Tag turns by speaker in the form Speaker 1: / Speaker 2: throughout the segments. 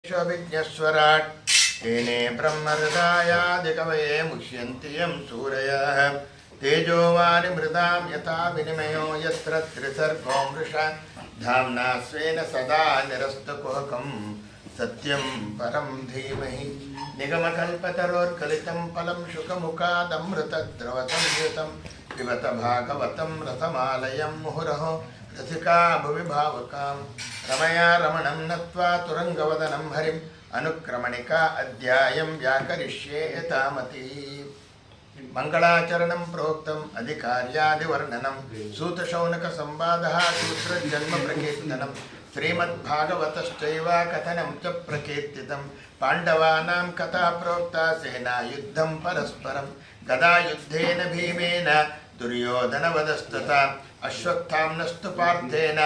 Speaker 1: विघ्नेश्वराट् तेने ब्रह्महृदायादिकवये मुह्यन्ति यं सूरयः तेजोवानि मृदां यथा विनिमयो यत्र त्रिसर्गो मृषा धाम्ना स्वेन सदा निरस्तकुहकं सत्यं परं धीमहि निगमकल्पतरोर्कलितं फलं शुकमुखादमृतद्रवसंयुतं पिबत भागवतं रसमालयं मुहुरहो रसिका भुवि भावुकां रमया रमणं नत्वा तुरङ्गवदनं हरिम् अनुक्रमणिका अध्यायं व्याकरिष्ये यथामति मंगलाचरणं प्रोक्तम् अधिकार्यादिवर्णनं सूतशौनकसंवादः सूत्रजन्मप्रकीर्तनं श्रीमद्भागवतश्चैव कथनं च प्रकीर्तितं पाण्डवानां कथा प्रोक्ता सेनायुद्धं परस्परं गदायुद्धेन भीमेन दुर्योधनवधस्तथा अश्वत्थाम्नस्तु पार्थेन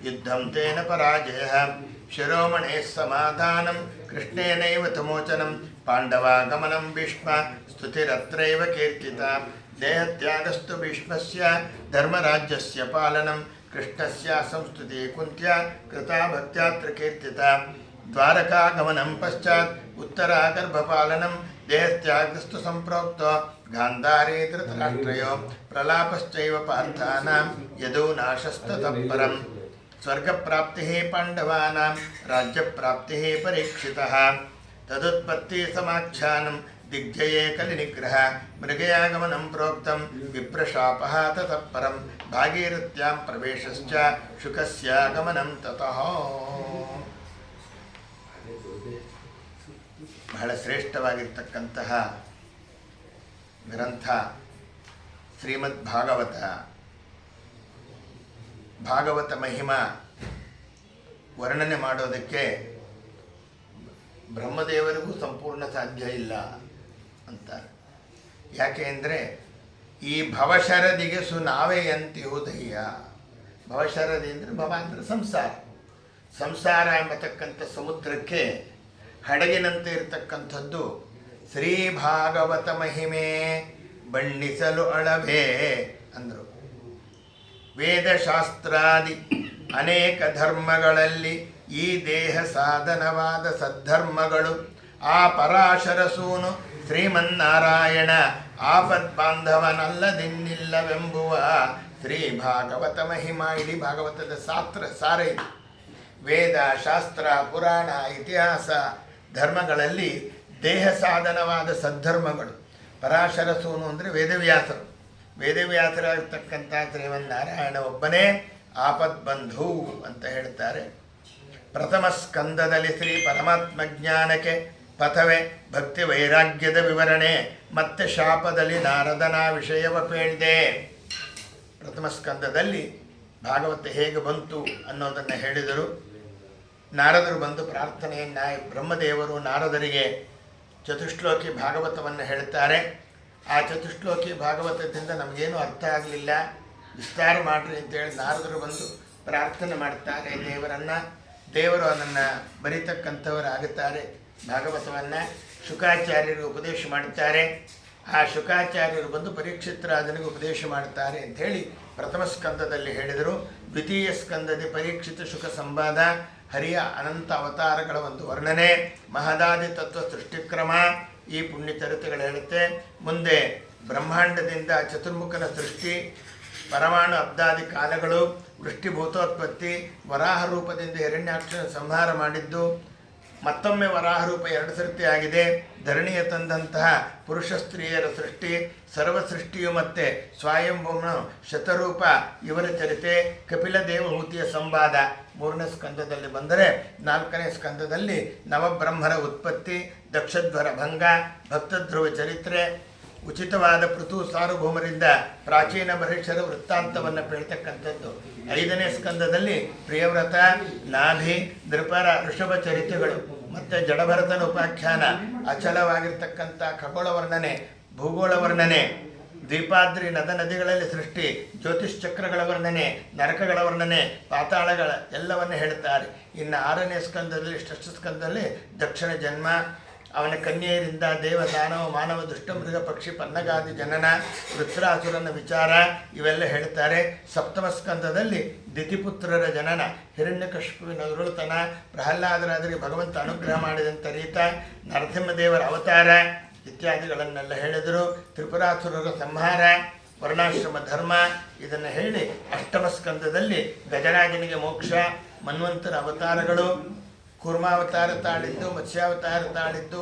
Speaker 1: युद्धं तेन पराजयः शिरोमणेः समाधानं कृष्णेनैव तमोचनं पाण्डवागमनं भीष्म स्तुतिरत्रैव कीर्तिता देहत्यागस्तु भीष्मस्य धर्मराज्यस्य पालनं कृष्णस्य संस्तुतिः कुन्त्या कृता भक्त्यात्र कीर्तिता द्वारकागमनं पश्चात् उत्तरागर्भपालनं देहत्यागस्तु सम्प्रोक्तो गान्धारे धृतराष्ट्रयो प्रलापश्चैव पार्थानां यदुनाशस्ततः परं स्वर्गप्राप्तिः पाण्डवानां राज्यप्राप्तिः परीक्षितः तदुत्पत्तिसमाख्यानं दिग्जये कलिनिग्रह मृगयागमनं प्रोक्तं विप्रशापः ततः परं भागीरथ्यां प्रवेशश्च शुकस्यागमनं ततः ಬಹಳ ಶ್ರೇಷ್ಠವಾಗಿರ್ತಕ್ಕಂತಹ ಗ್ರಂಥ ಶ್ರೀಮದ್ ಭಾಗವತ. ಭಾಗವತ ಮಹಿಮಾ ವರ್ಣನೆ ಮಾಡೋದಕ್ಕೆ ಬ್ರಹ್ಮದೇವರಿಗೂ ಸಂಪೂರ್ಣ ಸಾಧ್ಯ ಇಲ್ಲ ಅಂತಾರೆ. ಯಾಕೆ ಅಂದರೆ ಈ ಭವಶರದಿಗೆ ಸುನಾವೆಯಂತಿಹುದಯ್ಯ. ಭವಶರದಿ ಅಂದರೆ ಭವ ಅಂದರೆ ಸಂಸಾರ. ಸಂಸಾರ ಎಂಬತಕ್ಕಂಥ ಸಮುದ್ರಕ್ಕೆ ಹಡಗಿನಂತೆ ಇರತಕ್ಕಂಥದ್ದು ಶ್ರೀ ಭಾಗವತ ಮಹಿಮೆ ಬಣ್ಣಿಸಲು ಅಳವೇ ಅಂದರು. ವೇದಶಾಸ್ತ್ರಾದಿ ಅನೇಕ ಧರ್ಮಗಳಲ್ಲಿ ಈ ದೇಹ ಸಾಧನವಾದ ಸದ್ಧರ್ಮಗಳು ಆ ಪರಾಶರಸೂನು ಶ್ರೀಮನ್ನಾರಾಯಣ ಆಪದ್ಬಾಂಧವನಲ್ಲದಿನ್ನಿಲ್ಲವೆಂಬುವ ಶ್ರೀ ಭಾಗವತ ಮಹಿಮಾ. ಇಡೀ ಭಾಗವತದ ಸಾರ ಇದು. ವೇದ ಶಾಸ್ತ್ರ ಪುರಾಣ ಇತಿಹಾಸ ಧರ್ಮಗಳಲ್ಲಿ ದೇಹ ಸಾಧನವಾದ ಸದ್ಧರ್ಮಗಳು. ಪರಾಶರಸೂನು ಅಂದರೆ ವೇದವ್ಯಾಸರು. ವೇದವ್ಯಾಸರಾಗಿರ್ತಕ್ಕಂಥ ಶ್ರೀಮನ್ನಾರಾಯಣ ಒಬ್ಬನೇ ಆಪದ್ಬಂಧು ಅಂತ ಹೇಳ್ತಾರೆ. ಪ್ರಥಮ ಸ್ಕಂದದಲ್ಲಿ ಶ್ರೀ ಪರಮಾತ್ಮ ಜ್ಞಾನಕ್ಕೆ ಪಥವೇ ಭಕ್ತಿ ವೈರಾಗ್ಯದ ವಿವರಣೆ, ಮತ್ತೆ ಶಾಪದಲ್ಲಿ ನಾರದನ ವಿಷಯವ ಪೇಳ್ದೆ. ಪ್ರಥಮ ಸ್ಕಂದದಲ್ಲಿ ಭಾಗವತ ಹೇಗೆ ಬಂತು ಅನ್ನೋದನ್ನು ಹೇಳಿದರು. ನಾರದರು ಬಂದು ಪ್ರಾರ್ಥನೆಯನ್ನು, ಬ್ರಹ್ಮದೇವರು ನಾರದರಿಗೆ ಚತುಶ್ಲೋಕಿ ಭಾಗವತವನ್ನು ಹೇಳ್ತಾರೆ. ಆ ಚತುಶ್ಲೋಕಿ ಭಾಗವತದಿಂದ ನಮಗೇನು ಅರ್ಥ ಆಗಲಿಲ್ಲ, ವಿಸ್ತಾರ ಮಾಡಿರಿ ಅಂತೇಳಿ ನಾರದರು ಬಂದು ಪ್ರಾರ್ಥನೆ ಮಾಡ್ತಾರೆ ದೇವರನ್ನು. ದೇವರು ಅದನ್ನು ಬರೀತಕ್ಕಂಥವರಾಗುತ್ತಾರೆ. ಭಾಗವತವನ್ನು ಶುಕಾಚಾರ್ಯರು ಉಪದೇಶ ಮಾಡುತ್ತಾರೆ. ಆ ಶುಕಾಚಾರ್ಯರು ಬಂದು ಪರೀಕ್ಷಿತರಾಜನಿಗೆ ಉಪದೇಶ ಮಾಡ್ತಾರೆ ಅಂಥೇಳಿ ಪ್ರಥಮ ಸ್ಕಂದದಲ್ಲಿ ಹೇಳಿದರು. ದ್ವಿತೀಯ ಸ್ಕಂದದಿ ಪರೀಕ್ಷಿತ ಶುಕ ಸಂವಾದ, ಹರಿಯ ಅನಂತ ಅವತಾರಗಳ ಒಂದು ವರ್ಣನೆ, ಮಹದಾದಿ ತತ್ವ ಸೃಷ್ಟಿಕ್ರಮ ಈ ಪುಣ್ಯಚರಿತೆಗಳು ಹೇಳುತ್ತೆ. ಮುಂದೆ ಬ್ರಹ್ಮಾಂಡದಿಂದ ಚತುರ್ಮುಖನ ಸೃಷ್ಟಿ, ಪರಮಾಣು ಅಬ್ದಾದಿ ಕಾಲಗಳು, ವೃಷ್ಟಿಭೂತೋತ್ಪತ್ತಿ, ವರಾಹ ರೂಪದಿಂದ ಹಿರಣ್ಯಾಕ್ಷನ ಸಂಹಾರ ಮಾಡಿದ್ದು, ಮತ್ತೊಮ್ಮೆ ವರಾಹ ರೂಪ 2 ಸರ್ತಿ ಆಗಿದೆ, ಧರಣಿಯ ತಂದಂತಹ ಪುರುಷ ಸ್ತ್ರೀಯರ ಸೃಷ್ಟಿ, ಸರ್ವ ಸೃಷ್ಟಿಯು ಮತ್ತೆ ಸ್ವಯಂಭೂಮ ಶತರೂಪ ಇವರ ಚರಿತೆ, ಕಪಿಲ ದೇವಹೂತಿಯ ಸಂವಾದ 3ನೇ ಸ್ಕಂದದಲ್ಲಿ ಬಂದರೆ, 4ನೇ ಸ್ಕಂದದಲ್ಲಿ ನವಬ್ರಹ್ಮರ ಉತ್ಪತ್ತಿ, ದಕ್ಷಧ್ವರ ಭಂಗ, ಭಕ್ತಧ್ರುವ ಚರಿತ್ರೆ, ಉಚಿತವಾದ ಪೃಥು ಸಾರ್ವಭೌಮರಿಂದ ಪ್ರಾಚೀನ ಮಹೇಶ್ವರ ವೃತ್ತಾಂತವನ್ನು ಹೇಳ್ತಕ್ಕಂಥದ್ದು. 5ನೇ ಸ್ಕಂದದಲ್ಲಿ ಪ್ರಿಯವ್ರತ, ನಾಭಿ, ನೃಪರ ಋಷಭ ಚರಿತ್ರೆಗಳು, ಮತ್ತು ಜಡಭರತನ ಉಪಾಖ್ಯಾನ, ಅಚಲವಾಗಿರ್ತಕ್ಕಂಥ ಖಗೋಳ ವರ್ಣನೆ, ಭೂಗೋಳ ವರ್ಣನೆ, ದ್ವೀಪಾದ್ರಿ ನದಿಗಳಲ್ಲಿ ಸೃಷ್ಟಿ, ಜ್ಯೋತಿಷ್ಚಕ್ರಗಳ ವರ್ಣನೆ, ನರಕಗಳ ವರ್ಣನೆ, ಪಾತಾಳಗಳ ಎಲ್ಲವನ್ನು ಹೇಳ್ತಾರೆ. ಇನ್ನು 6ನೇ ಸ್ಕಂದದಲ್ಲಿ ಷಷ್ಠ ಸ್ಕಂದದಲ್ಲಿ ದಕ್ಷಿಣ ಜನ್ಮ, ಅವನ ಕನ್ಯೆಯರಿಂದ ದೇವ ದಾನವ ಮಾನವ ದುಷ್ಟ ಮೃಗ ಪಕ್ಷಿ ಪನ್ನಗಾದಿ ಜನನ ವೃತ್ರಾಸುರನ ವಿಚಾರ ಇವೆಲ್ಲ ಹೇಳ್ತಾರೆ. ಸಪ್ತಮ ಸ್ಕಂದದಲ್ಲಿ ದಿತಿಪುತ್ರರ ಜನನ, ಹಿರಣ್ಯಕಶಿಪುವಿನ ಉರುಳುತನ, ಪ್ರಹ್ಲಾದರಾದರಿಗೆ ಭಗವಂತ ಅನುಗ್ರಹ ಮಾಡಿದಂಥ ರೀತ, ನರಸಿಂಹದೇವರ ಅವತಾರ ಇತ್ಯಾದಿಗಳನ್ನೆಲ್ಲ ಹೇಳಿದರು. ತ್ರಿಪುರಾಸುರರ ಸಂಹಾರ, ವರ್ಣಾಶ್ರಮ ಧರ್ಮ ಇದನ್ನು ಹೇಳಿ ಅಷ್ಟಮ ಸ್ಕಂದದಲ್ಲಿ ಗಜರಾಜನಿಗೆ ಮೋಕ್ಷ, ಮನ್ವಂತರ ಅವತಾರಗಳು, ಕೂರ್ಮಾವತಾರ ತಾಳಿದ್ದು, ಮತ್ಸ್ಯಾವತಾರ ತಾಳಿದ್ದು,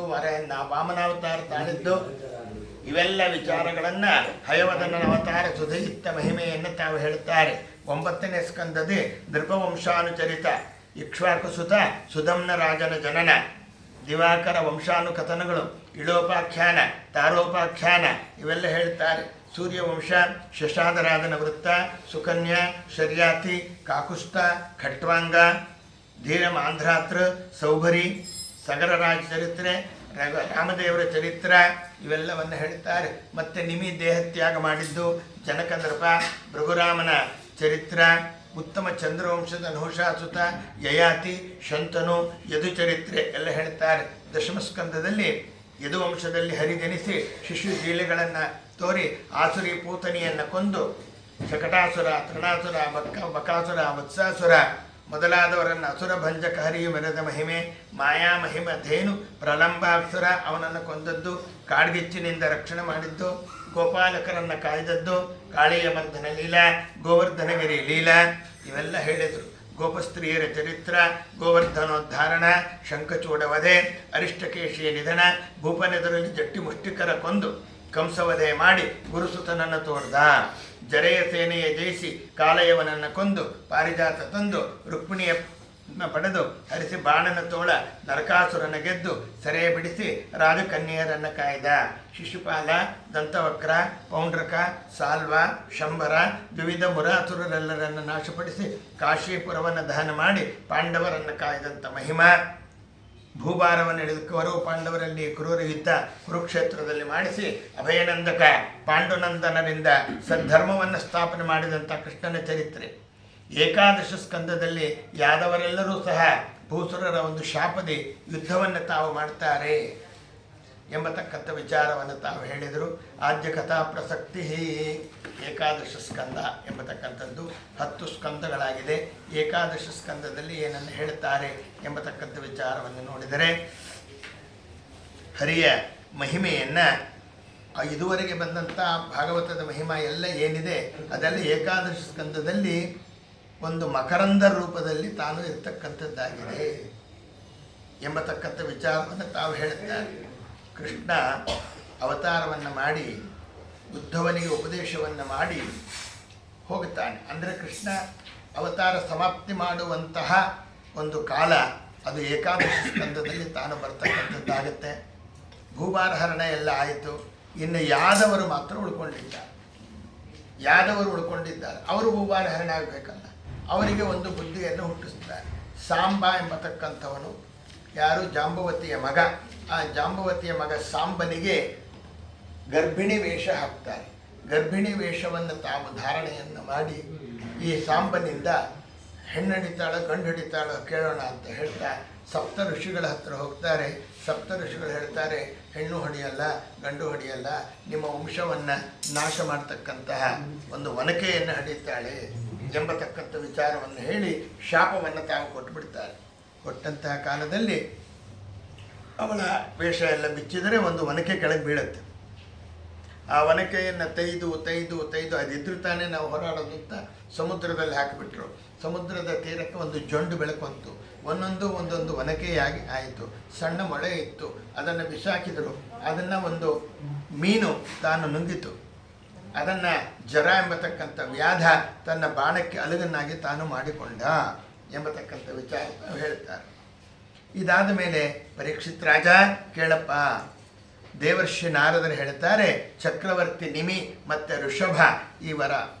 Speaker 1: ವಾಮನಾವತಾರ ತಾಳಿದ್ದು ಇವೆಲ್ಲ ವಿಚಾರಗಳನ್ನು ಹಯವದನ ಅವತಾರ ಸುಧಯುಕ್ತ ಮಹಿಮೆಯನ್ನು ತಾವು ಹೇಳುತ್ತಾರೆ. 9ನೇ ಸ್ಕಂದದಿ ನೃಪವಂಶಾನುಚರಿತ, ಇಕ್ಷ್ವಾಕುಸುತ ಸುಧಮ್ನ ರಾಜನ ಜನನ, ದಿವಾಕರ ವಂಶಾನುಕಥನಗಳು, ಇಳೋಪಾಖ್ಯಾನ, ತಾರೋಪಾಖ್ಯಾನ ಇವೆಲ್ಲ ಹೇಳ್ತಾರೆ. ಸೂರ್ಯವಂಶ, ಶಶಾದರಾಜನ ವೃತ್ತ, ಸುಕನ್ಯಾ, ಶರ್ಯಾತಿ, ಕಾಕುಸ್ತ, ಖಟ್ವಾಂಗ, ಧೀರಮ ಆಂಧ್ರಾತ್ರ, ಸೌಭರಿ, ಸಗರರಾಜ ಚರಿತ್ರೆ, ರಾಮದೇವರ ಚರಿತ್ರ ಇವೆಲ್ಲವನ್ನು ಹೇಳ್ತಾರೆ. ಮತ್ತು ನಿಮಿ ದೇಹತ್ಯಾಗ ಮಾಡಿದ್ದು, ಜನಕ ನೃಪ, ಭೃಗುರಾಮನ ಚರಿತ್ರ, ಉತ್ತಮ ಚಂದ್ರವಂಶದ ನಹುಷಾಸುತ, ಯಯಾತಿ, ಶಂತನು, ಯದು ಚರಿತ್ರೆ ಎಲ್ಲ ಹೇಳ್ತಾರೆ. ದಶಮಸ್ಕಂದದಲ್ಲಿ ಯದುವಂಶದಲ್ಲಿ ಹರಿಜನಿಸಿ ಶಿಶು ಲೀಲೆಗಳನ್ನು ತೋರಿ ಆಸುರಿ ಪೂತನಿಯನ್ನು ಕೊಂದು ಶಕಟಾಸುರ, ತೃಣಾಸುರ, ಬಕಾಸುರ, ವತ್ಸಾಸುರ ಮೊದಲಾದವರನ್ನು ಅಸುರ ಭಂಜಕ ಹರಿಯು ಮೆರೆದ ಮಹಿಮೆ, ಮಾಯಾ ಮಹಿಮ ಧೇನು ಪ್ರಲಂಬಾಸುರ ಅವನನ್ನು ಕೊಂದದ್ದು, ಕಾಡ್ಗಿಚ್ಚಿನಿಂದ ರಕ್ಷಣೆ ಮಾಡಿದ್ದು, ಗೋಪಾಲಕರನ್ನು ಕಾಯ್ದದ್ದು, ಕಾಳಿಯ ಮರ್ದನ ಲೀಲಾ, ಗೋವರ್ಧನಗಿರಿ ಲೀಲಾ ಇವೆಲ್ಲ ಹೇಳಿದರು. ಗೋಪಸ್ತ್ರೀಯರ ಚರಿತ್ರ, ಗೋವರ್ಧನೋದ್ಧಾರಣ, ಶಂಖಚೂಡ ವಧೆ, ಅರಿಷ್ಟಕೇಶಿಯ ನಿಧನ, ಭೂಪನೆದುರಲ್ಲಿ ಜಟ್ಟಿ ಮುಷ್ಟಿಕರ ಕೊಂದು ಕಂಸವಧೆ ಮಾಡಿ ಗುರುಸುತನನ್ನು ತೋರ್ದ, ಜರೆಯ ಸೇನೆಯ ಜಯಿಸಿ ಕಾಲಯವನನ್ನು ಕೊಂದು ಪಾರಿಜಾತ ತಂದು ರುಕ್ಮಿಣಿಯ ಪಡೆದು ಹರಿಸಿ ಬಾಣನ ತೋಳ ನರಕಾಸುರನ ಗೆದ್ದು ಸೆರೆ ಬಿಡಿಸಿ ರಾಜಕನ್ಯೆಯರನ್ನು ಕಾಯ್ದ, ಶಿಶುಪಾಲ, ದಂತವಕ್ರ, ಪೌಂಡ್ರಕ, ಸಾಲ್ವ, ಶಂಬರ ವಿವಿಧ ಮುರಾಸುರರೆಲ್ಲರನ್ನು ನಾಶಪಡಿಸಿ ಕಾಶೀಪುರವನ್ನು ದಹನ ಮಾಡಿ ಪಾಂಡವರನ್ನು ಕಾಯ್ದಂಥ ಮಹಿಮಾ, ಭೂಭಾರವನ್ನು ಹಿಡಿದು ಕೌರವ ಪಾಂಡವರಲ್ಲಿ ಕ್ರೂರ ಯುದ್ಧ ಕುರುಕ್ಷೇತ್ರದಲ್ಲಿ ಮಾಡಿಸಿ ಅಭಯನಂದಕ ಪಾಂಡುನಂದನರಿಂದ ಸದ್ಧರ್ಮವನ್ನು ಸ್ಥಾಪನೆ ಮಾಡಿದಂಥ ಕೃಷ್ಣನ ಚರಿತ್ರೆ. ಏಕಾದಶ ಸ್ಕಂದದಲ್ಲಿ ಯಾದವರೆಲ್ಲರೂ ಸಹ ಭೂಸುರರ ಒಂದು ಶಾಪದಿ ಯುದ್ಧವನ್ನು ತಾವು ಮಾಡ್ತಾರೆ ಎಂಬತಕ್ಕಂಥ ವಿಚಾರವನ್ನು ತಾವು ಹೇಳಿದರು. ಆದ್ಯ ಕಥಾ ಪ್ರಸಕ್ತಿ ಏಕಾದಶ ಸ್ಕಂದ ಎಂಬತಕ್ಕಂಥದ್ದು 10 ಸ್ಕಂದಗಳಾಗಿದೆ. ಏಕಾದಶ ಸ್ಕಂದದಲ್ಲಿ ಏನನ್ನು ಹೇಳುತ್ತಾರೆ ಎಂಬತಕ್ಕಂಥ ವಿಚಾರವನ್ನು ನೋಡಿದರೆ, ಹರಿಯ ಮಹಿಮೆಯನ್ನು ಇದುವರೆಗೆ ಬಂದಂಥ ಭಾಗವತದ ಮಹಿಮಾ ಎಲ್ಲ ಏನಿದೆ ಅದೆಲ್ಲ ಏಕಾದಶ ಸ್ಕಂದದಲ್ಲಿ ಒಂದು ಮಕರಂದ ರೂಪದಲ್ಲಿ ತಾನು ಇರ್ತಕ್ಕಂಥದ್ದಾಗಿದೆ ಎಂಬತಕ್ಕಂಥ ವಿಚಾರವನ್ನು ತಾವು ಹೇಳುತ್ತಾರೆ. ಕೃಷ್ಣ ಅವತಾರವನ್ನು ಮಾಡಿ ಉದ್ಧವನಿಗೆ ಉಪದೇಶವನ್ನು ಮಾಡಿ ಹೋಗುತ್ತಾನೆ. ಅಂದರೆ ಕೃಷ್ಣ ಅವತಾರ ಸಮಾಪ್ತಿ ಮಾಡುವಂತಹ ಒಂದು ಕಾಲ ಅದು ಏಕಾದಶ ಸ್ಕಂದದಲ್ಲಿ ತಾನು ಬರ್ತಕ್ಕಂಥದ್ದಾಗುತ್ತೆ. ಭೂಭಾರಹರಣ ಎಲ್ಲ ಆಯಿತು. ಇನ್ನು ಯಾದವರು ಮಾತ್ರ ಉಳ್ಕೊಂಡಿದ್ದಾರೆ. ಅವರು ಭೂಭಾರಹರಣ ಆಗಬೇಕಲ್ಲ, ಅವರಿಗೆ ಒಂದು ಬುದ್ಧಿಯನ್ನು ಹುಟ್ಟಿಸ್ತಾರೆ. ಸಾಂಬ ಎಂಬತಕ್ಕಂಥವನು ಯಾರು, ಜಾಂಬವತಿಯ ಮಗ. ಆ ಜಾಂಬವತಿಯ ಮಗ ಸಾಂಬನಿಗೆ ಗರ್ಭಿಣಿ ವೇಷ ಹಾಕ್ತಾರೆ. ಗರ್ಭಿಣಿ ವೇಷವನ್ನು ತಾವು ಧಾರಣೆಯನ್ನು ಮಾಡಿ ಈ ಸಾಂಬನಿಂದ ಹೆಣ್ಣು ಹಿಡಿತಾಳೋ ಗಂಡು ಹಿಡಿತಾಳೋ ಕೇಳೋಣ ಅಂತ ಹೇಳ್ತಾ ಸಪ್ತ ಋಷಿಗಳ ಹತ್ರ ಹೋಗ್ತಾರೆ. ಸಪ್ತ ಋಷಿಗಳು ಹೇಳ್ತಾರೆ, ಹೆಣ್ಣು ಹೊಡೆಯಲ್ಲ, ಗಂಡು ಹೊಡೆಯಲ್ಲ, ನಿಮ್ಮ ವಂಶವನ್ನು ನಾಶ ಮಾಡ್ತಕ್ಕಂತಹ ಒಂದು ಒನಕೆಯನ್ನು ಹಡಿತಾಳೆ ಎಂಬತಕ್ಕಂಥ ವಿಚಾರವನ್ನು ಹೇಳಿ ಶಾಪವನ್ನು ತಾವು ಕೊಟ್ಟುಬಿಡ್ತಾರೆ. ಕೊಟ್ಟಂತಹ ಕಾಲದಲ್ಲಿ ಅವಳ ವೇಷ ಎಲ್ಲ ಬಿಚ್ಚಿದರೆ ಒಂದು ಒನಕೆ ಕೆಳಗೆ ಬೀಳುತ್ತೆ. ಆ ಒನಕೆಯನ್ನು ತೆಯ್ದು ಅದಿದ್ರು ತಾನೇ ನಾವು ಹೊರಾಡೋದು ಅಂತ ಸಮುದ್ರದಲ್ಲಿ ಹಾಕಿಬಿಟ್ರು. ಸಮುದ್ರದ ತೀರಕ್ಕೆ ಒಂದು ಜೊಂಡು ಬೆಳಕೊಂತು. ಒಂದೊಂದು ಒನಕೆಯಾಗಿ ಆಯಿತು. ಸಣ್ಣ ಮೊಳೆ ಇತ್ತು, ಅದನ್ನು ಬಿಸಾಕಿದರು. ಅದನ್ನು ಒಂದು ಮೀನು ತಾನು ನುಂಗಿತು. ಅದನ್ನು ಜರ ಎಂಬತಕ್ಕಂಥ ವ್ಯಾಧ ತನ್ನ ಬಾಣಕ್ಕೆ ಅಲುಗನ್ನಾಗಿ ತಾನು ಮಾಡಿಕೊಂಡ ಎಂಬತಕ್ಕಂಥ ವಿಚಾರ ತಾವು ಹೇಳ್ತಾರೆ. ಇದಾದ ಮೇಲೆ ಪರೀಕ್ಷಿತ್ ರಾಜ ಕೇಳಪ್ಪ, ದೇವರ್ಷಿ ನಾರದರು ಹೇಳ್ತಾರೆ, ಚಕ್ರವರ್ತಿ ನಿಮಿ ಮತ್ತು ಋಷಭ ಇವರ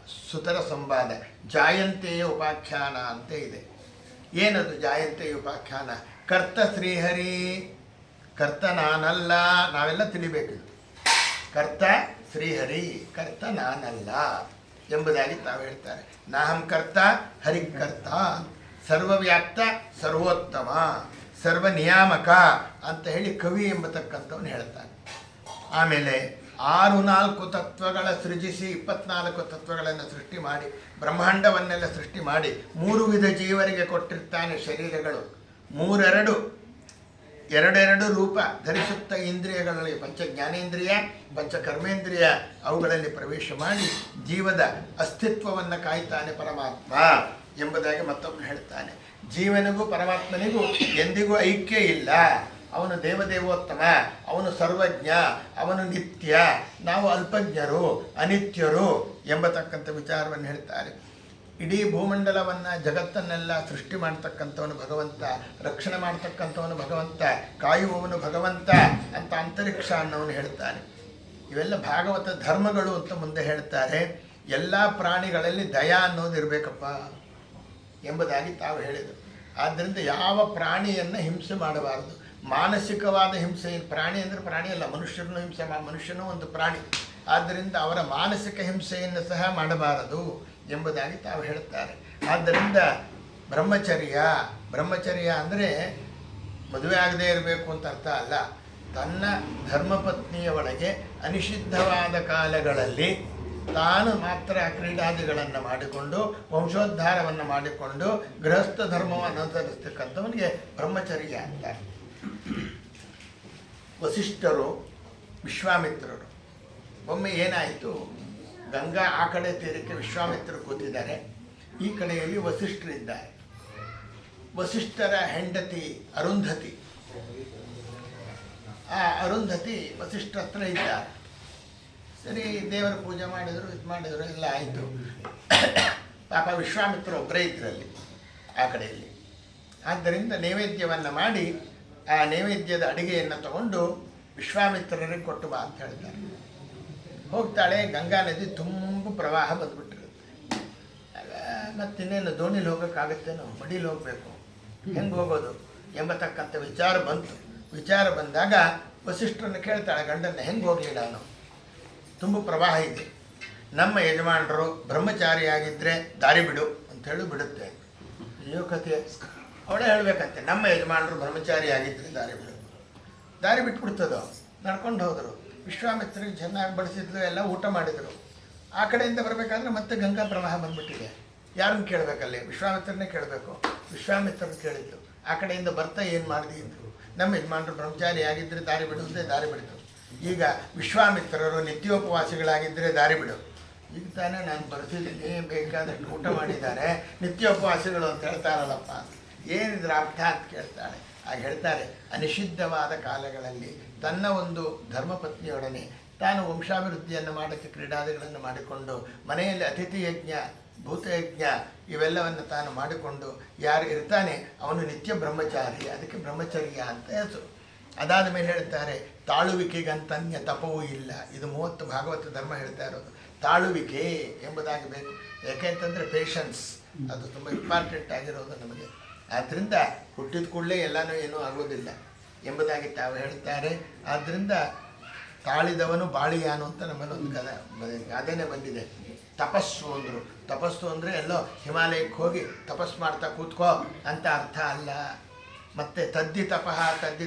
Speaker 1: ಸುತರ ಸಂವಾದ ಜಾಯಂತೆಯ ಉಪಾಖ್ಯಾನ ಅಂತ ಇದೆ. ಏನದು ಜಾಯಂತೆಯ ಉಪಾಖ್ಯಾನ? ಕರ್ತ ಶ್ರೀಹರಿ, ಕರ್ತ ನಾನಲ್ಲ, ನಾವೆಲ್ಲ ತಿಳಿಬೇಕು. ಕರ್ತ ಶ್ರೀಹರಿ, ಕರ್ತ ನಾನಲ್ಲ ಎಂಬುದಾಗಿ ತಾವು ಹೇಳ್ತಾರೆ. ನಾಹಂ ಕರ್ತ ಹರಿಕರ್ತ, ಸರ್ವವ್ಯಾಪ್ತ ಸರ್ವೋತ್ತಮ, ಸರ್ವ ನಿಯಾಮಕ ಅಂತ ಹೇಳಿ ಕವಿ ಎಂಬತಕ್ಕಂಥವನು ಹೇಳ್ತಾನೆ. ಆಮೇಲೆ 6 ತತ್ವಗಳ ಸೃಜಿಸಿ 24 ತತ್ವಗಳನ್ನು ಸೃಷ್ಟಿ ಮಾಡಿ ಬ್ರಹ್ಮಾಂಡವನ್ನೆಲ್ಲ ಸೃಷ್ಟಿ ಮಾಡಿ 3 ವಿಧ ಜೀವರಿಗೆ ಕೊಟ್ಟಿರ್ತಾನೆ ಶರೀರಗಳು. 2 ರೂಪ ಧರಿಸುತ್ತ ಇಂದ್ರಿಯಗಳಲ್ಲಿ ಪಂಚ ಜ್ಞಾನೇಂದ್ರಿಯ ಪಂಚ ಕರ್ಮೇಂದ್ರಿಯ ಅವುಗಳಲ್ಲಿ ಪ್ರವೇಶ ಮಾಡಿ ಜೀವದ ಅಸ್ತಿತ್ವವನ್ನು ಕಾಯ್ತಾನೆ ಪರಮಾತ್ಮ ಎಂಬುದಾಗಿ ಮತ್ತೊಬ್ಬನು ಹೇಳ್ತಾನೆ. ಜೀವನಿಗೂ ಪರಮಾತ್ಮನಿಗೂ ಎಂದಿಗೂ ಐಕ್ಯ ಇಲ್ಲ. ಅವನು ದೇವದೇವೋತ್ತಮ, ಅವನು ಸರ್ವಜ್ಞ, ಅವನು ನಿತ್ಯ, ನಾವು ಅಲ್ಪಜ್ಞರು ಅನಿತ್ಯರು ಎಂಬತಕ್ಕಂಥ ವಿಚಾರವನ್ನು ಹೇಳ್ತಾರೆ. ಇಡೀ ಭೂಮಂಡಲವನ್ನು ಜಗತ್ತನ್ನೆಲ್ಲ ಸೃಷ್ಟಿ ಮಾಡ್ತಕ್ಕಂಥವನು ಭಗವಂತ, ರಕ್ಷಣೆ ಮಾಡ್ತಕ್ಕಂಥವನು ಭಗವಂತ, ಕಾಯುವವನು ಭಗವಂತ ಅಂತ ಅಂತರಿಕ್ಷ ಅನ್ನೋನು ಹೇಳ್ತಾನೆ. ಇವೆಲ್ಲ ಭಾಗವತ ಧರ್ಮಗಳು ಅಂತ ಮುಂದೆ ಹೇಳ್ತಾರೆ. ಎಲ್ಲ ಪ್ರಾಣಿಗಳಲ್ಲಿ ದಯಾ ಅನ್ನೋದು ಇರಬೇಕಪ್ಪ ಎಂಬುದಾಗಿ ತಾವು ಹೇಳಿದರು. ಆದ್ದರಿಂದ ಯಾವ ಪ್ರಾಣಿಯನ್ನು ಹಿಂಸೆ ಮಾಡಬಾರದು. ಮಾನಸಿಕವಾದ ಹಿಂಸೆ, ಪ್ರಾಣಿ ಅಂದರೆ ಪ್ರಾಣಿ ಅಲ್ಲ, ಮನುಷ್ಯರನ್ನು ಹಿಂಸೆ ಮನುಷ್ಯನೂ ಒಂದು ಪ್ರಾಣಿ. ಆದ್ದರಿಂದ ಅವರ ಮಾನಸಿಕ ಹಿಂಸೆಯನ್ನು ಸಹ ಮಾಡಬಾರದು ಎಂಬುದಾಗಿ ತಾವು ಹೇಳ್ತಾರೆ. ಆದ್ದರಿಂದ ಬ್ರಹ್ಮಚರ್ಯ ಅಂದರೆ ಮದುವೆ ಆಗದೇ ಇರಬೇಕು ಅಂತ ಅರ್ಥ ಅಲ್ಲ. ತನ್ನ ಧರ್ಮಪತ್ನಿಯ ಒಳಗೆ ಅನಿಷಿದ್ಧವಾದ ಕಾಲಗಳಲ್ಲಿ ತಾನು ಮಾತ್ರ ಕ್ರೀಡಾದಿಗಳನ್ನು ಮಾಡಿಕೊಂಡು ವಂಶೋದ್ಧಾರವನ್ನು ಮಾಡಿಕೊಂಡು ಗೃಹಸ್ಥ ಧರ್ಮವನ್ನು ಅನುಸರಿಸ್ತಕ್ಕಂಥವನಿಗೆ ಬ್ರಹ್ಮಚರ್ಯ ಅಂತಾರೆ. ವಸಿಷ್ಠರು ವಿಶ್ವಾಮಿತ್ರರು ಒಮ್ಮೆ ಏನಾಯಿತು, ಗಂಗಾ ಆ ಕಡೆ ತೀರಕ್ಕೆ ವಿಶ್ವಾಮಿತ್ರರು ಕೂತಿದ್ದಾರೆ, ಈ ಕಡೆಯಲ್ಲಿ ವಸಿಷ್ಠರಿದ್ದಾರೆ. ವಸಿಷ್ಠರ ಹೆಂಡತಿ ಅರುಂಧತಿ, ಆ ಅರುಂಧತಿ ವಸಿಷ್ಠರ ಹತ್ರ ಇದ್ದಾರೆ. ಸರಿ, ದೇವರ ಪೂಜೆ ಮಾಡಿದರು, ಇದು ಮಾಡಿದರು, ಎಲ್ಲ ಆಯಿತು. ಪಾಪ ವಿಶ್ವಾಮಿತ್ರ ಒಬ್ಬರೇ ಇದ್ರಲ್ಲಿ ಆ ಕಡೆಯಲ್ಲಿ. ಆದ್ದರಿಂದ ನೈವೇದ್ಯವನ್ನು ಮಾಡಿ ಆ ನೈವೇದ್ಯದ ಅಡಿಗೆಯನ್ನು ತಗೊಂಡು ವಿಶ್ವಾಮಿತ್ರರಿಗೆ ಕೊಟ್ಟು ಬಾ ಅಂತ ಹೇಳ್ತಾರೆ. ಹೋಗ್ತಾಳೆ. ಗಂಗಾ ನದಿ ತುಂಬ ಪ್ರವಾಹ ಬಂದುಬಿಟ್ಟಿರುತ್ತೆ. ಮತ್ತಿನ್ನೇನು ದೋಣಿಲಿ ಹೋಗೋಕ್ಕಾಗತ್ತೇನೋ, ಮಡಿಲಿ ಹೋಗಬೇಕು, ಹೆಂಗೆ ಹೋಗೋದು ಎಂಬತಕ್ಕಂಥ ವಿಚಾರ ಬಂತು. ವಿಚಾರ ಬಂದಾಗ ವಸಿಷ್ಠರನ್ನು ಕೇಳ್ತಾಳೆ, ಗಂಡನ್ನ ಹೆಂಗೆ ಹೋಗಲಿ, ನಾನು ತುಂಬ ಪ್ರವಾಹ ಇದೆ, ನಮ್ಮ ಯಜಮಾನರು ಬ್ರಹ್ಮಚಾರಿಯಾಗಿದ್ದರೆ ದಾರಿ ಬಿಡು ಅಂಥೇಳಿ ಬಿಡುತ್ತೆ. ಅಯ್ಯೋ ಕಥೆ, ಅವಳೇ ಹೇಳಬೇಕಂತೆ, ನಮ್ಮ ಯಜಮಾನರು ಬ್ರಹ್ಮಚಾರಿಯಾಗಿದ್ದರೆ ದಾರಿ ಬಿಡು. ದಾರಿ ಬಿಟ್ಬಿಡ್ತದೋ. ನಡ್ಕೊಂಡು ಹೋದರು. ವಿಶ್ವಾಮಿತ್ರರಿಗೆ ಚೆನ್ನಾಗಿ ಬಡಿಸಿದ್ರು, ಎಲ್ಲ ಊಟ ಮಾಡಿದರು. ಆ ಕಡೆಯಿಂದ ಬರಬೇಕಾದ್ರೆ ಮತ್ತೆ ಗಂಗಾ ಪ್ರವಾಹ ಬಂದ್ಬಿಟ್ಟಿದೆ. ಯಾರನ್ನು ಕೇಳಬೇಕಲ್ಲಿ? ವಿಶ್ವಾಮಿತ್ರನೇ ಕೇಳಬೇಕು. ವಿಶ್ವಾಮಿತ್ರರು ಕೇಳಿದ್ರು. ಆ ಕಡೆಯಿಂದ ಬರ್ತಾ ಏನು ಮಾಡಿದೆ ಅಂದರು. ನಮ್ಮ ಯಜಮಾನರು ಬ್ರಹ್ಮಚಾರಿ ಆಗಿದ್ದರೆ ದಾರಿ ಬಿಡುತ್ತೆ, ದಾರಿ ಬಿಡಿತು. ಈಗ ವಿಶ್ವಾಮಿತ್ರರು ನಿತ್ಯೋಪವಾಸಿಗಳಾಗಿದ್ದರೆ ದಾರಿ ಬಿಡು. ಈಗ ತಾನೇ ನಾನು ಬರ್ತಿದ್ದೀನಿ, ಬೇಕಾದಷ್ಟು ಊಟ ಮಾಡಿದ್ದಾರೆ, ನಿತ್ಯೋಪವಾಸಿಗಳು ಅಂತ ಹೇಳ್ತಾರಲ್ಲಪ್ಪ, ಏನಿದ್ರ ಅರ್ಥ ಅಂತ ಕೇಳ್ತಾಳೆ. ಆಗ ಹೇಳ್ತಾರೆ, ಅನಿಷಿದ್ಧವಾದ ಕಾಲಗಳಲ್ಲಿ ತನ್ನ ಒಂದು ಧರ್ಮಪತ್ನಿಯೊಡನೆ ತಾನು ವಂಶಾಭಿವೃದ್ಧಿಯನ್ನು ಮಾಡೋಕ್ಕೆ ಕ್ರೀಡಾದಿಗಳನ್ನು ಮಾಡಿಕೊಂಡು ಮನೆಯಲ್ಲಿ ಅತಿಥಿ ಯಜ್ಞ ಭೂತಯಜ್ಞ ಇವೆಲ್ಲವನ್ನು ತಾನು ಮಾಡಿಕೊಂಡು ಯಾರು ಇರ್ತಾನೆ ಅವನು ನಿತ್ಯ ಬ್ರಹ್ಮಚಾರಿ. ಅದಕ್ಕೆ ಬ್ರಹ್ಮಚರ್ಯ ಅಂತ ಹೆಸರು. ಅದಾದ ಮೇಲೆ ಹೇಳ್ತಾರೆ, ತಾಳುವಿಕೆಗಂತನ್ಯ ತಪವೂ ಇಲ್ಲ. ಇದು 30 ಭಾಗವತ ಧರ್ಮ ಹೇಳ್ತಾ ಇರೋದು. ತಾಳುವಿಕೆ ಎಂಬುದಾಗಿ ಬೇಕು. ಯಾಕೆಂತಂದರೆ ಪೇಷನ್ಸ್ ಅದು ತುಂಬ ಇಂಪಾರ್ಟೆಂಟ್ ಆಗಿರೋದು ನಮಗೆ. ಆದ್ದರಿಂದ ಹುಟ್ಟಿದ ಕೂಡಲೇ ಎಲ್ಲನೂ ಏನೂ ಆಗೋದಿಲ್ಲ ಎಂಬುದಾಗಿ ತಾವು ಹೇಳ್ತಾರೆ. ಆದ್ದರಿಂದ ತಾಳಿದವನು ಬಾಳಿಯಾನು ಅಂತ ನಮ್ಮಲ್ಲಿ ಒಂದು ಗಾದೆನೇ ಬಂದಿದೆ. ತಪಸ್ಸು ಅಂದರು. ತಪಸ್ಸು ಅಂದರೆ ಎಲ್ಲೋ ಹಿಮಾಲಯಕ್ಕೆ ಹೋಗಿ ತಪಸ್ಸು ಮಾಡ್ತಾ ಕೂತ್ಕೋ ಅಂತ ಅರ್ಥ ಅಲ್ಲ. ಮತ್ತು ತದ್ದಿ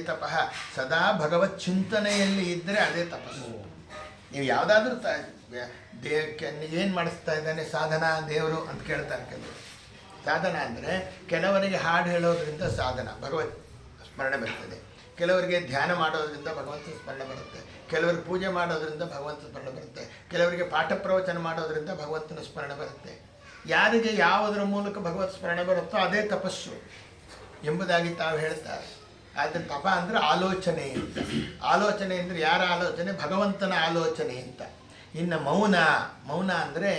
Speaker 1: ತಪಃ ಸದಾ ಭಗವತ್ ಚಿಂತನೆಯಲ್ಲಿ ಇದ್ದರೆ ಅದೇ ತಪಸ್ಸು. ನೀವು ಯಾವುದಾದ್ರೂ ದೇಹಕ್ಕೆ ಏನು ಮಾಡಿಸ್ತಾ ಇದ್ದಾನೆ ಸಾಧನ ದೇವರು ಅಂತ ಕೇಳ್ತಾರೆ ಕೆಲವರು. ಸಾಧನ ಅಂದರೆ ಕೆಲವರಿಗೆ ಹಾಡು ಹೇಳೋದ್ರಿಂದ ಸಾಧನ ಭಗವತ್ ಸ್ಮರಣೆ ಬರ್ತದೆ, ಕೆಲವರಿಗೆ ಧ್ಯಾನ ಮಾಡೋದ್ರಿಂದ ಭಗವಂತ ಸ್ಮರಣೆ ಬರುತ್ತೆ, ಕೆಲವರಿಗೆ ಪೂಜೆ ಮಾಡೋದ್ರಿಂದ ಭಗವಂತ ಸ್ಮರಣೆ ಬರುತ್ತೆ, ಕೆಲವರಿಗೆ ಪಾಠ ಪ್ರವಚನ ಮಾಡೋದ್ರಿಂದ ಭಗವಂತನ ಸ್ಮರಣೆ ಬರುತ್ತೆ. ಯಾರಿಗೆ ಯಾವುದರ ಮೂಲಕ ಭಗವತ್ ಸ್ಮರಣೆ ಬರುತ್ತೋ ಅದೇ ತಪಸ್ಸು ಎಂಬುದಾಗಿ ತಾವು ಹೇಳ್ತಾರೆ. ಆದರೆ ತಪ ಅಂದರೆ ಆಲೋಚನೆ ಅಂತ. ಆಲೋಚನೆ ಅಂದರೆ ಯಾರ ಆಲೋಚನೆ? ಭಗವಂತನ ಆಲೋಚನೆ ಅಂತ. ಇನ್ನು ಮೌನ ಅಂದರೆ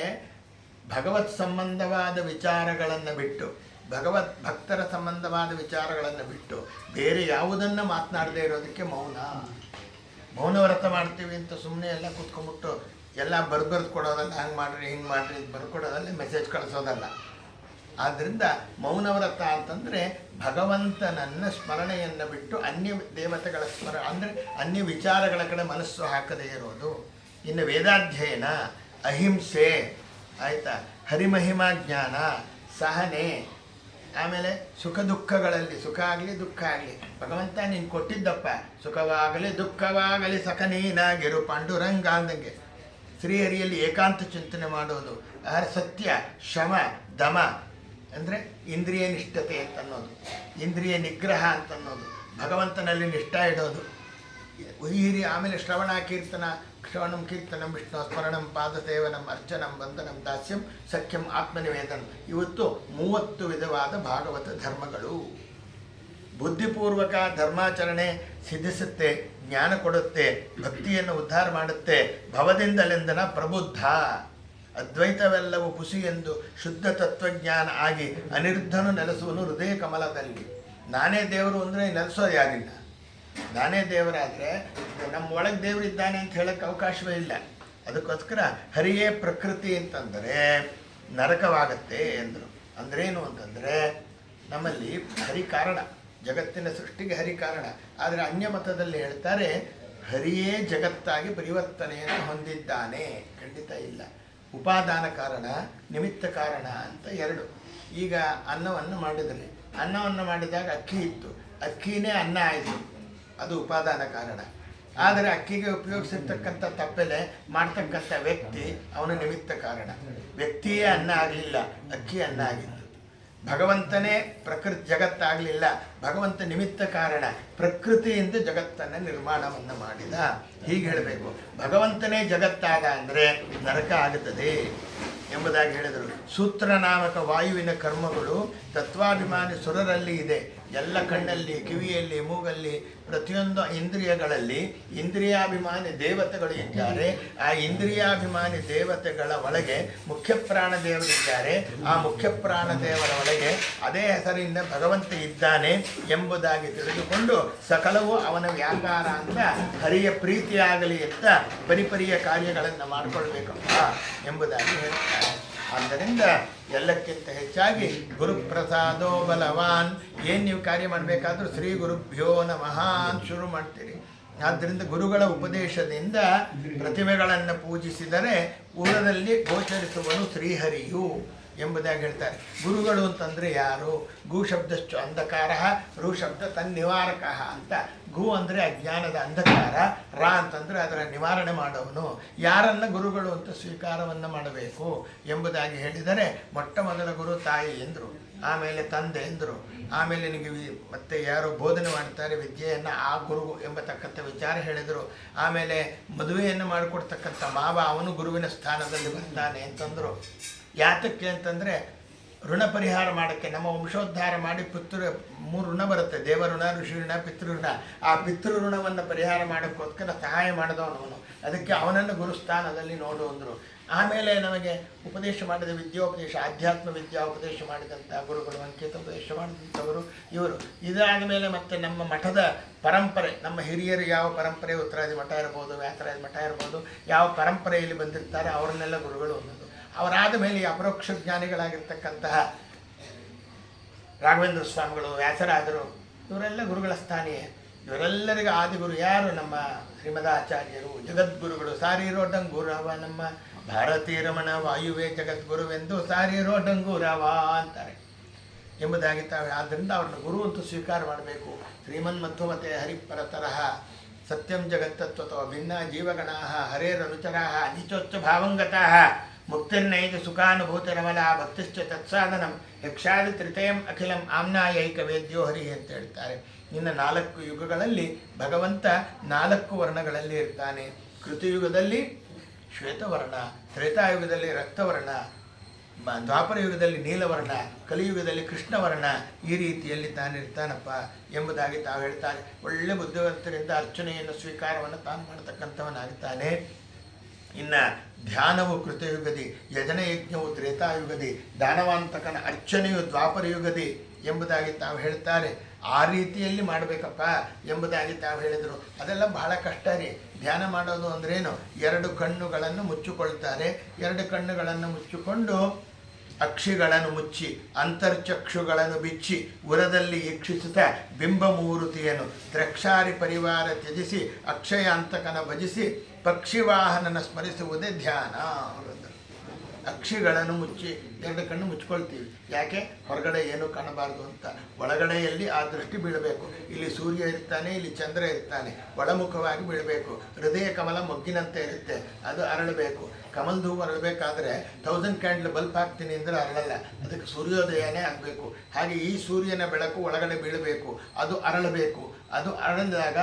Speaker 1: ಭಗವತ್ ಸಂಬಂಧವಾದ ವಿಚಾರಗಳನ್ನು ಬಿಟ್ಟು, ಭಗವತ್ ಭಕ್ತರ ಸಂಬಂಧವಾದ ವಿಚಾರಗಳನ್ನು ಬಿಟ್ಟು ಬೇರೆ ಯಾವುದನ್ನು ಮಾತನಾಡದೇ ಇರೋದಕ್ಕೆ ಮೌನ ವ್ರತ ಮಾಡ್ತೀವಿ ಅಂತ ಸುಮ್ಮನೆ ಎಲ್ಲ ಕೂತ್ಕೊಂಡ್ಬಿಟ್ಟು ಎಲ್ಲ ಬರೆದು ಕೊಡೋದಲ್ಲ, ಹಂಗೆ ಮಾಡಿರಿ ಹಿಂಗೆ ಮಾಡಿರಿ ಅಂತ ಬರ್ಕೊಡೋದಲ್ಲ, ಮೆಸೇಜ್ ಕಳಿಸೋದಲ್ಲ. ಆದ್ದರಿಂದ ಮೌನವ್ರತ ಅಂತಂದರೆ ಭಗವಂತನನ್ನು ಸ್ಮರಣೆಯನ್ನು ಬಿಟ್ಟು ಅನ್ಯ ದೇವತೆಗಳ ಅಂದರೆ ಅನ್ಯ ವಿಚಾರಗಳ ಕಡೆ ಮನಸ್ಸು ಹಾಕದೇ ಇರೋದು. ಇನ್ನು ವೇದಾಧ್ಯಯನ, ಅಹಿಂಸೆ, ಆಯಿತಾ, ಹರಿಮಹಿಮಾ ಜ್ಞಾನ, ಸಹನೆ, ಆಮೇಲೆ ಸುಖ ದುಃಖಗಳಲ್ಲಿ ಸುಖ ಆಗಲಿ ದುಃಖ ಆಗಲಿ ಭಗವಂತ ನೀನು ಕೊಟ್ಟಿದ್ದಪ್ಪ, ಸುಖವಾಗಲಿ ದುಃಖವಾಗಲಿ ಸಖ ನೀನಾಗಿರು ಪಾಂಡುರಂಗ ಅಂದಂಗೆ ಶ್ರೀಹರಿಯಲ್ಲಿ ಏಕಾಂತ ಚಿಂತನೆ ಮಾಡೋದು. ಸತ್ಯ, ಶಮ, ದಮ ಅಂದರೆ ಇಂದ್ರಿಯ ನಿಷ್ಠತೆ ಅಂತನ್ನೋದು, ಇಂದ್ರಿಯ ನಿಗ್ರಹ ಅಂತನ್ನೋದು, ಭಗವಂತನಲ್ಲಿ ನಿಷ್ಠ ಇಡೋದು. ಹಿರಿ ಆಮೇಲೆ ಶ್ರವಣ ಕೀರ್ತನ, ಶ್ರವಣಂ ಕೀರ್ತನಂ ವಿಷ್ಣು ಸ್ಮರಣಂ ಪಾದಸೇವನಂ ಅರ್ಚನಂ ವಂದನಂ ದಾಸ್ಯಂ ಸಖ್ಯಂ ಆತ್ಮನಿವೇದನಂ. ಇವತ್ತು 30 ವಿಧವಾದ ಭಾಗವತ ಧರ್ಮಗಳು. ಬುದ್ಧಿಪೂರ್ವಕ ಧರ್ಮಾಚರಣೆ ಸಿದ್ಧಿಸುತ್ತೆ, ಜ್ಞಾನ ಕೊಡುತ್ತೆ, ಭಕ್ತಿಯನ್ನು ಉದ್ಧಾರ ಮಾಡುತ್ತೆ. ಭವದಿಂದಲೆಂದನ ಪ್ರಬುದ್ಧ ಅದ್ವೈತವೆಲ್ಲವೂ ಪುಸಿ ಎಂದು ಶುದ್ಧ ತತ್ವಜ್ಞಾನ ಆಗಿ ಅನಿರುದ್ಧನು ನೆಲೆಸುವನು ಹೃದಯ ಕಮಲದಲ್ಲಿ. ನಾನೇ ದೇವರು ಅಂದರೆ ನೆಲೆಸೋದು ಯಾರಿಲ್ಲ. ನಾನೇ ದೇವರಾದರೆ ನಮ್ಮ ಒಳಗೆ ದೇವರಿದ್ದಾನೆ ಅಂತ ಹೇಳೋಕ್ಕೆ ಅವಕಾಶವೇ ಇಲ್ಲ. ಅದಕ್ಕೋಸ್ಕರ ಹರಿಯೇ ಪ್ರಕೃತಿ ಅಂತಂದರೆ ನರಕವಾಗತ್ತೆ ಎಂದರು. ಅಂದ್ರೇನು ಅಂತಂದರೆ ನಮ್ಮಲ್ಲಿ ಹರಿ ಕಾರಣ, ಜಗತ್ತಿನ ಸೃಷ್ಟಿಗೆ ಹರಿ ಕಾರಣ. ಆದರೆ ಅನ್ಯ ಮತದಲ್ಲಿ ಹೇಳ್ತಾರೆ ಹರಿಯೇ ಜಗತ್ತಾಗಿ ಪರಿವರ್ತನೆಯನ್ನು ಹೊಂದಿದ್ದಾನೆ. ಖಂಡಿತ ಇಲ್ಲ. ಉಪಾದಾನ ಕಾರಣ, ನಿಮಿತ್ತ ಕಾರಣ ಅಂತ ಎರಡು. ಈಗ ಅನ್ನವನ್ನು ಮಾಡಿದರೆ, ಅನ್ನವನ್ನು ಮಾಡಿದಾಗ ಅಕ್ಕಿ ಇತ್ತು, ಅಕ್ಕಿನೇ ಅನ್ನ ಆಯಿತು, ಅದು ಉಪಾದಾನ ಕಾರಣ. ಆದರೆ ಅಕ್ಕಿಗೆ ಉಪಯೋಗಿಸಿರ್ತಕ್ಕಂಥ ತಪ್ಪೆಲೆ ಮಾಡ್ತಕ್ಕಂಥ ವ್ಯಕ್ತಿ ಅವನು ನಿಮಿತ್ತ ಕಾರಣ. ವ್ಯಕ್ತಿಯೇ ಅನ್ನ ಆಗಲಿಲ್ಲ, ಅಕ್ಕಿ ಅನ್ನ ಆಗಿತ್ತು. ಭಗವಂತನೇ ಪ್ರಕೃತಿ ಜಗತ್ತಾಗಲಿಲ್ಲ, ಭಗವಂತ ನಿಮಿತ್ತ ಕಾರಣ. ಪ್ರಕೃತಿಯಿಂದ ಜಗತ್ತನ್ನು ನಿರ್ಮಾಣವನ್ನು ಮಾಡಿದ. ಹೀಗೆ ಹೇಳಬೇಕು. ಭಗವಂತನೇ ಜಗತ್ತಾದ ಅಂದರೆ ನರಕ ಆಗುತ್ತದೆ ಎಂಬುದಾಗಿ ಹೇಳಿದರು. ಸೂತ್ರನಾಮಕ ವಾಯುವಿನ ಕರ್ಮಗಳು ತತ್ವಾಭಿಮಾನಿ ಸುರರಲ್ಲಿ ಇದೆ. ಎಲ್ಲ ಕಣ್ಣಲ್ಲಿ, ಕಿವಿಯಲ್ಲಿ, ಮೂಗಲ್ಲಿ, ಪ್ರತಿಯೊಂದು ಇಂದ್ರಿಯಗಳಲ್ಲಿ ಇಂದ್ರಿಯಾಭಿಮಾನಿ ದೇವತೆಗಳು ಇದ್ದಾರೆ. ಆ ಇಂದ್ರಿಯಾಭಿಮಾನಿ ದೇವತೆಗಳ ಒಳಗೆ ಮುಖ್ಯ ಪ್ರಾಣ ದೇವರಿದ್ದಾರೆ. ಆ ಮುಖ್ಯ ಪ್ರಾಣ ದೇವರ ಒಳಗೆ ಅದೇ ಹೆಸರಿನಿಂದ ಭಗವಂತ ಇದ್ದಾನೆ ಎಂಬುದಾಗಿ ತಿಳಿದುಕೊಂಡು ಸಕಲವು ಅವನ ವ್ಯಾಪಾರ ಅಂತ ಹರಿಯ ಪ್ರೀತಿಯಾಗಲಿ ಅಂತ ಪರಿಪರಿಯ ಕಾರ್ಯಗಳನ್ನು ಮಾಡಿಕೊಳ್ಬೇಕಪ್ಪ ಎಂಬುದಾಗಿ ಹೇಳ್ತಾರೆ. ಆದ್ದರಿಂದ ಎಲ್ಲಕ್ಕಿಂತ ಹೆಚ್ಚಾಗಿ ಗುರುಪ್ರಸಾದೋ ಬಲವಾನ್. ಏನು ನೀವು ಕಾರ್ಯ ಮಾಡಬೇಕಾದ್ರೂ ಶ್ರೀ ಗುರುಭ್ಯೋ ನಮಃ ಅಂತ ಶುರು ಮಾಡ್ತೀರಿ. ಆದ್ದರಿಂದ ಗುರುಗಳ ಉಪದೇಶದಿಂದ ಪ್ರತಿಮೆಗಳನ್ನು ಪೂಜಿಸಿದರೆ ಊರದಲ್ಲಿ ಗೋಚರಿಸುವನು ಶ್ರೀಹರಿಯು ಎಂಬುದಾಗಿ ಹೇಳ್ತಾರೆ. ಗುರುಗಳು ಅಂತಂದರೆ ಯಾರು? ಗು ಶಬ್ದಶ್ಚ ಅಂಧಕಾರ, ರು ಶಬ್ದ ತನ್ನಿವಾರಕ ಅಂತ. ಗು ಅಂದರೆ ಅಜ್ಞಾನದ ಅಂಧಕಾರ, ರಾ ಅಂತಂದರೆ ಅದರ ನಿವಾರಣೆ ಮಾಡೋವನು. ಯಾರನ್ನು ಗುರುಗಳು ಅಂತ ಸ್ವೀಕಾರವನ್ನು ಮಾಡಬೇಕು ಎಂಬುದಾಗಿ ಹೇಳಿದರೆ ಮೊಟ್ಟ ಮೊದಲ ಗುರು ತಾಯಿ ಎಂದರು, ಆಮೇಲೆ ತಂದೆ ಎಂದರು, ಆಮೇಲೆ ನಿನಗೆ ಮತ್ತೆ ಯಾರು ಬೋಧನೆ ಮಾಡ್ತಾರೆ ವಿದ್ಯೆಯನ್ನು ಆ ಗುರು ಎಂಬತಕ್ಕಂಥ ವಿಚಾರ ಹೇಳಿದರು. ಆಮೇಲೆ ಮದುವೆಯನ್ನು ಮಾಡಿಕೊಡ್ತಕ್ಕಂಥ ಮಾವ ಅವನು ಗುರುವಿನ ಸ್ಥಾನದಲ್ಲಿ ಬರ್ತಾನೆ ಅಂತಂದರು. ಯಾತಕ್ಕೆ ಅಂತಂದರೆ ಋಣ ಪರಿಹಾರ ಮಾಡೋಕ್ಕೆ, ನಮ್ಮ ವಂಶೋದ್ಧಾರ ಮಾಡಿ ಮೂರು ಋಣ ಬರುತ್ತೆ, ದೇವಋಣ, ಋಷಿ ಋಣ, ಪಿತೃಋಣ. ಆ ಪಿತೃಋಣವನ್ನು ಪರಿಹಾರ ಮಾಡೋಕ್ಕೋಸ್ಕರ ಸಹಾಯ ಮಾಡಿದವನು, ಅದಕ್ಕೆ ಅವನನ್ನು ಗುರುಸ್ಥಾನದಲ್ಲಿ ನೋಡು ಅಂದರು. ಆಮೇಲೆ ನಮಗೆ ಉಪದೇಶ ಮಾಡಿದ ವಿದ್ಯೋಪದೇಶ, ಆಧ್ಯಾತ್ಮ ವಿದ್ಯಾ ಉಪದೇಶ ಮಾಡಿದಂಥ ಗುರುಗಳು, ಅಂಕಿತೋಪದೇಶ ಮಾಡಿದಂಥವರು ಇವರು. ಇದಾದ ಮೇಲೆ ಮತ್ತೆ ನಮ್ಮ ಮಠದ ಪರಂಪರೆ, ನಮ್ಮ ಹಿರಿಯರು ಯಾವ ಪರಂಪರೆ, ಉತ್ತರಾದಿ ಮಠ ಇರ್ಬೋದು, ವ್ಯಾಸರಾದಿ ಮಠ ಇರ್ಬೋದು, ಯಾವ ಪರಂಪರೆಯಲ್ಲಿ ಬಂದಿರ್ತಾರೆ ಅವ್ರನ್ನೆಲ್ಲ ಗುರುಗಳು ಅನ್ನೋದು. ಅವರಾದ ಮೇಲೆ ಈ ಅಪರೋಕ್ಷ ಜ್ಞಾನಿಗಳಾಗಿರ್ತಕ್ಕಂತಹ ರಾಘವೇಂದ್ರ ಸ್ವಾಮಿಗಳು, ವ್ಯಾಸರಾದರು, ಇವರೆಲ್ಲ ಗುರುಗಳ ಸ್ಥಾನೀಯ. ಇವರೆಲ್ಲರಿಗೂ ಆದಿಗುರು ಯಾರು? ನಮ್ಮ ಶ್ರೀಮದಾಚಾರ್ಯರು, ಜಗದ್ಗುರುಗಳು. ಸಾರಿರೋ ಡಂಗೂರವ ನಮ್ಮ ಭಾರತೀ ರಮಣ ವಾಯುವೇ ಜಗದ್ಗುರುವೆಂದು ಸಾರಿರೋ ಡಂಗೂರವ ಅಂತಾರೆ ಎಂಬುದಾಗಿ ತಾವೆ. ಆದ್ದರಿಂದ ಅವ್ರನ್ನ ಗುರು ಅಂತೂ ಸ್ವೀಕಾರ ಮಾಡಬೇಕು. ಶ್ರೀಮನ್ಮಧ್ವಮತೆ ಹರಿಪರತರಃ ಸತ್ಯಂ ಜಗತ್ತತ್ವತೋ ಭಿನ್ನ ಜೀವಗಣಾ ಹರೇರನುಚರಾ ನೀಚೋಚ್ಚ ಭಾವಂಗತಃ ಮುಕ್ತಿರ್ನೈಜ ಸುಖಾನುಭೂತಿರಮಲ ಭಕ್ತಿಶ್ಚ ತತ್ಸಾಧನಂ ಯಕ್ಷಾದಿ ತ್ರಿತಯಂ ಅಖಿಲಂ ಆಮ್ನಾಯೈಕ ವೇದ್ಯೋ ಹರಿ ಅಂತ ಹೇಳ್ತಾರೆ. ಇನ್ನು 4 ಯುಗಗಳಲ್ಲಿ ಭಗವಂತ 4 ವರ್ಣಗಳಲ್ಲಿ ಇರ್ತಾನೆ. ಕೃತಿಯುಗದಲ್ಲಿ ಶ್ವೇತವರ್ಣ, ತ್ರೇತಾಯುಗದಲ್ಲಿ ರಕ್ತವರ್ಣ, ದ್ವಾಪರ ಯುಗದಲ್ಲಿ ನೀಲವರ್ಣ, ಕಲಿಯುಗದಲ್ಲಿ ಕೃಷ್ಣವರ್ಣ. ಈ ರೀತಿಯಲ್ಲಿ ತಾನಿರ್ತಾನಪ್ಪ ಎಂಬುದಾಗಿ ತಾವು ಹೇಳ್ತಾರೆ. ಒಳ್ಳೆ ಬುದ್ಧಿವಂತರಿಂದ ಅರ್ಚನೆಯನ್ನು ಸ್ವೀಕಾರವನ್ನು ತಾನು ಮಾಡತಕ್ಕಂಥವನಾಗುತ್ತಾನೆ. ಇನ್ನು ಧ್ಯಾನವು ಕೃತಯುಗದಿ, ಯಜನಯಜ್ಞವು ತ್ರೇತಾಯುಗದಿ, ದಾನವಾಂತಕನ ಅರ್ಚನೆಯು ದ್ವಾಪರ ಯುಗದಿ ಎಂಬುದಾಗಿ ತಾವು ಹೇಳ್ತಾರೆ. ಆ ರೀತಿಯಲ್ಲಿ ಮಾಡಬೇಕಪ್ಪ ಎಂಬುದಾಗಿ ತಾವು ಹೇಳಿದರು. ಅದೆಲ್ಲ ಬಹಳ ಕಷ್ಟ ರೀ. ಧ್ಯಾನ ಮಾಡೋದು ಅಂದ್ರೇನು? 2 ಕಣ್ಣುಗಳನ್ನು ಮುಚ್ಚಿಕೊಳ್ತಾರೆ. 2 ಕಣ್ಣುಗಳನ್ನು ಮುಚ್ಚಿಕೊಂಡು ಅಕ್ಷಿಗಳನ್ನು ಮುಚ್ಚಿ ಅಂತರ್ಚಕ್ಷುಗಳನ್ನು ಬಿಚ್ಚಿ ಉರದಲ್ಲಿ ಈಕ್ಷಿಸುತ್ತಾ ಬಿಂಬಮೂರುತಿಯನ್ನು ದ್ರಕ್ಷಾರಿ ಪರಿವಾರ ತ್ಯಜಿಸಿ ಅಕ್ಷಯಾಂತಕನ ಭಜಿಸಿ ಪಕ್ಷಿವಾಹನನ ಸ್ಮರಿಸುವುದೇ ಧ್ಯಾನ. ಅಕ್ಷಿಗಳನ್ನು ಮುಚ್ಚಿ 2 ಕಣ್ಣು ಮುಚ್ಕೊಳ್ತೀವಿ. ಯಾಕೆ? ಹೊರಗಡೆ ಏನೂ ಕಾಣಬಾರ್ದು ಅಂತ. ಒಳಗಡೆಯಲ್ಲಿ ಆ ದೃಷ್ಟಿ ಬೀಳಬೇಕು. ಇಲ್ಲಿ ಸೂರ್ಯ ಇರ್ತಾನೆ, ಇಲ್ಲಿ ಚಂದ್ರ ಇರ್ತಾನೆ, ಒಳಮುಖವಾಗಿ ಬೀಳಬೇಕು. ಹೃದಯ ಕಮಲ ಮೊಗ್ಗಿನಂತೆ ಇರುತ್ತೆ, ಅದು ಅರಳಬೇಕು. ಕಮಲದ ಹೂವು ಅರಳಬೇಕಾದ್ರೆ 1000 ಕ್ಯಾಂಡಲ್ ಬಲ್ಪ್ ಹಾಕ್ತೀನಿ ಅಂದರೆ ಅರಳಲ್ಲ, ಅದಕ್ಕೆ ಸೂರ್ಯೋದಯನೇ ಆಗಬೇಕು. ಹಾಗೆ ಈ ಸೂರ್ಯನ ಬೆಳಕು ಒಳಗಡೆ ಬೀಳಬೇಕು, ಅದು ಅರಳಬೇಕು. ಅದು ಅರಳಿದಾಗ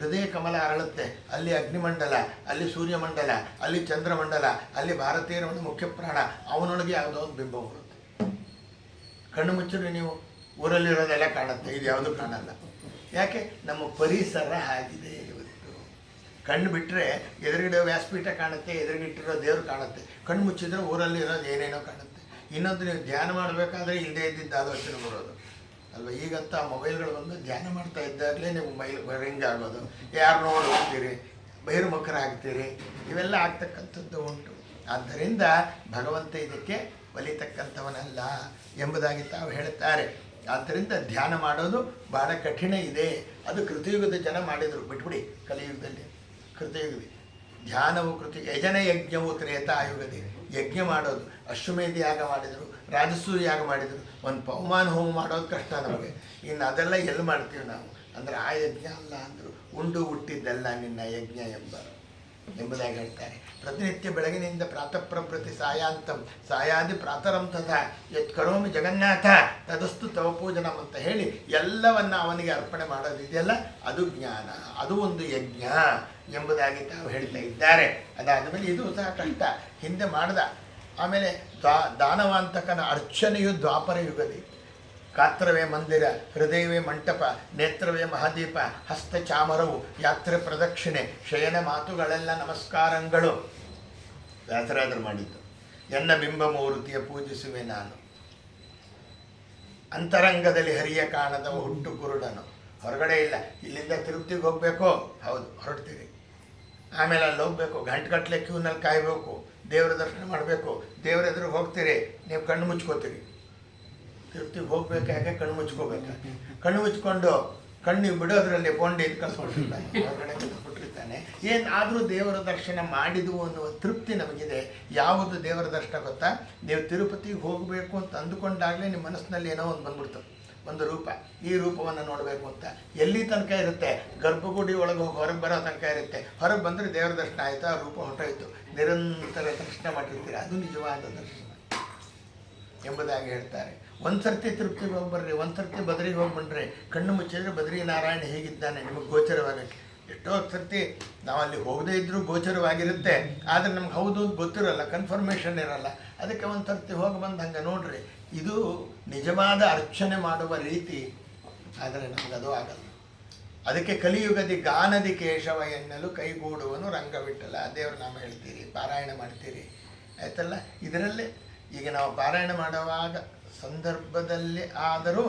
Speaker 1: ಹೃದಯ ಕಮಲ ಅರಳುತ್ತೆ. ಅಲ್ಲಿ ಅಗ್ನಿಮಂಡಲ, ಅಲ್ಲಿ ಸೂರ್ಯಮಂಡಲ, ಅಲ್ಲಿ ಚಂದ್ರಮಂಡಲ, ಅಲ್ಲಿ ಭಾರತೀಯರ ಒಂದು ಮುಖ್ಯ ಪ್ರಾಣ, ಅವನೊಳಗೆ ಯಾವುದೋ ಒಂದು ಬಿಂಬ ಬರುತ್ತೆ. ಕಣ್ಣು ಮುಚ್ಚಿದ್ರೆ ನೀವು ಊರಲ್ಲಿರೋದೆಲ್ಲ ಕಾಣುತ್ತೆ, ಇದು ಯಾವುದೂ ಕಾಣಲ್ಲ. ಯಾಕೆ? ನಮ್ಮ ಪರಿಸರ ಆಗಿದೆ ಇವತ್ತು. ಕಣ್ಣು ಬಿಟ್ಟರೆ ಎದುರುಗಡೆ ವ್ಯಾಸಪೀಠ ಕಾಣುತ್ತೆ, ಎದುರುಗಿಟ್ಟಿರೋ ದೇವರು ಕಾಣುತ್ತೆ. ಕಣ್ಣು ಮುಚ್ಚಿದ್ರೆ ಊರಲ್ಲಿರೋದು ಏನೇನೋ ಕಾಣುತ್ತೆ. ಇನ್ನೊಂದು, ನೀವು ಧ್ಯಾನ ಮಾಡಬೇಕಾದ್ರೆ ಇಲ್ಲದೆ ಇದ್ದಿದ್ದ ಆಲೋಚನೆ ಬರೋದು ಅಲ್ವಾ. ಈಗಂತ ಮೊಬೈಲ್ಗಳು ಬಂದು ಧ್ಯಾನ ಮಾಡ್ತಾ ಇದ್ದಾಗಲೇ ನೀವು ರಿಂಗ್ ಆಗೋದು, ಯಾರು ನೋಡಿ ಹೋಗ್ತೀರಿ, ಬಹಿರ್ಮುಖರಾಗ್ತೀರಿ, ಇವೆಲ್ಲ ಆಗ್ತಕ್ಕಂಥದ್ದು ಉಂಟು. ಆದ್ದರಿಂದ ಭಗವಂತ ಇದಕ್ಕೆ ಒಲಿತಕ್ಕಂಥವನಲ್ಲ ಎಂಬುದಾಗಿ ತಾವು ಹೇಳುತ್ತಾರೆ. ಆದ್ದರಿಂದ ಧ್ಯಾನ ಮಾಡೋದು ಬಹಳ ಕಠಿಣ ಇದೆ. ಅದು ಕೃತಯುಗದ ಜನ ಮಾಡಿದರು, ಬಿಟ್ಬಿಡಿ. ಕಲಿಯುಗದಲ್ಲಿ ಕೃತಯುಗದಿ ಧ್ಯಾನವು ಯಜನ ಯಜ್ಞವು ತ್ರೇತಾಯುಗದಿ. ಯಜ್ಞ ಮಾಡೋದು, ಅಶ್ವಮೇಧ ಯಾಗ ಮಾಡಿದರು, ರಾಜಸೂಯ ಯಾಗ ಮಾಡಿದರು. ಒಂದು ಪವಮಾನ ಹೋಮ ಮಾಡೋದು ಕಷ್ಟ ನಮಗೆ. ಇನ್ನು ಅದೆಲ್ಲ ಎಲ್ಲಿ ಮಾಡ್ತೀವಿ ನಾವು ಅಂದರೆ ಆ ಯಜ್ಞ ಅಲ್ಲ ಅಂದರು. ಉಂಡು ಹುಟ್ಟಿದ್ದಲ್ಲ ನಿನ್ನ ಯಜ್ಞ ಎಂಬುದಾಗಿ ಹೇಳ್ತಾರೆ. ಪ್ರತಿನಿತ್ಯ ಬೆಳಗಿನಿಂದ ಪ್ರಾತಃ ಪ್ರಭೃತಿ ಸಾಯಾಂತಂ ಸಾಯಾದಿ ಪ್ರಾತರಂ ತಥಾ ಯತ್ ಕರೋಮಿ ಜಗನ್ನಾಥ ತದಸ್ತು ತವ ಪೂಜನಂ ಅಂತ ಹೇಳಿ ಎಲ್ಲವನ್ನ ಅವನಿಗೆ ಅರ್ಪಣೆ ಮಾಡೋದಿದೆಯಲ್ಲ, ಅದು ಜ್ಞಾನ, ಅದು ಒಂದು ಯಜ್ಞ ಎಂಬುದಾಗಿ ತಾವು ಹೇಳ್ತಾ ಇದ್ದಾರೆ. ಅದಾದ ಮೇಲೆ ಇದು ಸಹ ಕಷ್ಟ, ಹಿಂದೆ ಮಾಡ್ದ. ಆಮೇಲೆ ದಾನವಾಂತಕನ ಅರ್ಚನೆಯು ದ್ವಾಪರ ಯುಗದಿ. ಕಾತ್ರವೇ ಮಂದಿರ, ಹೃದಯವೇ ಮಂಟಪ, ನೇತ್ರವೇ ಮಹಾದೀಪ, ಹಸ್ತ ಚಾಮರವು, ಯಾತ್ರೆ ಪ್ರದಕ್ಷಿಣೆ, ಶಯನ ಮಾತುಗಳೆಲ್ಲ ನಮಸ್ಕಾರಗಳು. ವ್ಯಾಸರಾದರು ಮಾಡಿದ್ದು. ಎನ್ನ ಬಿಂಬ ಮೂರ್ತಿಯ ಪೂಜಿಸುವೆ ನಾನು, ಅಂತರಂಗದಲ್ಲಿ ಹರಿಯ ಕಾಣದವ ಹುಟ್ಟು ಕುರುಡನು. ಹೊರಗಡೆ ಇಲ್ಲ. ಇಲ್ಲಿಂದ ತಿರುಪತಿಗೆ ಹೋಗಬೇಕು, ಹೌದು ಹೊರಡ್ತೀರಿ. ಆಮೇಲೆ ಅಲ್ಲಿ ಹೋಗಬೇಕು, ಗಂಟೆಗಟ್ಟಲೆ ಕ್ಯೂನಲ್ಲಿ ಕಾಯಬೇಕು, ದೇವರ ದರ್ಶನ ಮಾಡಬೇಕು. ದೇವರ ಎದುರು ಹೋಗ್ತೀರಿ, ನೀವು ಕಣ್ಣು ಮುಚ್ಕೋತೀರಿ. ತಿರುಪ್ತಿಗೆ ಹೋಗ್ಬೇಕಾಗೆ ಕಣ್ಣು ಮುಚ್ಕೋಬೇಕಾಗಿ, ಕಣ್ಣು ಮುಚ್ಕೊಂಡು ಕಣ್ಣು ಬಿಡೋದ್ರಲ್ಲಿ ಬೋಂಡಿ ಕಳ್ಸ್ಕೊಟ್ಟಿರ್ತಾನೆ, ಹೊರಗಡೆ ಕಳ್ಸ್ಕೊಟ್ಟಿರ್ತಾನೆ. ಏನಾದರೂ ದೇವರ ದರ್ಶನ ಮಾಡಿದ್ವು ಅನ್ನುವ ತೃಪ್ತಿ ನಮಗಿದೆ. ಯಾವುದು ದೇವರ ದರ್ಶನ ಗೊತ್ತಾ? ನೀವು ತಿರುಪತಿಗೆ ಹೋಗಬೇಕು ಅಂತ ಅಂದುಕೊಂಡಾಗಲೇ ನಿಮ್ಮ ಮನಸ್ಸಿನಲ್ಲಿ ಏನೋ ಒಂದು ಬಂದ್ಬಿಡ್ತು, ಒಂದು ರೂಪ. ಈ ರೂಪವನ್ನು ನೋಡಬೇಕು ಅಂತ ಎಲ್ಲಿ ತನಕ ಇರುತ್ತೆ? ಗರ್ಭಗುಡಿ ಒಳಗೆ ಹೋಗಿ ಹೊರಗೆ ಬರೋ ತನಕ ಇರುತ್ತೆ. ಹೊರಗೆ ಬಂದರೆ ದೇವರ ದರ್ಶನ ಆಯಿತು, ಆ ರೂಪ ಹೊರಟೋಯ್ತು. ನಿರಂತರ ದರ್ಶನ ಮಾಡಿರ್ತೀರಿ, ಅದು ನಿಜವಾದ ದರ್ಶನ ಎಂಬುದಾಗಿ ಹೇಳ್ತಾರೆ. ಒಂದು ಸರ್ತಿ ತಿರುಪ್ತಿಗೆ ಹೋಗಿ ಬರ್ರಿ, ಒಂದು ಸರ್ತಿ ಬದರಿಗೆ ಹೋಗಿ ಬಂದ್ರಿ, ಕಣ್ಣು ಮುಚ್ಚಿದ್ರೆ ಬದರಿ ನಾರಾಯಣ ಹೇಗಿದ್ದಾನೆ ನಿಮಗೆ ಗೋಚರವಾಗಕ್ಕೆ. ಎಷ್ಟೋ ಸರ್ತಿ ನಾವು ಅಲ್ಲಿ ಹೋಗದೇ ಇದ್ದರೂ ಗೋಚರವಾಗಿರುತ್ತೆ, ಆದರೆ ನಮ್ಗೆ ಹೌದು ಗೊತ್ತಿರಲ್ಲ, ಕನ್ಫರ್ಮೇಷನ್ ಇರಲ್ಲ. ಅದಕ್ಕೆ ಒಂದು ಸರ್ತಿ ಹೋಗಿ ಬಂದು ಹಂಗೆ ನೋಡ್ರಿ, ಇದು ನಿಜವಾದ ಅರ್ಚನೆ ಮಾಡುವ ರೀತಿ. ಆದರೆ ನಮಗದು ಆಗಲ್ಲ. ಅದಕ್ಕೆ ಕಲಿಯುಗದಿ ಗಾನದಿ ಕೇಶವ ಎನ್ನಲು ಕೈಗೂಡುವನು ರಂಗವಿಟ್ಟಲ್ಲ. ದೇವ್ರ ನಾಮ ಹೇಳ್ತೀರಿ, ಪಾರಾಯಣ ಮಾಡ್ತೀರಿ, ಆಯ್ತಲ್ಲ. ಇದರಲ್ಲೇ ಈಗ ನಾವು ಪಾರಾಯಣ ಮಾಡುವಾಗ ಸಂದರ್ಭದಲ್ಲಿ ಆದರೂ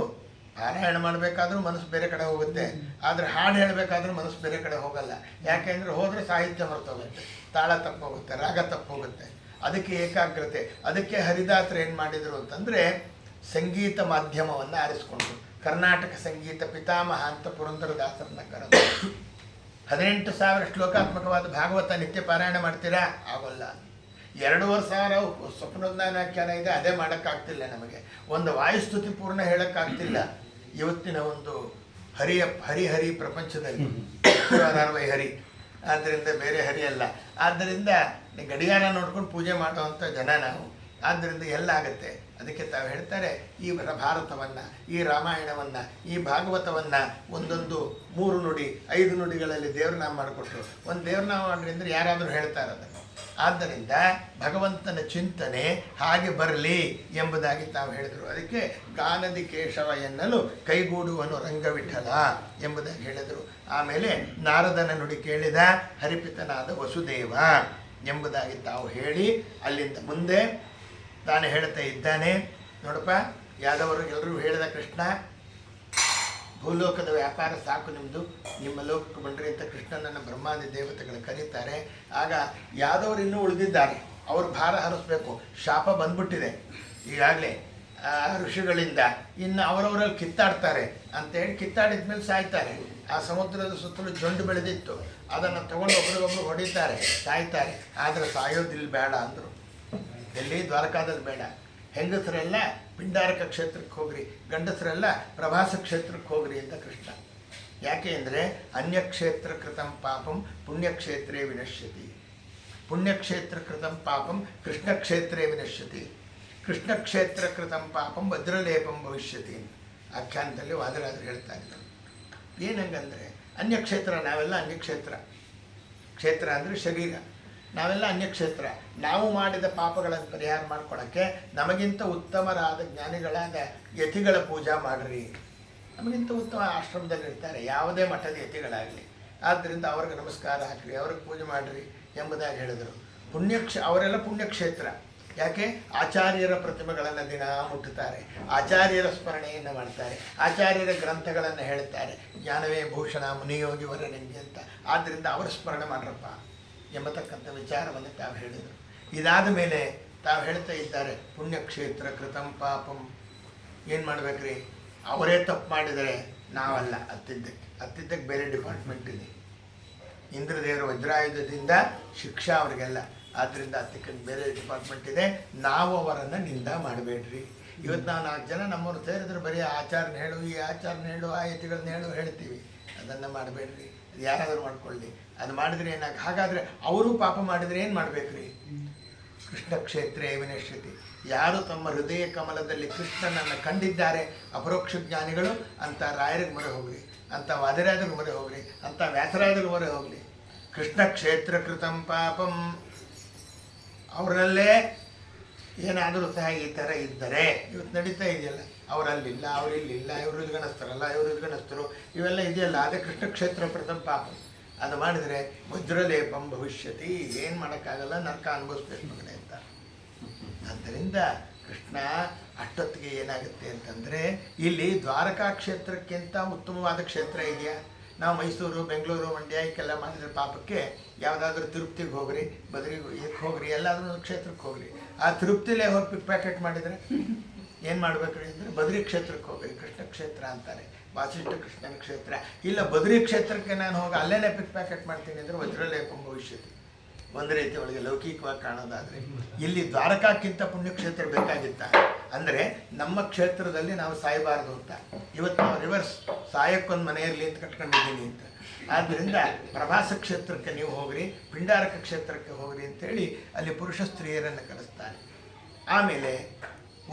Speaker 1: ಪಾರಾಯಣ ಮಾಡಬೇಕಾದ್ರೂ ಮನಸ್ಸು ಬೇರೆ ಕಡೆ ಹೋಗುತ್ತೆ, ಆದರೆ ಹಾಡು ಹೇಳಬೇಕಾದ್ರೂ ಮನಸ್ಸು ಬೇರೆ ಕಡೆ ಹೋಗಲ್ಲ. ಯಾಕೆಂದರೆ ಹೋದರೆ ಸಾಹಿತ್ಯ ಮರ್ತೋಗುತ್ತೆ, ತಾಳ ತಪ್ಪೋಗುತ್ತೆ, ರಾಗ ತಪ್ಪೋಗುತ್ತೆ. ಅದಕ್ಕೆ ಏಕಾಗ್ರತೆ. ಅದಕ್ಕೆ ಹರಿದಾಸರು ಏನು ಮಾಡಿದರು ಅಂತಂದರೆ ಸಂಗೀತ ಮಾಧ್ಯಮವನ್ನು ಆರಿಸ್ಕೊಂಡ್ರು. ಕರ್ನಾಟಕ ಸಂಗೀತ ಪಿತಾಮಹ ಅಂತ ಪುರಂದರದಾಸರನ್ನ ಕರೆದು 18,000 ಶ್ಲೋಕಾತ್ಮಕವಾದ ಭಾಗವತ ನಿತ್ಯ ಪಾರಾಯಣ ಮಾಡ್ತೀರಾ? ಆಗೋಲ್ಲ. 2,500 ಸ್ವಪ್ನೋದ್ಯಾಖ್ಯಾನ ಇದೆ, ಅದೇ ಮಾಡೋಕ್ಕಾಗ್ತಿಲ್ಲ ನಮಗೆ. ಒಂದು ವಾಯುಸ್ತುತಿ ಪೂರ್ಣ ಹೇಳೋಕ್ಕಾಗ್ತಿಲ್ಲ ಇವತ್ತಿನ ಒಂದು ಹರಿ ಪ್ರಪಂಚದಲ್ಲಿ. ಹರಿ ಆದ್ದರಿಂದ ಬೇರೆ ಹರಿ ಅಲ್ಲ. ಆದ್ದರಿಂದ ಗಡಿಯಾರ ನೋಡ್ಕೊಂಡು ಪೂಜೆ ಮಾಡುವಂಥ ಜನ ನಾವು. ಆದ್ದರಿಂದ ಎಲ್ಲ ಆಗುತ್ತೆ. ಅದಕ್ಕೆ ತಾವು ಹೇಳ್ತಾರೆ, ಈ ಭಾರತವನ್ನು, ಈ ರಾಮಾಯಣವನ್ನು, ಈ ಭಾಗವತವನ್ನು ಒಂದೊಂದು 3 ನುಡಿ 5 ನುಡಿಗಳಲ್ಲಿ ದೇವ್ರನಾಮ ಮಾಡಿಕೊಟ್ರು. ಒಂದು ದೇವ್ರನಾಮ ಮಾಡ್ರಿ ಅಂದರೆ ಯಾರಾದರೂ ಹೇಳ್ತಾರೆ ಅದನ್ನು. ಆದ್ದರಿಂದ ಭಗವಂತನ ಚಿಂತನೆ ಹಾಗೆ ಬರಲಿ ಎಂಬುದಾಗಿ ತಾವು ಹೇಳಿದರು. ಅದಕ್ಕೆ ಗಾನದಿ ಕೇಶವ ಎನ್ನಲು ಕೈಗೂಡುವನು ರಂಗವಿಠಲ ಎಂಬುದಾಗಿ ಹೇಳಿದರು. ಆಮೇಲೆ ನಾರದನ ನುಡಿ ಕೇಳಿದ ಹರಿಪಿತನಾದ ವಸುದೇವ ಎಂಬುದಾಗಿ ತಾವು ಹೇಳಿ ಅಲ್ಲಿಂದ ಮುಂದೆ ತಾನು ಹೇಳ್ತಾ ಇದ್ದಾನೆ. ನೋಡಪ್ಪ, ಯಾದವರು ಎಲ್ಲರೂ ಹೇಳಿದ ಕೃಷ್ಣ, ಭೂಲೋಕದ ವ್ಯಾಪಾರ ಸಾಕು ನಿಮ್ಮದು, ನಿಮ್ಮ ಲೋಕಕ್ಕೆ ಬಂಡ್ರಿ ಅಂತ ಕೃಷ್ಣನನ್ನು ಬ್ರಹ್ಮಾದಿ ದೇವತೆಗಳು ಕರೀತಾರೆ. ಆಗ ಯಾದವರು ಇನ್ನೂ ಉಳಿದಿದ್ದಾರೆ, ಅವರು ಭಾರ ಹರಿಸ್ಬೇಕು. ಶಾಪ ಬಂದ್ಬಿಟ್ಟಿದೆ ಈಗಾಗಲೇ ಋಷಿಗಳಿಂದ. ಇನ್ನು ಅವರವರಲ್ಲಿ ಕಿತ್ತಾಡ್ತಾರೆ ಅಂತೇಳಿ ಕಿತ್ತಾಡಿದ ಮೇಲೆ ಸಾಯ್ತಾರೆ. ಆ ಸಮುದ್ರದ ಸುತ್ತಲೂ ಜೊಂಡು ಬೆಳೆದಿತ್ತು, ಅದನ್ನು ತಗೊಂಡು ಒಬ್ರಿಗೊಬ್ರು ಹೊಡಿತಾರೆ, ಸಾಯ್ತಾರೆ. ಆದರೆ ಸಾಯೋದಿಲ್ಲ ಬೇಡ ಅಂದರು. ಎಲ್ಲಿ ದ್ವಾರಕಾದಲ್ಲಿ ಬೇಡ. ಹೆಂಗಸರೆಲ್ಲ ಪಿಂಡಾರಕ ಕ್ಷೇತ್ರಕ್ಕೆ ಹೋಗ್ರಿ, ಗಂಡಸರೆಲ್ಲ ಪ್ರವಾಸ ಕ್ಷೇತ್ರಕ್ಕೆ ಹೋಗ್ರಿ ಅಂತ ಕೃಷ್ಣ. ಯಾಕೆ ಅಂದರೆ ಅನ್ಯಕ್ಷೇತ್ರ ಕೃತಂ ಪಾಪಂ ಪುಣ್ಯಕ್ಷೇತ್ರೇ ವಿನಶ್ಯತಿ. ಪುಣ್ಯಕ್ಷೇತ್ರ ಕೃತಂ ಪಾಪಂ ಕೃಷ್ಣಕ್ಷೇತ್ರೇ ವಿನಶ್ಯತಿ. ಕೃಷ್ಣಕ್ಷೇತ್ರ ಕೃತಂ ಪಾಪಂ ವಜ್ರಲೇಪಂ ಭವಿಷ್ಯತಿ. ಆಖ್ಯಾನದಲ್ಲಿ ವಾದರಾದರು ಹೇಳ್ತಾ ಇದ್ದಾರೆ. ಏನಂಗಂದರೆ ಅನ್ಯಕ್ಷೇತ್ರ, ನಾವೆಲ್ಲ ಅನ್ಯಕ್ಷೇತ್ರ. ಕ್ಷೇತ್ರ ಅಂದರೆ ಶರೀರ, ನಾವೆಲ್ಲ ಅನ್ಯಕ್ಷೇತ್ರ. ನಾವು ಮಾಡಿದ ಪಾಪಗಳನ್ನು ಪರಿಹಾರ ಮಾಡ್ಕೊಳ್ಳೋಕ್ಕೆ ನಮಗಿಂತ ಉತ್ತಮರಾದ ಜ್ಞಾನಿಗಳಾದ ಯತಿಗಳ ಪೂಜಾ ಮಾಡಿರಿ. ನಮಗಿಂತ ಉತ್ತಮ ಆಶ್ರಮದಲ್ಲಿರ್ತಾರೆ ಯಾವುದೇ ಮಠದ ಯತಿಗಳಾಗಲಿ. ಆದ್ದರಿಂದ ಅವ್ರಿಗೆ ನಮಸ್ಕಾರ ಹಾಕಿರಿ, ಅವ್ರಿಗೆ ಪೂಜೆ ಮಾಡಿರಿ ಎಂಬುದಾಗಿ ಹೇಳಿದರು. ಅವರೆಲ್ಲ ಪುಣ್ಯಕ್ಷೇತ್ರ. ಯಾಕೆ? ಆಚಾರ್ಯರ ಪ್ರತಿಮೆಗಳನ್ನು ದಿನ ಮುಟ್ಟುತ್ತಾರೆ, ಆಚಾರ್ಯರ ಸ್ಮರಣೆಯನ್ನು ಮಾಡ್ತಾರೆ, ಆಚಾರ್ಯರ ಗ್ರಂಥಗಳನ್ನು ಹೇಳ್ತಾರೆ. ಜ್ಞಾನವೇ ಭೂಷಣ ಮುನಿಯೋಗಿ ವರನಿಂಗೆ ಅಂತ. ಆದ್ದರಿಂದ ಅವರ ಸ್ಮರಣೆ ಮಾಡ್ರಪ್ಪ ಎಂಬತಕ್ಕಂಥ ವಿಚಾರವನ್ನು ತಾವು ಹೇಳಿದರು. ಇದಾದ ಮೇಲೆ ತಾವು ಹೇಳ್ತಾ ಇದ್ದಾರೆ, ಪುಣ್ಯಕ್ಷೇತ್ರ ಕೃತಂ ಪಾಪಂ. ಏನು ಮಾಡ್ಬೇಕ್ರಿ? ಅವರೇ ತಪ್ಪು ಮಾಡಿದರೆ ನಾವಲ್ಲ, ಹತ್ತಿದ್ದಕ್ಕೆ ಬೇರೆ ಡಿಪಾರ್ಟ್ಮೆಂಟ್ ಇದೆ. ಇಂದ್ರದೇವರ ವಜ್ರಾಯುಧದಿಂದ ಶಿಕ್ಷಾ ಅವರಿಗೆಲ್ಲ. ಆದ್ದರಿಂದ ಹತ್ತಿಕ್ಕೆ ಬೇರೆ ಡಿಪಾರ್ಟ್ಮೆಂಟ್ ಇದೆ. ನಾವು ಅವರನ್ನು ನಿಂದ ಮಾಡಬೇಡ್ರಿ. ಇವತ್ತು ನಾವು 4 ಜನ ನಮ್ಮವ್ರು ಸೇರಿದ್ರೆ ಬರೀ ಆಚಾರನ ಹೇಳು, ಈ ಆಚಾರನ ಹೇಳು, ಆ ಯತಿಗಳನ್ನ ಹೇಳು ಹೇಳ್ತೀವಿ. ಅದನ್ನು ಮಾಡಬೇಡ್ರಿ. ಯಾರಾದರೂ ಮಾಡ್ಕೊಳ್ಳಿ. ಅದು ಮಾಡಿದ್ರೆ ಏನಾಗ? ಹಾಗಾದರೆ ಅವರು ಪಾಪ ಮಾಡಿದರೆ ಏನು ಮಾಡಬೇಕ್ರಿ? ಕೃಷ್ಣ ಕ್ಷೇತ್ರೇ ವಿನಶ್ಯತಿ. ಯಾರು ತಮ್ಮ ಹೃದಯ ಕಮಲದಲ್ಲಿ ಕೃಷ್ಣನನ್ನು ಕಂಡಿದ್ದಾರೆ ಅಪರೋಕ್ಷ ಜ್ಞಾನಿಗಳು, ಅಂತ ರಾಯರಿಗೆ ಮೊರೆ ಹೋಗ್ರಿ, ಅಂತ ವಾದಿರಾಜರಿಗೆ ಮೊರೆ ಹೋಗ್ರಿ, ಅಂತ ವ್ಯಾಸರಾಜರಿಗೆ ಮೊರೆ ಹೋಗಲಿ. ಕೃಷ್ಣ ಕ್ಷೇತ್ರ ಕೃತಂ ಪಾಪಂ. ಅವರಲ್ಲೇ ಏನಾದರೂ ಸಹ ಈ ಥರ ಇದ್ದರೆ, ಇವತ್ತು ನಡೀತಾ ಇದೆಯಲ್ಲ, ಅವರಲ್ಲಿಲ್ಲ, ಅವರಿಲ್ಲಿಲ್ಲ, ಇವರು ಗಣಸ್ಥರಲ್ಲ, ಇವರು ಗಣಸ್ಥರು, ಇವೆಲ್ಲ ಇದೆಯಲ್ಲ, ಅದೇ ಕೃಷ್ಣ ಕ್ಷೇತ್ರ ಕೃತಂ ಪಾಪಂ. ಅದು ಮಾಡಿದರೆ ವಜ್ರಲೇಪಂ ಭವಿಷ್ಯತಿ. ಏನು ಮಾಡೋಕ್ಕಾಗಲ್ಲ, ನರಕ ಅನುಭವಿಸ್ಬೇಕು ಮಗನೇ ಅಂತ. ಆದ್ದರಿಂದ ಕೃಷ್ಣ ಅಷ್ಟೊತ್ತಿಗೆ ಏನಾಗುತ್ತೆ ಅಂತಂದರೆ, ಇಲ್ಲಿ ದ್ವಾರಕಾ ಕ್ಷೇತ್ರಕ್ಕಿಂತ ಉತ್ತಮವಾದ ಕ್ಷೇತ್ರ ಇದೆಯಾ? ನಾವು ಮೈಸೂರು, ಬೆಂಗಳೂರು, ಮಂಡ್ಯ ಇದಕ್ಕೆಲ್ಲ ಮಾಡಿದ್ರೆ ಪಾಪಕ್ಕೆ ಯಾವುದಾದ್ರೂ ತಿರುಪ್ತಿಗೆ ಹೋಗ್ರಿ, ಇದಕ್ಕೆ ಹೋಗ್ರಿ, ಎಲ್ಲಾದ್ರೂ ಕ್ಷೇತ್ರಕ್ಕೆ ಹೋಗ್ರಿ. ಆ ತಿರುಪ್ತಿಲೇ ಹೋಗಿ ಪಿಕ್ ಪ್ಯಾಕೆಟ್ ಮಾಡಿದರೆ ಏನು ಮಾಡಬೇಕ್ರಿ ಅಂದರೆ ಬದ್ರಿ ಕ್ಷೇತ್ರಕ್ಕೆ ಹೋಗ್ರಿ. ಕೃಷ್ಣ ಕ್ಷೇತ್ರ ಅಂತಾರೆ, ವಾಸಿಷ್ಠ ಕೃಷ್ಣನ ಕ್ಷೇತ್ರ. ಇಲ್ಲ ಬದ್ರಿ ಕ್ಷೇತ್ರಕ್ಕೆ ನಾನು ಹೋಗಿ ಅಲ್ಲೇನೇ ಪಿಕ್ ಪ್ಯಾಕೆಟ್ ಮಾಡ್ತೀನಿ ಅಂದರೆ ವಜ್ರಲೇಪಂ ಭವಿಷ್ಯತಿ. ಒಂದು ರೀತಿ ಒಳಗೆ ಲೌಕಿಕವಾಗಿ ಕಾಣೋದಾದರೆ, ಇಲ್ಲಿ ದ್ವಾರಕಾಕ್ಕಿಂತ ಪುಣ್ಯಕ್ಷೇತ್ರ ಬೇಕಾಗಿತ್ತ ಅಂದರೆ ನಮ್ಮ ಕ್ಷೇತ್ರದಲ್ಲಿ ನಾವು ಸಾಯಬಾರ್ದು ಅಂತ. ಇವತ್ತು ನಾವು ರಿವರ್ಸ್, ಸಾಯಕ್ಕೊಂದು ಮನೆಯಲ್ಲಿ ಅಂತ ಕಟ್ಕೊಂಡಿದ್ದೀನಿ ಅಂತ. ಆದ್ದರಿಂದ ಪ್ರವಾಸ ಕ್ಷೇತ್ರಕ್ಕೆ ನೀವು ಹೋಗ್ರಿ, ಪಿಂಡಾರಕ ಕ್ಷೇತ್ರಕ್ಕೆ ಹೋಗ್ರಿ ಅಂತೇಳಿ ಅಲ್ಲಿ ಪುರುಷ ಸ್ತ್ರೀಯರನ್ನು ಕರೆಸ್ತಾನೆ. ಆಮೇಲೆ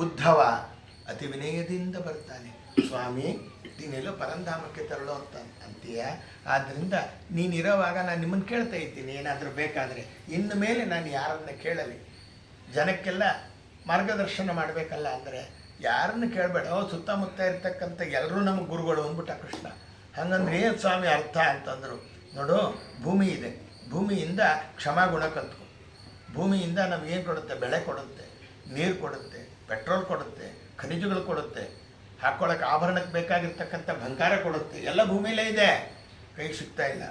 Speaker 1: ಉದ್ಧವ ಅತಿ ವಿನಯದಿಂದ ಬರ್ತಾನೆ. ಸ್ವಾಮಿ, ನೀನೆಲ್ಲೋ ಪರಂಧಾಮಕ್ಕೆ ತರಳು ಅಂತೀಯ, ಆದ್ದರಿಂದ ನೀನಿರೋವಾಗ ನಾನು ನಿಮ್ಮನ್ನು ಕೇಳ್ತಾ ಇದ್ದೀನಿ, ಏನಾದರೂ ಬೇಕಾದರೆ. ಇನ್ನು ಮೇಲೆ ನಾನು ಯಾರನ್ನು ಕೇಳಲಿ? ಜನಕ್ಕೆಲ್ಲ ಮಾರ್ಗದರ್ಶನ ಮಾಡಬೇಕಲ್ಲ. ಅಂದರೆ ಯಾರನ್ನು ಕೇಳಬೇಡ, ಸುತ್ತಮುತ್ತ ಇರ್ತಕ್ಕಂಥ ಎಲ್ಲರೂ ನಮಗೆ ಗುರುಗಳು ಅಂದ್ಬಿಟ್ಟ ಕೃಷ್ಣ. ಹಂಗಂದ್ರೆ ಏನು ಸ್ವಾಮಿ ಅರ್ಥ ಅಂತಂದರು? ನೋಡು, ಭೂಮಿ ಇದೆ, ಭೂಮಿಯಿಂದ ಕ್ಷಮಾಗುಣ ಕಲ್ತ್ಕೊ. ಭೂಮಿಯಿಂದ ನಮಗೇನು ಕೊಡುತ್ತೆ? ಬೆಳೆ ಕೊಡುತ್ತೆ, ನೀರು ಕೊಡುತ್ತೆ, ಪೆಟ್ರೋಲ್ ಕೊಡುತ್ತೆ, ಖನಿಜಗಳು ಕೊಡುತ್ತೆ, ಹಾಕ್ಕೊಳ್ಳೋಕೆ ಆಭರಣಕ್ಕೆ ಬೇಕಾಗಿರ್ತಕ್ಕಂಥ ಬಂಗಾರ ಕೊಡುತ್ತೆ. ಎಲ್ಲ ಭೂಮಿಲೇ ಇದೆ, ಕೈಗೆ ಸಿಗ್ತಾ ಇಲ್ಲ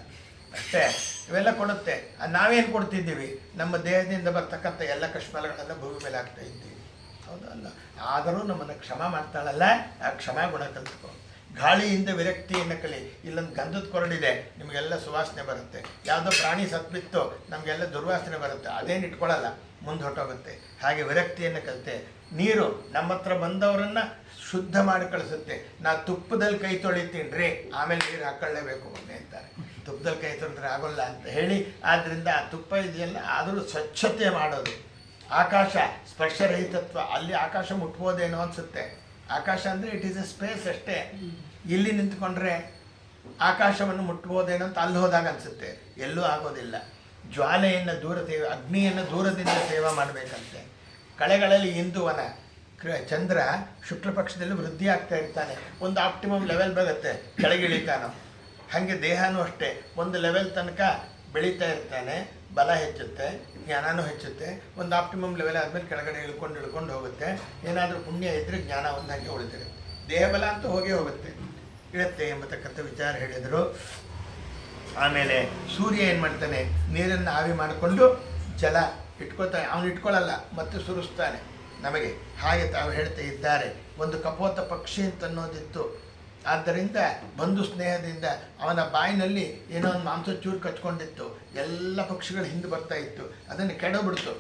Speaker 1: ಅಷ್ಟೇ. ಇವೆಲ್ಲ ಕೊಡುತ್ತೆ. ನಾವೇನು ಕೊಡ್ತಿದ್ದೀವಿ? ನಮ್ಮ ದೇಹದಿಂದ ಬರ್ತಕ್ಕಂಥ ಎಲ್ಲ ಕಶ್ಮಲಗಳನ್ನು ಭೂಮಿ ಮೇಲೆ ಹಾಕ್ತಾ ಇದ್ದೀವಿ, ಹೌದಲ್ಲ? ಆದರೂ ನಮ್ಮನ್ನು ಕ್ಷಮ ಮಾಡ್ತಾಳಲ್ಲ, ಆ ಕ್ಷಮಾ ಗುಣ ಕಲ್ತ್ಕೊ. ಗಾಳಿಯಿಂದ ವಿರಕ್ತಿಯನ್ನು ಕಲಿ. ಇಲ್ಲೊಂದು ಗಂಧದ ಕೊರಡಿದೆ, ನಿಮಗೆಲ್ಲ ಸುವಾಸನೆ ಬರುತ್ತೆ. ಯಾವುದೋ ಪ್ರಾಣಿ ಸತ್ಬಿತ್ತು, ನಮಗೆಲ್ಲ ದುರ್ವಾಸನೆ ಬರುತ್ತೆ, ಅದೇನು ಇಟ್ಕೊಳ್ಳಲ್ಲ, ಮುಂದೆ ಹೊಟ್ಟೋಗುತ್ತೆ. ಹಾಗೆ ವಿರಕ್ತಿಯನ್ನು ಕಲಿತೆ. ನೀರು ನಮ್ಮ ಹತ್ರ ಬಂದವರನ್ನು ಶುದ್ಧ ಮಾಡಿ ಕಳಿಸುತ್ತೆ. ನಾ ತುಪ್ಪದಲ್ಲಿ ಕೈ ತೊಳಿತೀನಿ ರೀ, ಆಮೇಲೆ ನೀರು ಹಾಕೊಳ್ಳೇಬೇಕು ಮೊನ್ನೆ ಅಂತಾರೆ. ತುಪ್ಪದಲ್ಲಿ ಕೈ ತೊಳೆದ್ರೆ ಆಗೋಲ್ಲ ಅಂತ ಹೇಳಿ, ಆದ್ದರಿಂದ ಆ ತುಪ್ಪ ಇದೆಯಲ್ಲ, ಆದರೂ ಸ್ವಚ್ಛತೆ ಮಾಡೋದು. ಆಕಾಶ ಸ್ಪರ್ಶರಹಿತತ್ವ, ಅಲ್ಲಿ ಆಕಾಶ ಮುಟ್ಬೋದೇನೋ ಅನಿಸುತ್ತೆ. ಆಕಾಶ ಅಂದರೆ ಇಟ್ ಈಸ್ ಎ ಸ್ಪೇಸ್ ಅಷ್ಟೇ. ಇಲ್ಲಿ ನಿಂತ್ಕೊಂಡ್ರೆ ಆಕಾಶವನ್ನು ಮುಟ್ಬೋದೇನೋ ಅಂತ ಅಲ್ಲಿ ಹೋದಾಗ ಅನಿಸುತ್ತೆ, ಎಲ್ಲೂ ಆಗೋದಿಲ್ಲ. ಜ್ವಾಲೆಯನ್ನು ಅಗ್ನಿಯನ್ನು ದೂರದಿಂದ ಸೇವೆ ಮಾಡಬೇಕಂತೆ. ಕಳೆಗಳಲ್ಲಿ ಇಂದುವನ ಚಂದ್ರ ಶುಕ್ಲ ಪಕ್ಷದಲ್ಲಿ ವೃದ್ಧಿ ಆಗ್ತಾ ಇರ್ತಾನೆ, ಒಂದು ಆಪ್ಟಿಮಮ್ ಲೆವೆಲ್ ಬರುತ್ತೆ, ಕೆಳಗಿಳಿತಾನೋ. ಹಾಗೆ ದೇಹನೂ ಅಷ್ಟೇ, ಒಂದು ಲೆವೆಲ್ ತನಕ ಬೆಳೀತಾ ಇರ್ತಾನೆ, ಬಲ ಹೆಚ್ಚುತ್ತೆ, ಜ್ಞಾನನೂ ಹೆಚ್ಚುತ್ತೆ. ಒಂದು ಆಪ್ಟಿಮಮ್ ಲೆವೆಲ್ ಆದಮೇಲೆ ಕೆಳಗಡೆ ಇಳ್ಕೊಂಡು ಹೋಗುತ್ತೆ. ಏನಾದರೂ ಪುಣ್ಯ ಇದ್ದರೆ ಜ್ಞಾನ ಒಂದಾಗಿ ಉಳಿದಿರುತ್ತೆ, ದೇಹಬಲ ಅಂತೂ ಹೋಗುತ್ತೆ ಇರುತ್ತೆ ಎಂಬತಕ್ಕಂಥ ವಿಚಾರ ಹೇಳಿದರು. ಆಮೇಲೆ ಸೂರ್ಯ ಏನು ಮಾಡ್ತಾನೆ? ನೀರನ್ನು ಆವಿ ಮಾಡಿಕೊಂಡು ಜಲ ಇಟ್ಕೊಳ್ತಾನೆ. ಅವನು ಇಟ್ಕೊಳ್ಳಲ್ಲ, ಮತ್ತೆ ಸುರಿಸ್ತಾನೆ ನಮಗೆ. ಹಾಗೆ ತಾವು ಹೇಳ್ತಾ ಇದ್ದಾರೆ. ಒಂದು ಕಪೋತ ಪಕ್ಷಿ ಅಂತ ಅನ್ನೋದಿತ್ತು. ಆದ್ದರಿಂದ ಬಂಧು ಸ್ನೇಹದಿಂದ ಅವನ ಬಾಯಿನಲ್ಲಿ ಏನೋ ಒಂದು ಮಾಂಸ ಚೂರು ಕಚ್ಕೊಂಡಿತ್ತು. ಎಲ್ಲ ಪಕ್ಷಿಗಳು ಹಿಂದೆ ಬರ್ತಾ ಇತ್ತು, ಅದನ್ನು ಕೆಡಬಿಡ್ತು.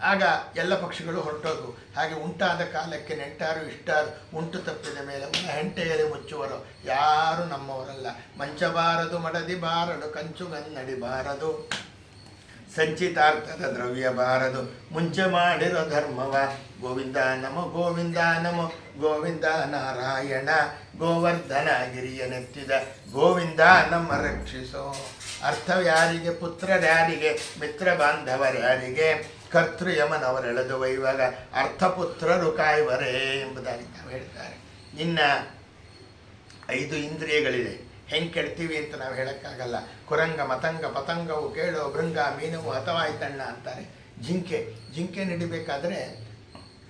Speaker 1: ಆಗ ಎಲ್ಲ ಪಕ್ಷಿಗಳು ಹೊರಟೋದು. ಹಾಗೆ ಉಂಟಾದ ಕಾಲಕ್ಕೆ ನೆಂಟಾರು ಇಷ್ಟಾರು ಉಂಟು ತಪ್ಪಿದ ಮೇಲೆ ಹೆಂಟೆಯಲ್ಲಿ ಮುಚ್ಚುವರು. ಯಾರು ನಮ್ಮವರಲ್ಲ. ಮಂಚಬಾರದು ಮಡದಿ ಬಾರದು ಕಂಚುಗನ್ನಡಿ ಬಾರದು ಸಂಚಿತಾರ್ಥದ ದ್ರವ್ಯ ಬಾರದು ಮುಂಚೆ ಮಾಡಿರೋ ಧರ್ಮವ. ಗೋವಿಂದ ನಮೋ ಗೋವಿಂದ ನಮೋ ಗೋವಿಂದ ನಾರಾಯಣ ಗೋವರ್ಧನ ಗಿರಿಯ ನೆತ್ತಿದ ಗೋವಿಂದ ನಮ್ಮ ರಕ್ಷಿಸೋ. ಅರ್ಥವ್ಯಾರಿಗೆ ಪುತ್ರರ್ಯಾರಿಗೆ ಮಿತ್ರ ಬಾಂಧವರ್ಯಾರಿಗೆ ಕರ್ತೃ ಯಮನವರೆಳೆದು ಒಯ್ಯುವಾಗ ಅರ್ಥಪುತ್ರರು ಕಾಯುವರೇ ಎಂಬುದಾಗಿ ನಾವು ಹೇಳ್ತಾರೆ. ಇನ್ನು 5 ಇಂದ್ರಿಯಗಳಿದೆ. ಹೆಂಗೆ ಕೆಡ್ತೀವಿ ಅಂತ ನಾವು ಹೇಳೋಕ್ಕಾಗಲ್ಲ. ಕುರಂಗ ಮತಂಗ ಪತಂಗವು ಕೇಳೋ ಭೃಂಗ ಮೀನವು ಹತವಾಯ್ತಣ್ಣ ಅಂತಾರೆ. ಜಿಂಕೆ ನಡಿಬೇಕಾದ್ರೆ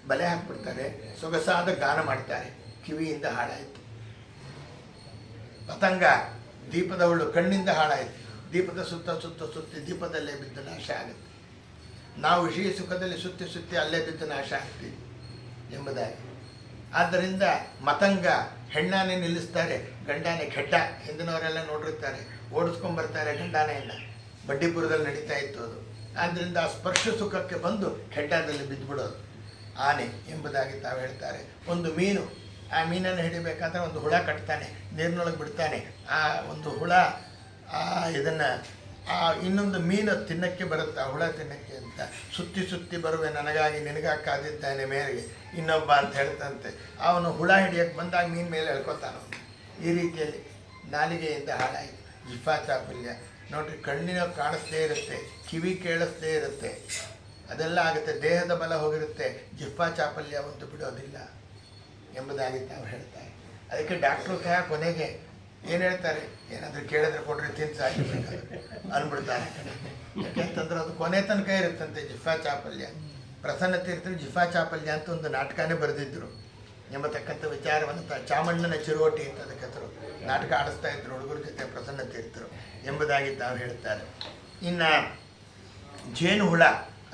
Speaker 1: ಬಲೆ ಹಾಕ್ಬಿಡ್ತಾರೆ, ಸೊಗಸಾದ ಗಾನ ಮಾಡ್ತಾರೆ, ಕಿವಿಯಿಂದ ಹಾಳಾಯಿತು. ಪತಂಗ ದೀಪದವಳು ಕಣ್ಣಿಂದ ಹಾಳಾಯಿತು, ದೀಪದ ಸುತ್ತಿ ದೀಪದಲ್ಲೇ ಬಿದ್ದು ನಾಶ ಆಗುತ್ತೆ. ನಾವು ವಿಷಯ ಸುಖದಲ್ಲಿ ಸುತ್ತಿ ಅಲ್ಲೇ ಬಿದ್ದು ನಾಶ ಆಗ್ತೀವಿ ಎಂಬುದಾಗಿ. ಆದ್ದರಿಂದ ಮತಂಗ ಹೆಣ್ಣಾನೆ ನಿಲ್ಲಿಸ್ತಾರೆ, ಗಂಡಾನೆ ಖೆಡ್ಡ. ಹಿಂದಿನವರೆಲ್ಲ ನೋಡಿರ್ತಾರೆ, ಓಡಿಸ್ಕೊಂಡ್ಬರ್ತಾರೆ ಗಂಡಾನೆಯನ್ನು. ಬಂಡೀಪುರದಲ್ಲಿ ನಡೀತಾ ಇತ್ತು ಅದು. ಆದ್ದರಿಂದ ಆ ಸ್ಪರ್ಶ ಸುಖಕ್ಕೆ ಬಂದು ಖೆಡ್ಡದಲ್ಲಿ ಬಿದ್ದುಬಿಡೋದು ಆನೆ ಎಂಬುದಾಗಿ ತಾವು ಹೇಳ್ತಾರೆ. ಒಂದು ಮೀನು, ಆ ಮೀನನ್ನು ಹಿಡಿಬೇಕಾದ್ರೆ ಒಂದು ಹುಳ ಕಟ್ತಾನೆ, ನೀರಿನೊಳಗೆ ಬಿಡ್ತಾನೆ. ಆ ಒಂದು ಹುಳ ಇದನ್ನು ಇನ್ನೊಂದು ಮೀನು ತಿನ್ನಕ್ಕೆ ಬರುತ್ತೆ, ಆ ಹುಳ ತಿನ್ನಕ್ಕೆ ಅಂತ. ಸುತ್ತಿ ಬರುವೆ ನನಗಾಗಿ ನಿನಗಾಗಿ ಕಾದಿದ್ದಾನೆ ಮೇರೆಗೆ ಇನ್ನೊಬ್ಬ ಅಂತ ಹೇಳ್ತಂತೆ. ಅವನು ಹುಳ ಹಿಡಿಯಕ್ಕೆ ಬಂದಾಗ ಮೀನು ಮೇಲೆ ಎಳ್ಕೊತಾನು. ಈ ರೀತಿಯಲ್ಲಿ ನಾಲಿಗೆಯಿಂದ ಹಾಳಾಯಿತು. ಜಿಫಾ ಚಾಪಲ್ಯ ನೋಡ್ರಿ, ಕಣ್ಣಿನ ಕಾಣಿಸ್ದೇ ಇರುತ್ತೆ, ಕಿವಿ ಕೇಳಿಸ್ದೇ ಇರುತ್ತೆ, ಅದೆಲ್ಲ ಆಗುತ್ತೆ. ದೇಹದ ಬಲ ಹೋಗಿರುತ್ತೆ, ಜಿಫಾ ಚಾಪಲ್ಯ ಒಂದು ಬಿಡೋದಿಲ್ಲ ಎಂಬುದಾಗಿ ತಾವು ಹೇಳ್ತಾರೆ. ಅದಕ್ಕೆ ಡಾಕ್ಟ್ರು ಸಹ ಕೊನೆಗೆ ಏನು ಹೇಳ್ತಾರೆ, ಏನಾದರೂ ಕೇಳಿದ್ರೆ ಕೊಡ್ರಿ ತಿನ್ಸಾಗಿರ್ಬೇಕಾದ್ರೆ ಅಂದ್ಬಿಡ್ತಾರೆ. ಯಾಕೆಂತಂದ್ರೆ ಅದು ಕೊನೆ ತನಕ ಇರುತ್ತಂತೆ ಜಿಫಾ ಚಾಪಲ್ಯ. ಪ್ರಸನ್ನ ತೀರ್ಥರು ಜಿಫಾ ಚಾಪಲ್ಯ ಅಂತ ಒಂದು ನಾಟಕನೇ ಬರೆದಿದ್ದರು ಎಂಬತಕ್ಕಂಥ ವಿಚಾರವನ್ನು ಚಾಮಣ್ಣನ ಚಿರೋಟಿ ಅಂತ ಅದಕ್ಕೆ ಹೆಸರು. ನಾಟಕ ಆಡಿಸ್ತಾ ಇದ್ರು ಹುಡುಗರ ಜೊತೆ ಪ್ರಸನ್ನ ತೀರ್ಥರು ಎಂಬುದಾಗಿ ತಾವು ಹೇಳ್ತಾರೆ. ಇನ್ನು ಜೇನು ಹುಳ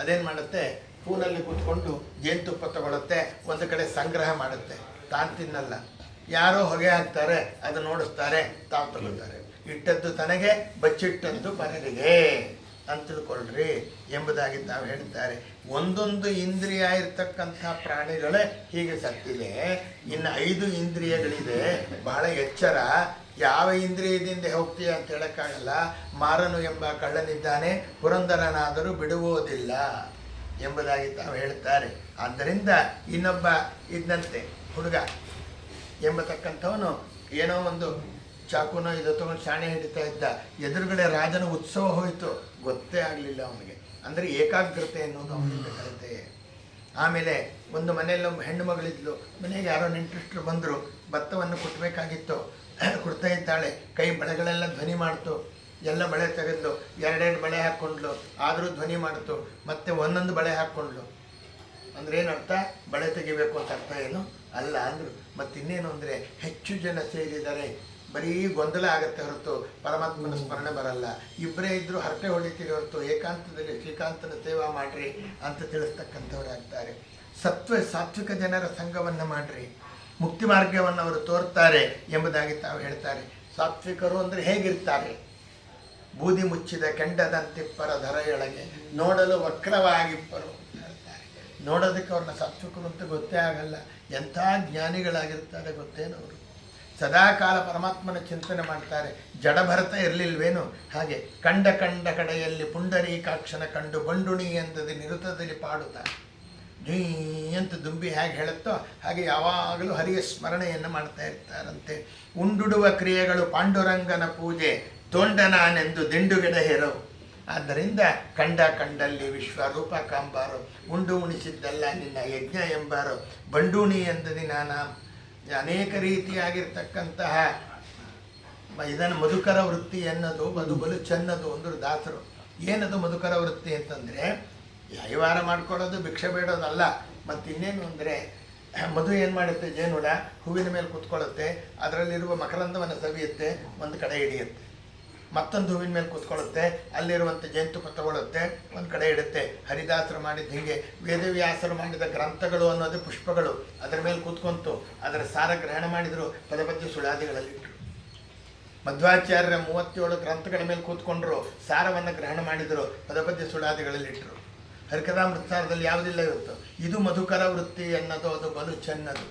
Speaker 1: ಅದೇನು ಮಾಡುತ್ತೆ, ಪೂನಲ್ಲಿ ಕೂತ್ಕೊಂಡು ಜೇನುತುಪ್ಪ ತಗೊಳುತ್ತೆ, ಒಂದು ಕಡೆ ಸಂಗ್ರಹ ಮಾಡುತ್ತೆ, ತಾನು ತಿನ್ನಲ್ಲ. ಯಾರೋ ಹೊಗೆ ಹಾಕ್ತಾರೆ, ಅದು ನೋಡಿಸ್ತಾರೆ, ತಾವು ತಗೊಳ್ತಾರೆ. ಇಟ್ಟದ್ದು ತನಗೆ, ಬಚ್ಚಿಟ್ಟದ್ದು ಪರರಿಗೆ ಅಂತ ತಿಳ್ಕೊಳ್ರಿ ಎಂಬುದಾಗಿ ತಾವು ಹೇಳ್ತಾರೆ. ಒಂದೊಂದು ಇಂದ್ರಿಯ ಇರ್ತಕ್ಕಂಥ ಪ್ರಾಣಿಗಳೇ ಹೀಗೆ ಸತ್ತಿದೆ. ಇನ್ನು 5 ಇಂದ್ರಿಯಗಳಿದೆ. ಬಹಳ ಎಚ್ಚರ. ಯಾವ ಇಂದ್ರಿಯದಿಂದ ಹೋಗ್ತೀಯ ಅಂತ ಹೇಳೋಕ್ಕಾಗಲ್ಲ. ಮಾರನು ಎಂಬ ಕಳ್ಳನಿದ್ದಾನೆ, ಪುರಂದರನಾದರೂ ಬಿಡುವುದಿಲ್ಲ ಎಂಬುದಾಗಿ ತಾವು ಹೇಳ್ತಾರೆ. ಆದ್ದರಿಂದ ಇನ್ನೊಬ್ಬ ಇದ್ದಂತೆ ಹುಡುಗ ಎಂಬತಕ್ಕಂಥವನು ಏನೋ ಒಂದು ಚಾಕುನೋ ಇದು ತಗೊಂಡು ಶಾಣೆ ಹಿಡಿತಾ ಇದ್ದ. ಎದುರುಗಡೆ ರಾಜನ ಉತ್ಸವ ಹೋಯಿತು, ಗೊತ್ತೇ ಆಗಲಿಲ್ಲ ಅವನಿಗೆ. ಅಂದರೆ ಏಕಾಗ್ರತೆ ಅನ್ನೋದು ಅವನಿಂದ ಕಲಿತೆ. ಆಮೇಲೆ ಒಂದು ಮನೆಯಲ್ಲಿ ಹೆಣ್ಣು ಮಗಳಿದ್ಲು. ಮನೆಗೆ ಯಾರೋ ನೆಂಟರಿಷ್ಟರು ಬಂದರು, ಭತ್ತವನ್ನು ಕುಟ್ಟಬೇಕಾಗಿತ್ತು. ಕುಡ್ತಾ ಇದ್ದಾಳೆ, ಕೈ ಬಳೆಗಳೆಲ್ಲ ಧ್ವನಿ ಮಾಡ್ತು. ಎಲ್ಲ ಬಳೆ ತೆಗೆದ್ಲು, 2 ಬಳೆ ಹಾಕ್ಕೊಂಡ್ಲು, ಆದರೂ ಧ್ವನಿ ಮಾಡ್ತು. ಮತ್ತೆ ಒಂದೊಂದು ಬಳೆ ಹಾಕ್ಕೊಂಡ್ಲು. ಅಂದರೆ ಏನರ್ಥ, ಬಳೆ ತೆಗಿಬೇಕು ಅಂತ ಅರ್ಥ ಏನು ಅಲ್ಲ ಅಂದರು. ಮತ್ತಿನ್ನೇನು ಅಂದರೆ, ಹೆಚ್ಚು ಜನ ಸೇರಿದರೆ ಬರೀ ಗೊಂದಲ ಆಗುತ್ತೆ ಹೊರತು ಪರಮಾತ್ಮನ ಸ್ಮರಣೆ ಬರಲ್ಲ. ಇಬ್ಬರೇ ಇದ್ದರೂ ಹರಟೆ ಹೊಡಿತೀರಿ ಹೊರತು ಏಕಾಂತದಲ್ಲಿ ಶ್ರೀಕಾಂತನ ಸೇವಾ ಮಾಡಿರಿ ಅಂತ ತಿಳಿಸ್ತಕ್ಕಂಥವ್ರಾಗ್ತಾರೆ. ಸಾತ್ವಿಕ ಜನರ ಸಂಘವನ್ನು ಮಾಡಿರಿ, ಮುಕ್ತಿ ಮಾರ್ಗವನ್ನು ಅವರು ತೋರ್ತಾರೆ ಎಂಬುದಾಗಿ ತಾವು ಹೇಳ್ತಾರೆ. ಸಾತ್ವಿಕರು ಅಂದರೆ ಹೇಗಿರ್ತಾರೆ? ಬೂದಿ ಮುಚ್ಚಿದ ಕೆಂಡದಂತಿಪ್ಪರ ಧರೆಯೊಳಗೆ ನೋಡಲು ವಕ್ರವಾಗಿಪ್ಪರು ಅಂತ ಹೇಳ್ತಾರೆ. ನೋಡೋದಕ್ಕೆ ಅವ್ರನ್ನ ಸಾತ್ವಿಕರು ಅಂತ ಗೊತ್ತೇ ಆಗಲ್ಲ. ಎಂಥ ಜ್ಞಾನಿಗಳಾಗಿರ್ತಾರೆ ಗೊತ್ತೇನವರು. ಸದಾಕಾಲ ಪರಮಾತ್ಮನ ಚಿಂತನೆ ಮಾಡ್ತಾರೆ. ಜಡಭರತ ಇರಲಿಲ್ವೇನು? ಹಾಗೆ ಕಂಡ ಕಡೆಯಲ್ಲಿ ಪುಂಡರೀಕಾಕ್ಷನ ಕಂಡು ಬಂಡುಣಿ ಎಂದದೆ ನಿರುತದಲ್ಲಿ ಪಾಡುತ್ತಾರೆ. ಜೀ ಅಂತ ದುಂಬಿ ಹೇಗೆ ಹೇಳುತ್ತೋ ಹಾಗೆ ಯಾವಾಗಲೂ ಹರಿಯ ಸ್ಮರಣೆಯನ್ನು ಮಾಡ್ತಾ ಇರ್ತಾರಂತೆ. ಉಂಡುಡುವ ಕ್ರಿಯೆಗಳು ಪಾಂಡುರಂಗನ ಪೂಜೆ ತೋಂಡನಾನೆಂದು ದಿಂಡುಗಿಡ ಹೇರವು. ಆದ್ದರಿಂದ ಕಂಡಲ್ಲಿ ವಿಶ್ವರೂಪ ಕಾಂಬಾರು, ಉಂಡು ಉಣಿಸಿದ್ದಲ್ಲ ನಿನ್ನ ಯಜ್ಞ ಎಂಬಾರು, ಬಂಡೂಣಿ ಎಂದದಿ ನಾನಾ. ಅನೇಕ ರೀತಿಯಾಗಿರ್ತಕ್ಕಂತಹ ಇದನ್ನು ಮಧುಕರ ವೃತ್ತಿ ಎನ್ನೋದು ಬಲು ಚೆನ್ನದು ಅಂದರು ದಾಸರು. ಏನದು ಮಧುಕರ ವೃತ್ತಿ ಅಂತಂದರೆ, ಯಾವಾರ ಮಾಡ್ಕೊಳ್ಳೋದು, ಭಿಕ್ಷೆ ಬೇಡೋದಲ್ಲ. ಮತ್ತು ಇನ್ನೇನು ಅಂದರೆ, ಮಧು ಏನು ಮಾಡುತ್ತೆ, ಜೇನುಳ ಹೂವಿನ ಮೇಲೆ ಕೂತ್ಕೊಳ್ಳುತ್ತೆ, ಅದರಲ್ಲಿರುವ ಮಕರಂದವನ್ನು ಸವಿಯುತ್ತೆ, ಒಂದು ಕಡೆ ಹಿಡಿಯುತ್ತೆ. ಮತ್ತೊಂದು ಹೂವಿನ ಮೇಲೆ ಕೂತ್ಕೊಳ್ಳುತ್ತೆ, ಅಲ್ಲಿರುವಂಥ ಜೇನುತುಪ್ಪ ತಗೊಳ್ಳುತ್ತೆ, ಒಂದು ಕಡೆ ಇಡುತ್ತೆ. ಹರಿದಾಸರು ಮಾಡಿದ ಹಿಂಗೆ ವೇದವ್ಯಾಸರು ಮಾಡಿದ ಗ್ರಂಥಗಳು ಅನ್ನೋದು ಪುಷ್ಪಗಳು, ಅದರ ಮೇಲೆ ಕೂತ್ಕೊಂತು ಅದರ ಸಾರ ಗ್ರಹಣ ಮಾಡಿದರು, ಪದಪದ್ಯ ಸುಳಾದಿಗಳಲ್ಲಿಟ್ಟರು. ಮಧ್ವಾಚಾರ್ಯರ 37 ಗ್ರಂಥಗಳ ಮೇಲೆ ಕೂತ್ಕೊಂಡ್ರು, ಸಾರವನ್ನು ಗ್ರಹಣ ಮಾಡಿದರು, ಪದಪದ್ಯ ಸುಳಾದಿಗಳಲ್ಲಿಟ್ಟರು. ಹರಿಕಥಾಮೃತಸಾರದಲ್ಲಿ ಯಾವುದಿಲ್ಲ ಇವತ್ತು. ಇದು ಮಧುಕರ ವೃತ್ತಿ ಅನ್ನೋದು ಅದು ಬಲು ಚೆನ್ನದು.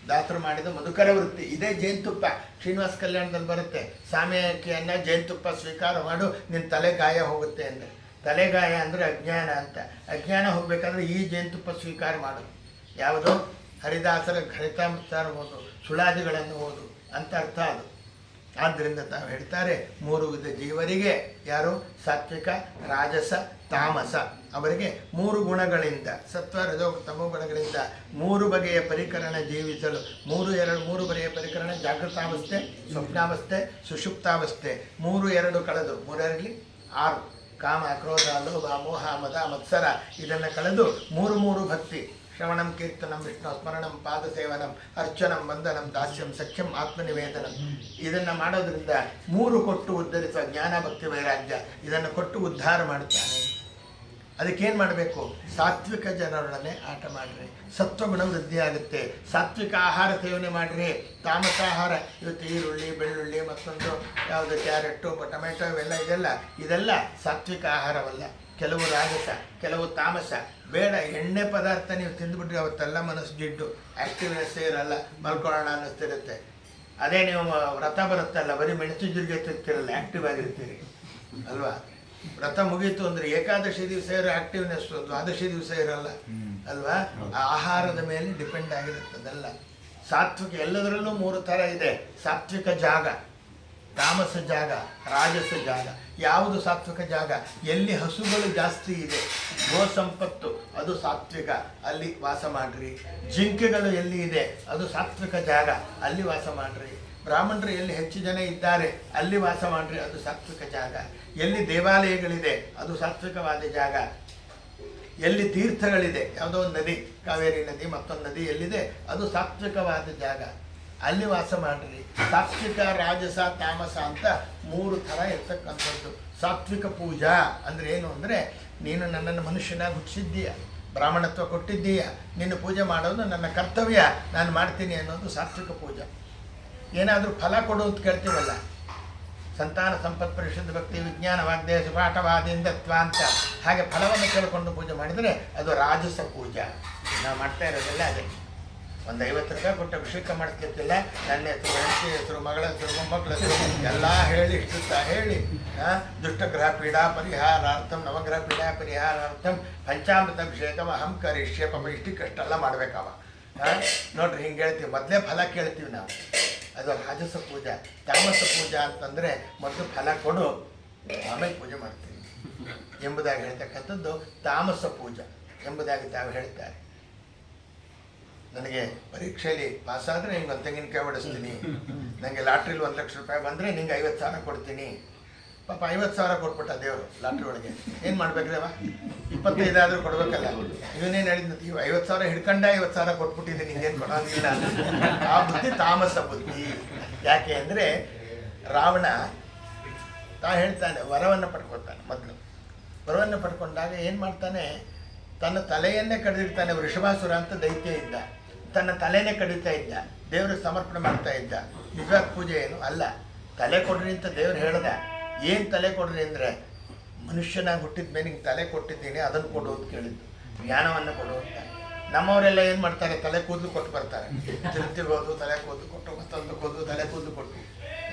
Speaker 1: ದಾಸರು ಮಾಡಿದ ಮಧುಕರ ವೃತ್ತಿ ಇದೇ. ಜೇನುತುಪ್ಪ ಶ್ರೀನಿವಾಸ ಕಲ್ಯಾಣದಲ್ಲಿ ಬರುತ್ತೆ. ಸಾಮ್ಯಕಿಯನ್ನು ಜೇನುತುಪ್ಪ ಸ್ವೀಕಾರ ಮಾಡು, ನಿನ್ನ ತಲೆಗಾಯ ಹೋಗುತ್ತೆ ಅಂದರೆ. ತಲೆಗಾಯ ಅಂದರೆ ಅಜ್ಞಾನ ಅಂತ. ಅಜ್ಞಾನ ಹೋಗ್ಬೇಕಾದ್ರೆ ಈ ಜೇನುತುಪ್ಪ ಸ್ವೀಕಾರ ಮಾಡು. ಯಾವುದೋ ಹರಿದಾಸರ ಹರಿಕಥಾಮೃತಸಾರ ಓದು, ಸುಳಾದಿಗಳನ್ನು ಓದು ಅಂತ ಅರ್ಥ ಅದು. ಆದ್ದರಿಂದ ತಾವು ಹೇಳ್ತಾರೆ 3 ವಿಧ ಜೀವರಿಗೆ, ಯಾರು? ಸಾತ್ವಿಕ, ರಾಜಸ, ತಾಮಸ, ಅವರಿಗೆ 3 ಗುಣಗಳಿಂದ, ಸತ್ವ ರಜೋ ತಮೋ ಗುಣಗಳಿಂದ 3 ಬಗೆಯ ಪರಿಕರಣ ಜೀವಿಸಲು. 3 ಬಗೆಯ ಪರಿಕರಣ: ಜಾಗೃತಾವಸ್ಥೆ, ಸ್ವಪ್ನಾವಸ್ಥೆ, ಸುಷುಪ್ತಾವಸ್ಥೆ. 3 ಕಳೆದು 3 6 ಕಾಮ, ಕ್ರೋಧ, ಲೋಭ, ಮೋಹ, ಮದ, ಮತ್ಸರ ಇದನ್ನು ಕಳೆದು 3 ಭಕ್ತಿ: ಶ್ರವಣಂ, ಕೀರ್ತನಂ, ವಿಷ್ಣು ಸ್ಮರಣಂ, ಪಾದಸೇವನಂ, ಅರ್ಚನಂ, ವಂದನಂ, ದಾಸ್ಯಂ, ಸಖ್ಯಂ, ಆತ್ಮನಿವೇದನಂ. ಇದನ್ನು ಮಾಡೋದ್ರಿಂದ 3 ಕೊಟ್ಟು ಉದ್ಧರಿಸುವ ಜ್ಞಾನ, ಭಕ್ತಿ, ವೈರಾಗ್ಯ ಇದನ್ನು ಕೊಟ್ಟು ಉದ್ಧಾರ ಮಾಡುತ್ತಾನೆ. ಅದಕ್ಕೇನು ಮಾಡಬೇಕು? ಸಾತ್ವಿಕ ಜನರೊಡನೆ ಆಟ ಮಾಡಿರಿ, ಸತ್ವಗುಣ ವೃದ್ಧಿ ಆಗುತ್ತೆ. ಸಾತ್ವಿಕ ಆಹಾರ ಸೇವನೆ ಮಾಡಿರಿ. ತಾಮಸ ಆಹಾರ ಇವತ್ತು ಈರುಳ್ಳಿ, ಬೆಳ್ಳುಳ್ಳಿ, ಮತ್ತೊಂದು ಯಾವುದು ಕ್ಯಾರೆಟು, ಟೊಮೆಟೊ ಇದೆಲ್ಲ ಸಾತ್ವಿಕ ಆಹಾರವಲ್ಲ. ಕೆಲವು ರಾಜಸ, ಕೆಲವು ತಾಮಸ. ಬೇಡ, ಎಣ್ಣೆ ಪದಾರ್ಥ ನೀವು ತಿಂದುಬಿಟ್ರೆ ಅವತ್ತೆಲ್ಲ ಮನಸ್ಸು ಜಿಡ್ಡು, ಆ್ಯಕ್ಟಿವ್ನೆಸ್ಸೇ ಇರಲ್ಲ, ಮಲ್ಕೊಳ್ಳೋಣ ಅನ್ನಿಸ್ತಿರುತ್ತೆ. ಅದೇ ನೀವು ವ್ರತ ಬರುತ್ತಲ್ಲ, ಬರೀ ಮೆಣಸು ಜೀರಿಗೆ ತಿರ್ತಿರಲ್ಲ, ಆ್ಯಕ್ಟಿವ್ ಆಗಿರ್ತೀರಿ ಅಲ್ವಾ? ವ್ರತ ಮುಗೀತು ಅಂದರೆ ಏಕಾದಶಿ ದಿವಸ ಇರೋ ಆ್ಯಕ್ಟಿವ್ನೆಸ್ ದ್ವಾದಶಿ ದಿವಸ ಇರಲ್ಲ ಅಲ್ವಾ? ಆ ಆಹಾರದ ಮೇಲೆ ಡಿಪೆಂಡ್ ಆಗಿರುತ್ತದಲ್ಲ. ಸಾತ್ವಿಕ ಎಲ್ಲದರಲ್ಲೂ 3 ಥರ ಇದೆ. ಸಾತ್ವಿಕ ಜಾಗ, ತಾಮಸ ಜಾಗ, ರಾಜಸ ಜಾಗ. ಯಾವುದು ಸಾತ್ವಿಕ ಜಾಗ? ಎಲ್ಲಿ ಹಸುಗಳು ಜಾಸ್ತಿ ಇದೆ, ಗೋ ಸಂಪತ್ತು, ಅದು ಸಾತ್ವಿಕ, ಅಲ್ಲಿ ವಾಸ ಮಾಡ್ರಿ. ಜಿಂಕೆಗಳು ಎಲ್ಲಿ ಇದೆ, ಅದು ಸಾತ್ವಿಕ ಜಾಗ, ಅಲ್ಲಿ ವಾಸ ಮಾಡ್ರಿ. ಬ್ರಾಹ್ಮಣರು ಎಲ್ಲಿ ಹೆಚ್ಚು ಜನ ಇದ್ದಾರೆ ಅಲ್ಲಿ ವಾಸ ಮಾಡ್ರಿ, ಅದು ಸಾತ್ವಿಕ ಜಾಗ. ಎಲ್ಲಿ ದೇವಾಲಯಗಳಿದೆ ಅದು ಸಾತ್ವಿಕವಾದ ಜಾಗ. ಎಲ್ಲಿ ತೀರ್ಥಗಳಿದೆ, ಯಾವುದೋ ಒಂದು ನದಿ, ಕಾವೇರಿ ನದಿ, ಮತ್ತೊಂದು ನದಿ ಎಲ್ಲಿದೆ ಅದು ಸಾತ್ವಿಕವಾದ ಜಾಗ, ಅಲ್ಲಿ ವಾಸ ಮಾಡ್ರಿ. ಸಾತ್ವಿಕ, ರಾಜಸ, ತಾಮಸ ಅಂತ 3 ಥರ ಇರ್ತಕ್ಕಂಥದ್ದು. ಸಾತ್ವಿಕ ಪೂಜಾ ಅಂದರೆ ಏನು ಅಂದರೆ, ನೀನು ನನ್ನನ್ನು ಮನುಷ್ಯನಾಗಿ ಹುಟ್ಟಿಸಿದ್ದೀಯ, ಬ್ರಾಹ್ಮಣತ್ವ ಕೊಟ್ಟಿದ್ದೀಯ, ನಿನ್ನ ಪೂಜೆ ಮಾಡೋದು ನನ್ನ ಕರ್ತವ್ಯ, ನಾನು ಮಾಡ್ತೀನಿ ಅನ್ನೋದು ಸಾತ್ವಿಕ ಪೂಜೆ. ಏನಾದರೂ ಫಲ ಕೊಡು ಅಂತ ಕೇಳ್ತೀವಲ್ಲ, ಸಂತಾನ ಸಂಪತ್ ಪರಿಶುದ್ಧ ಭಕ್ತಿ ವಿಜ್ಞಾನ ವಾಗ್ದೇಶ ಪಾಠವಾದಿಂದತ್ವ ಅಂತ, ಹಾಗೆ ಫಲವನ್ನು ಕೇಳಿಕೊಂಡು ಪೂಜೆ ಮಾಡಿದರೆ ಅದು ರಾಜಸ ಪೂಜಾ. ನಾವು ಮಾಡ್ತಾ ಇರೋದೆಲ್ಲ ಅದೇ. ಒಂದು 50 ರೂಪಾಯಿ ಕೊಟ್ಟು ಅಭಿಷೇಕ ಮಾಡಿಸ್ಲಿಕ್ಕಿಲ್ಲ, ನನ್ನ ಹೆಸರು, ಹೆಂಡತಿ ಹೆಸರು, ಮಗಳ ಹೆಸರು, ಮೊಮ್ಮಕ್ಕಳ ಹೆಸರು ಎಲ್ಲ ಹೇಳಿ ಇಷ್ಟುತ್ತ ಹೇಳಿ ದುಷ್ಟಗ್ರಹ ಪೀಡಾ ಪರಿಹಾರಾರ್ಥಂ, ನವಗ್ರಹ ಪೀಡಾ ಪರಿಹಾರಾರ್ಥಂ ಪಂಚಾಮೃತ ಅಭಿಷೇಕವ ಅಹಂ ಕರಿಷ್ಯ. ಪಾಪ ಇಷ್ಟಕ್ಕೆಷ್ಟೆಲ್ಲ ಮಾಡ್ಬೇಕವ. ನೋಡ್ರಿ, ಹಿಂಗೆ ಹೇಳ್ತೀವಿ, ಮೊದಲೇ ಫಲ ಕೇಳ್ತೀವಿ ನಾವು, ಅದು ರಾಜಸ ಪೂಜಾ. ತಾಮಸ ಪೂಜಾ ಅಂತಂದರೆ ಮೊದಲು ಫಲ ಕೊಡು, ಆಮೇಲೆ ಪೂಜೆ ಮಾಡ್ತೀವಿ ಎಂಬುದಾಗಿ ಹೇಳ್ತಕ್ಕಂಥದ್ದು ತಾಮಸ ಪೂಜಾ ಎಂಬುದಾಗಿ ತಾವು ಹೇಳ್ತಾರೆ. ನನಗೆ ಪರೀಕ್ಷೆಯಲ್ಲಿ ಪಾಸಾದರೆ ನಿಂಗೆ ಒಂದು ತೆಂಗಿನಕಾಯಿ ಹೊಡಿಸ್ತೀನಿ, ನನಗೆ ಲಾಟ್ರಿಲಿ 1 ಲಕ್ಷ ರೂಪಾಯಿ ಬಂದರೆ ನಿಂಗೆ 50,000 ಕೊಡ್ತೀನಿ. ಪಾಪ 50,000 ಕೊಟ್ಬಿಟ್ಟ ದೇವರು ಲಾಟ್ರಿ ಒಳಗೆ. ಏನು ಮಾಡ್ಬೇಕ್ರಿ ಅವ? 25 ಆದರೂ ಕೊಡ್ಬೇಕಲ್ಲ. ಇವನೇನು ಹೇಳಿದ್, ಇವು 50,000 ಹಿಡ್ಕೊಂಡೆ 50,000 ಕೊಟ್ಬಿಟ್ಟಿದ್ದೀನಿ, ನಿಂಗೇನು ಕೊಡೋಂಗಿಲ್ಲ. ಆ ಬುದ್ಧಿ ತಾಮಸ ಬುದ್ಧಿ. ಯಾಕೆ ಅಂದರೆ ರಾವಣ ಹೇಳ್ತಾನೆ, ವರವನ್ನು ಪಡ್ಕೊತಾನೆ. ಮೊದಲು ವರವನ್ನು ಪಡ್ಕೊಂಡಾಗ ಏನು ಮಾಡ್ತಾನೆ, ತನ್ನ ತಲೆಯನ್ನೇ ಕಡಿದಿರ್ತಾನೆ. ವೃಷಭಾಸುರ ಅಂತ ದೈತ್ಯ ಇದ್ದ, ತನ್ನ ತಲೆನೇ ಕಡಿತಾ ಇದ್ದ, ದೇವ್ರಿಗೆ ಸಮರ್ಪಣೆ ಮಾಡ್ತಾ ಇದ್ದ. ನಿಜವಾದ ಪೂಜೆ ಏನು ಅಲ್ಲ. ತಲೆ ಕೊಡ್ರಿ ಅಂತ ದೇವ್ರು ಹೇಳ್ದ. ಏನು ತಲೆ ಕೊಡ್ರಿ ಅಂದರೆ, ಮನುಷ್ಯನಾಗಿ ಹುಟ್ಟಿದ ಮೇಲೆ ನಿಂಗೆ ತಲೆ ಕೊಟ್ಟಿದ್ದೀನಿ, ಅದನ್ನು ಕೊಡು ಅಂತ ಕೇಳಿದ್ದು, ಜ್ಞಾನವನ್ನು ಕೊಡು ಅಂತ. ನಮ್ಮವರೆಲ್ಲ ಏನು ಮಾಡ್ತಾರೆ, ತಲೆ ಕೂದಲು ಕೊಟ್ಟು ಬರ್ತಾರೆ. ತಿರುಗೋದು, ತಲೆ ಕೂದಲು ಕೊಟ್ಟು, ಮತ್ತೊಂದು ಕೂದಲು, ತಲೆ ಕೂದಲು ಕೊಟ್ಟು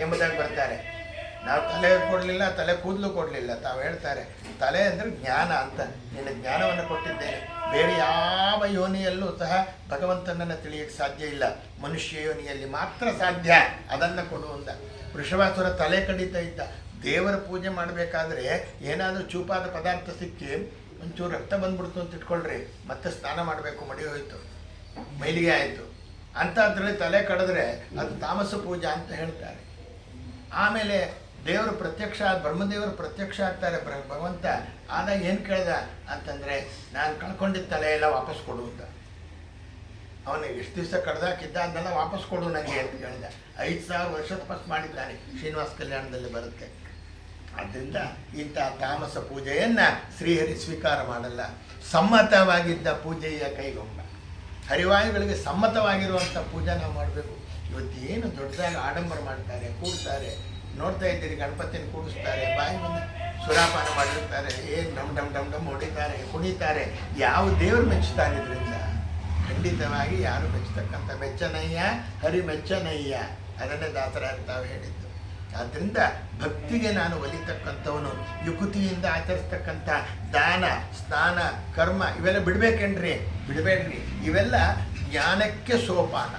Speaker 1: ಎಂಬುದಾಗಿ ಬರ್ತಾರೆ. ನಾವು ತಲೆ ಕೊಡಲಿಲ್ಲ, ತಲೆ ಕೂದಲು ಕೊಡಲಿಲ್ಲ. ತಾವು ಹೇಳ್ತಾರೆ ತಲೆ ಅಂದರೆ ಜ್ಞಾನ ಅಂತ. ನಿನ್ನ ಜ್ಞಾನವನ್ನು ಕೊಟ್ಟಿದ್ದೇನೆ. ಬೇರೆ ಯಾವ ಯೋನಿಯಲ್ಲೂ ಸಹ ಭಗವಂತನನ್ನು ತಿಳಿಯೋಕ್ಕೆ ಸಾಧ್ಯ ಇಲ್ಲ, ಮನುಷ್ಯ ಯೋನಿಯಲ್ಲಿ ಮಾತ್ರ ಸಾಧ್ಯ. ಅದನ್ನು ಕೊಡುವಂತ. ವೃಷಭಾಸುರ ತಲೆ ಕಡಿತಾ ಇದ್ದ. ದೇವರ ಪೂಜೆ ಮಾಡಬೇಕಾದ್ರೆ ಏನಾದರೂ ಚೂಪಾದ ಪದಾರ್ಥ ಸಿಕ್ಕಿ ಒಂಚೂರು ರಕ್ತ ಬಂದ್ಬಿಡ್ತು ಅಂತ ಇಟ್ಕೊಳ್ರಿ, ಮತ್ತೆ ಸ್ನಾನ ಮಾಡಬೇಕು, ಮಡಿ ಹೋಯಿತು, ಮೈಲಿಗೆ ಆಯಿತು ಅಂಥದ್ರಲ್ಲಿ ತಲೆ ಕಡಿದ್ರೆ ಅದು ತಾಮಸ ಪೂಜಾ ಅಂತ ಹೇಳ್ತಾರೆ. ಆಮೇಲೆ ದೇವರು ಪ್ರತ್ಯಕ್ಷ, ಬ್ರಹ್ಮದೇವರು ಪ್ರತ್ಯಕ್ಷ ಆಗ್ತಾರೆ ಭಗವಂತ. ಆದಾಗ ಏನು ಕೇಳ್ದ ಅಂತಂದರೆ, ನಾನು ಕಳ್ಕೊಂಡಿದ್ದ ತಲೆ ಎಲ್ಲ ವಾಪಸ್ ಕೊಡು ಅಂತ. ಅವನಿಗೆ ಎಷ್ಟು ದಿವಸ ಕಡ್ದಾಕಿದ್ದ ಅದನ್ನೆಲ್ಲ ವಾಪಸ್ ಕೊಡು ನನಗೆ ಅಂತ ಕೇಳಿದ. 5,000 ವರ್ಷ ತಪಸ್ ಮಾಡಿದ್ದಾನೆ. ಶ್ರೀನಿವಾಸ ಕಲ್ಯಾಣದಲ್ಲಿ ಬರುತ್ತೆ. ಆದ್ದರಿಂದ ಇಂಥ ತಾಮಸ ಪೂಜೆಯನ್ನು ಶ್ರೀಹರಿ ಸ್ವೀಕಾರ ಮಾಡಲ್ಲ. ಸಮ್ಮತವಾಗಿದ್ದ ಪೂಜೆಯ ಕೈಗೊಂಬ. ಹರಿವಾಯುಗಳಿಗೆ ಸಮ್ಮತವಾಗಿರುವಂಥ ಪೂಜೆ ನಾವು ಮಾಡಬೇಕು. ಇವತ್ತೇನು ದೊಡ್ಡದಾಗಿ ಆಡಂಬರ ಮಾಡ್ತಾರೆ, ಕೂಡ್ತಾರೆ. ನೋಡ್ತಾ ಇದ್ದೀರಿ, ಗಣಪತಿನ ಕೂಡಿಸ್ತಾರೆ, ಬಾಯಿ ಬಂದ ಸುರಾಪಾನ ಮಾಡಿರ್ತಾರೆ, ಏನು ಡಮ್ ಡಮ್ ಡಮ್ ಡಮ್ ಹೊಡಿತಾರೆ, ಕುಣಿತಾರೆ. ಯಾವ ದೇವರು ಮೆಚ್ಚುತ್ತಾನೆ ಇದರಿಂದ? ಖಂಡಿತವಾಗಿ ಯಾರು ಮೆಚ್ಚತಕ್ಕಂಥ ಮೆಚ್ಚನಯ್ಯ ಹರಿ ಮೆಚ್ಚನಯ್ಯ, ಅದನ್ನೇ ದಾಸರ ತಾವು ಹೇಳಿದ್ದು. ಆದ್ದರಿಂದ ಭಕ್ತಿಗೆ ನಾನು ಒಲಿತಕ್ಕಂಥವನು. ಯುಕುತಿಯಿಂದ ಆಚರಿಸ್ತಕ್ಕಂಥ ದಾನ ಸ್ನಾನ ಕರ್ಮ ಇವೆಲ್ಲ ಬಿಡಬೇಕೇನ್ರಿ? ಬಿಡಬೇಡ್ರಿ. ಇವೆಲ್ಲ ಜ್ಞಾನಕ್ಕೆ ಸೋಪಾನ.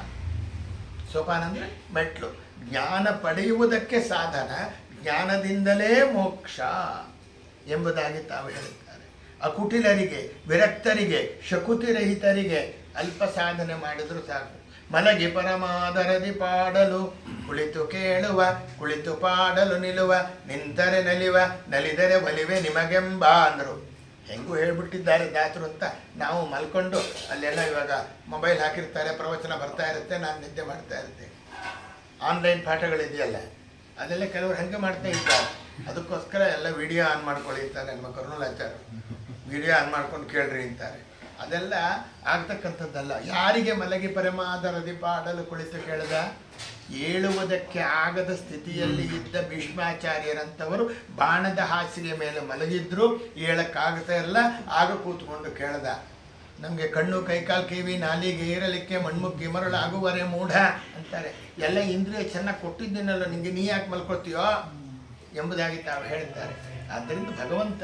Speaker 1: ಸೋಪಾನ ಅಂದರೆ ಮೆಟ್ಲು. ಜ್ಞಾನ ಪಡೆಯುವುದಕ್ಕೆ ಸಾಧನ, ಜ್ಞಾನದಿಂದಲೇ ಮೋಕ್ಷ ಎಂಬುದಾಗಿ ತಾವು ಹೇಳುತ್ತಾರೆ. ಅಕುಟಿಲರಿಗೆ, ವಿರಕ್ತರಿಗೆ, ಶಕುತಿರಹಿತರಿಗೆ ಅಲ್ಪ ಸಾಧನೆ ಮಾಡಿದರೂ ಸಾಕು. ಮಲಗಿ ಪರಮಾದರದಿ ಪಾಡಲು, ಕುಳಿತು ಕೇಳುವ, ಕುಳಿತು ಪಾಡಲು ನಿಲ್ಲುವ, ನಿಂತರೆ ನಲಿವ, ನಲಿದರೆ ಒಲಿವೆ ನಿಮಗೆಂಬ ಅಂದರು. ಹೆಂಗೂ ಹೇಳ್ಬಿಟ್ಟಿದ್ದಾರೆ ದಾಸರು ಅಂತ ನಾವು ಮಲ್ಕೊಂಡು ಅಲ್ಲೆಲ್ಲ ಇವಾಗ ಮೊಬೈಲ್ ಹಾಕಿರ್ತಾರೆ, ಪ್ರವಚನ ಬರ್ತಾ ಇರುತ್ತೆ, ನಾನು ನಿದ್ದೆ ಮಾಡ್ತಾ ಇರ್ತೆ. ಆನ್ಲೈನ್ ಪಾಠಗಳಿದೆಯಲ್ಲ, ಅದೆಲ್ಲ ಕೆಲವರು ಹಂಗೆ ಮಾಡ್ತಾ ಇದ್ದಾರೆ. ಅದಕ್ಕೋಸ್ಕರ ಎಲ್ಲ ವಿಡಿಯೋ ಆನ್ ಮಾಡ್ಕೊಳ್ಳಿರ್ತಾರೆ. ನಮ್ಮ ಕರುಣಾಚಾರ್ಯರು ವಿಡಿಯೋ ಆನ್ ಮಾಡ್ಕೊಂಡು ಕೇಳ್ರಿ ಅಂತಾರೆ. ಅದೆಲ್ಲ ಆಗ್ತಕ್ಕಂಥದ್ದಲ್ಲ. ಯಾರಿಗೆ ಮಲಗಿ ಪರಮಾದರದಿ ಪಾಡಲು ಕುಳಿತು ಕೇಳಿದ? ಏಳುವುದಕ್ಕೆ ಆಗದ ಸ್ಥಿತಿಯಲ್ಲಿ ಇದ್ದ ಭೀಷ್ಮಾಚಾರ್ಯರಂಥವರು ಬಾಣದ ಹಾಸಿಗೆ ಮೇಲೆ ಮಲಗಿದ್ರು, ಏಳಕ್ಕಾಗ್ತಾ ಇರಲ್ಲ, ಆಗ ಕೂತ್ಕೊಂಡು ಕೇಳ್ದ. ನಮಗೆ ಕಣ್ಣು ಕೈಕಾಲು ಕಿವಿ ನಾಲಿಗೆ ಇರಲಿಕ್ಕೆ ಮಣ್ಮುಕ್ಕಿ ಮರಳಾಗುವರೆ ಮೂಢ ಅಂತಾರೆ. ಎಲ್ಲ ಇಂದ್ರಿಯ ಚೆನ್ನಾಗಿ ಕೊಟ್ಟಿದ್ದೀನಲ್ಲ ನಿಮಗೆ, ನೀ ಯಾಕೆ ಮಲ್ಕೊಳ್ತೀಯೋ ಎಂಬುದಾಗಿ ತಾವು ಹೇಳ್ತಾರೆ. ಆದ್ದರಿಂದ ಭಗವಂತ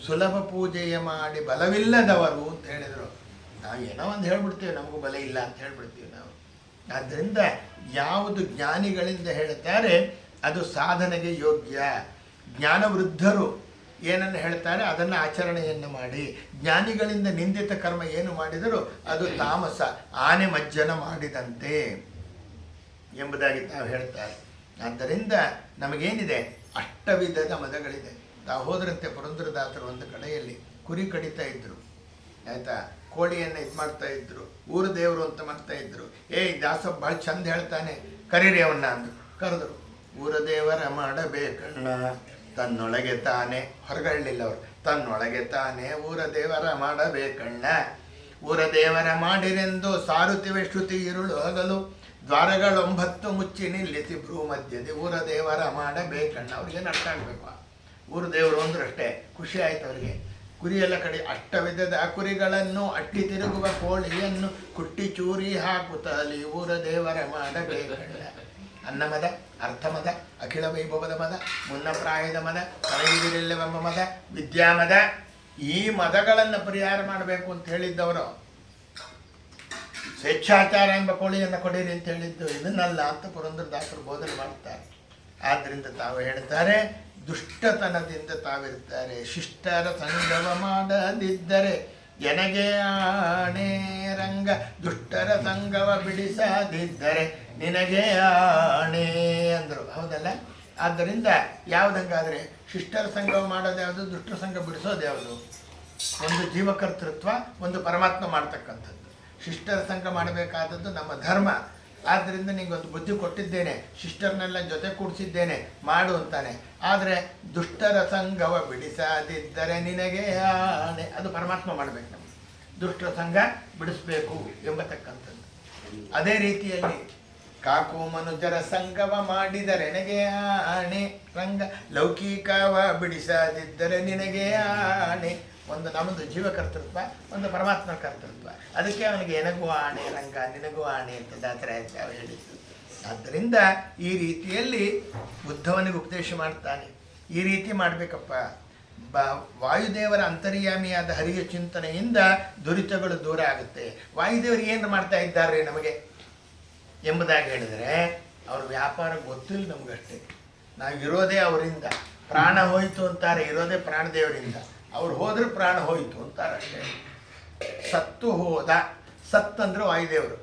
Speaker 1: ಸುಲಭ ಪೂಜೆಯ ಮಾಡಿ ಬಲವಿಲ್ಲದವರು ಅಂತ ಹೇಳಿದರು. ನಾವು ಏನೋ ಒಂದು ಹೇಳ್ಬಿಡ್ತೀವಿ, ನಮಗೂ ಬಲ ಇಲ್ಲ ಅಂತ ಹೇಳ್ಬಿಡ್ತೀವಿ ನಾವು. ಆದ್ದರಿಂದ ಯಾವುದು ಜ್ಞಾನಿಗಳಿಂದ ಹೇಳ್ತಾರೆ ಅದು ಸಾಧನೆಗೆ ಯೋಗ್ಯ. ಜ್ಞಾನವೃದ್ಧರು ಏನನ್ನು ಹೇಳ್ತಾರೆ ಅದನ್ನು ಆಚರಣೆಯನ್ನು ಮಾಡಿ. ಜ್ಞಾನಿಗಳಿಂದ ನಿಂದಿತ ಕರ್ಮ ಏನು ಮಾಡಿದರೂ ಅದು ತಾಮಸ, ಆನೆ ಮಜ್ಜನ ಮಾಡಿದಂತೆ ಎಂಬುದಾಗಿ ತಾವು ಹೇಳ್ತಾರೆ. ಆದ್ದರಿಂದ ನಮಗೇನಿದೆ, ಅಷ್ಟವಿಧದ ಮದಗಳಿದೆ. ತಾವು ಹೋದ್ರಂತೆ ಪುರಂದರದಾಸರು ಒಂದು ಕಡೆಯಲ್ಲಿ ಕುರಿ ಕಡಿತಾ ಇದ್ರು, ಆಯಿತಾ, ಕೋಳಿಯನ್ನು ಇದು ಮಾಡ್ತಾ ಇದ್ರು, ಊರ ದೇವರು ಅಂತ ಮಾಡ್ತಾ ಇದ್ರು. ದಾಸ ಭಾಳ ಚಂದ ಹೇಳ್ತಾನೆ, ಕರೀರಿ ಅವನ್ನ ಅಂದರು. ಕರೆದ್ರು. ಊರ ದೇವರ ಮಾಡಬೇಕಣ್ಣ ತನ್ನೊಳಗೆ ತಾನೇ, ಹೊರಗಳ್ಳಿಲ್ಲ ಅವರು, ತನ್ನೊಳಗೆ ತಾನೇ ಊರ ದೇವರ ಮಾಡಬೇಕಣ್ಣ. ಊರ ದೇವರ ಮಾಡಿರೆಂದು ಸಾರುತ್ತಿವೆ ಶ್ರುತಿ ಇರುಳು ಹಗಲು, ದ್ವಾರಗಳೊಂಬತ್ತು ಮುಚ್ಚಿ ನಿಲ್ಲಿಸಿ ಭ್ರೂ ಮಧ್ಯದೆ ಊರ ದೇವರ ಮಾಡಬೇಕಣ್ಣ. ಅವ್ರಿಗೇನು ಅರ್ಥ ಆಗಬೇಕು? ಊರ ದೇವರು ಅಂದ್ರೆ ಅಷ್ಟೇ ಖುಷಿ ಆಯ್ತು ಅವರಿಗೆ. ಕುರಿಯೆಲ್ಲ ಕಡೆ ಅಷ್ಟವಿಧದ ಕುರಿಗಳನ್ನು ಅಟ್ಟಿ ತಿರುಗುವ ಕೋಳಿಯನ್ನು ಕುಟ್ಟಿ ಚೂರಿ ಹಾಕುತ್ತಲಿ ಊರ ದೇವರ ಮಾಡಬೇಕಣ್ಣ. ಅನ್ನಮದ, ಅರ್ಥಮದ, ಅಖಿಲ ವೈಭವದ ಮದ, ಮುನ್ನ ಪ್ರಾಯದ ಮದ, ಕಳಗಿರಿಲ್ಲವೆಂಬ ಮದ, ವಿದ್ಯಾಮದ, ಈ ಮದಗಳನ್ನು ಪರಿಹಾರ ಮಾಡಬೇಕು ಅಂತ ಹೇಳಿದ್ದವರು. ಸ್ವೇಚ್ಛಾಚಾರ ಎಂಬ ಕೋಳಿಯನ್ನು ಕೊಡಿರಿ ಅಂತ ಹೇಳಿದ್ದು ಇದನ್ನಲ್ಲ ಅಂತ ಪುರಂದರದಾಸರು ಬೋಧನೆ ಮಾಡುತ್ತಾರೆ. ಆದ್ದರಿಂದ ತಾವು ಹೇಳ್ತಾರೆ, ದುಷ್ಟತನದಿಂದ ತಾವಿರ್ತಾರೆ. ಶಿಷ್ಟರ ಸಂಗವ ಮಾಡದಿದ್ದರೆ ಎನಗೆ ಆಣೆ ರಂಗ, ದುಷ್ಟರ ಸಂಗವ ಬಿಡಿಸದಿದ್ದರೆ ನಿನಗೆ ಆಣೆ ಅಂದರು. ಹೌದಲ್ಲ? ಆದ್ದರಿಂದ ಯಾವುದಂಗಾದರೆ ಶಿಷ್ಟರ ಸಂಗವ ಮಾಡೋದು ಯಾವುದು, ದುಷ್ಟರ ಸಂಘ ಬಿಡಿಸೋದು ಯಾವುದು? ಒಂದು ಜೀವಕರ್ತೃತ್ವ, ಒಂದು ಪರಮಾತ್ಮ ಮಾಡ್ತಕ್ಕಂಥದ್ದು. ಶಿಷ್ಟರ ಸಂಘ ಮಾಡಬೇಕಾದದ್ದು ನಮ್ಮ ಧರ್ಮ. ಆದ್ದರಿಂದ ನಿಂಗೊಂದು ಬುದ್ಧಿ ಕೊಟ್ಟಿದ್ದೇನೆ, ಶಿಷ್ಟರ್ನೆಲ್ಲ ಜೊತೆ ಕೂಡಿಸಿದ್ದೇನೆ, ಮಾಡು ಅಂತಾನೆ. ಆದರೆ ದುಷ್ಟರ ಸಂಘವ ಬಿಡಿಸದಿದ್ದರೆ ನಿನಗೆ ಆಣೆ, ಅದು ಪರಮಾತ್ಮ ಮಾಡಬೇಕು. ನಮಗೆ ದುಷ್ಟರ ಸಂಘ ಬಿಡಿಸಬೇಕು ಎಂಬತಕ್ಕಂಥದ್ದು. ಅದೇ ರೀತಿಯಲ್ಲಿ ಕಾಕು ಮನುಜರ ಸಂಘವ ಮಾಡಿದರೆ ನಿನಗೆ ಆಣೆ ರಂಗ, ಲೌಕಿಕವ ಬಿಡಿಸದಿದ್ದರೆ ನಿನಗೆ ಆಣೆ. ಒಂದು ನಮ್ಮದು ಜೀವಕರ್ತೃತ್ವ, ಒಂದು ಪರಮಾತ್ಮ ಕರ್ತೃತ್ವ. ಅದಕ್ಕೆ ಅವನಿಗೆ ಎನಗೂ ಆಣೆ ರಂಗ, ನಿನಗೂ ಆಣೆ ಅಂತ ದಾಸರಾಯ ಹೇಳಿದ್ದು. ಆದ್ದರಿಂದ ಈ ರೀತಿಯಲ್ಲಿ ಬುದ್ಧವನಿಗೆ ಉಪದೇಶ ಮಾಡ್ತಾನೆ, ಈ ರೀತಿ ಮಾಡಬೇಕಪ್ಪ. ವಾಯುದೇವರ ಅಂತರ್ಯಾಮಿಯಾದ ಹರಿಯ ಚಿಂತನೆಯಿಂದ ದುರಿತಗಳು ದೂರ ಆಗುತ್ತೆ. ವಾಯುದೇವರು ಏನು ಮಾಡ್ತಾ ಇದ್ದಾರೆ ನಮಗೆ ಎಂಬುದಾಗಿ ಹೇಳಿದರೆ, ಅವ್ರ ವ್ಯಾಪಾರ ಗೊತ್ತಿಲ್ಲ ನಮಗಷ್ಟೇ. ನಾವು ಇರೋದೇ ಅವರಿಂದ. ಪ್ರಾಣ ಹೋಯಿತು ಅಂತಾರೆ, ಇರೋದೇ ಪ್ರಾಣದೇವರಿಂದ. ಅವ್ರು ಹೋದ್ರೆ ಪ್ರಾಣ ಹೋಯಿತು ಅಂತಾರೆ ಅಷ್ಟೇ. ಸತ್ತು ಹೋದ, ಸತ್ತಂದ್ರೆ ವಾಯುದೇವರು,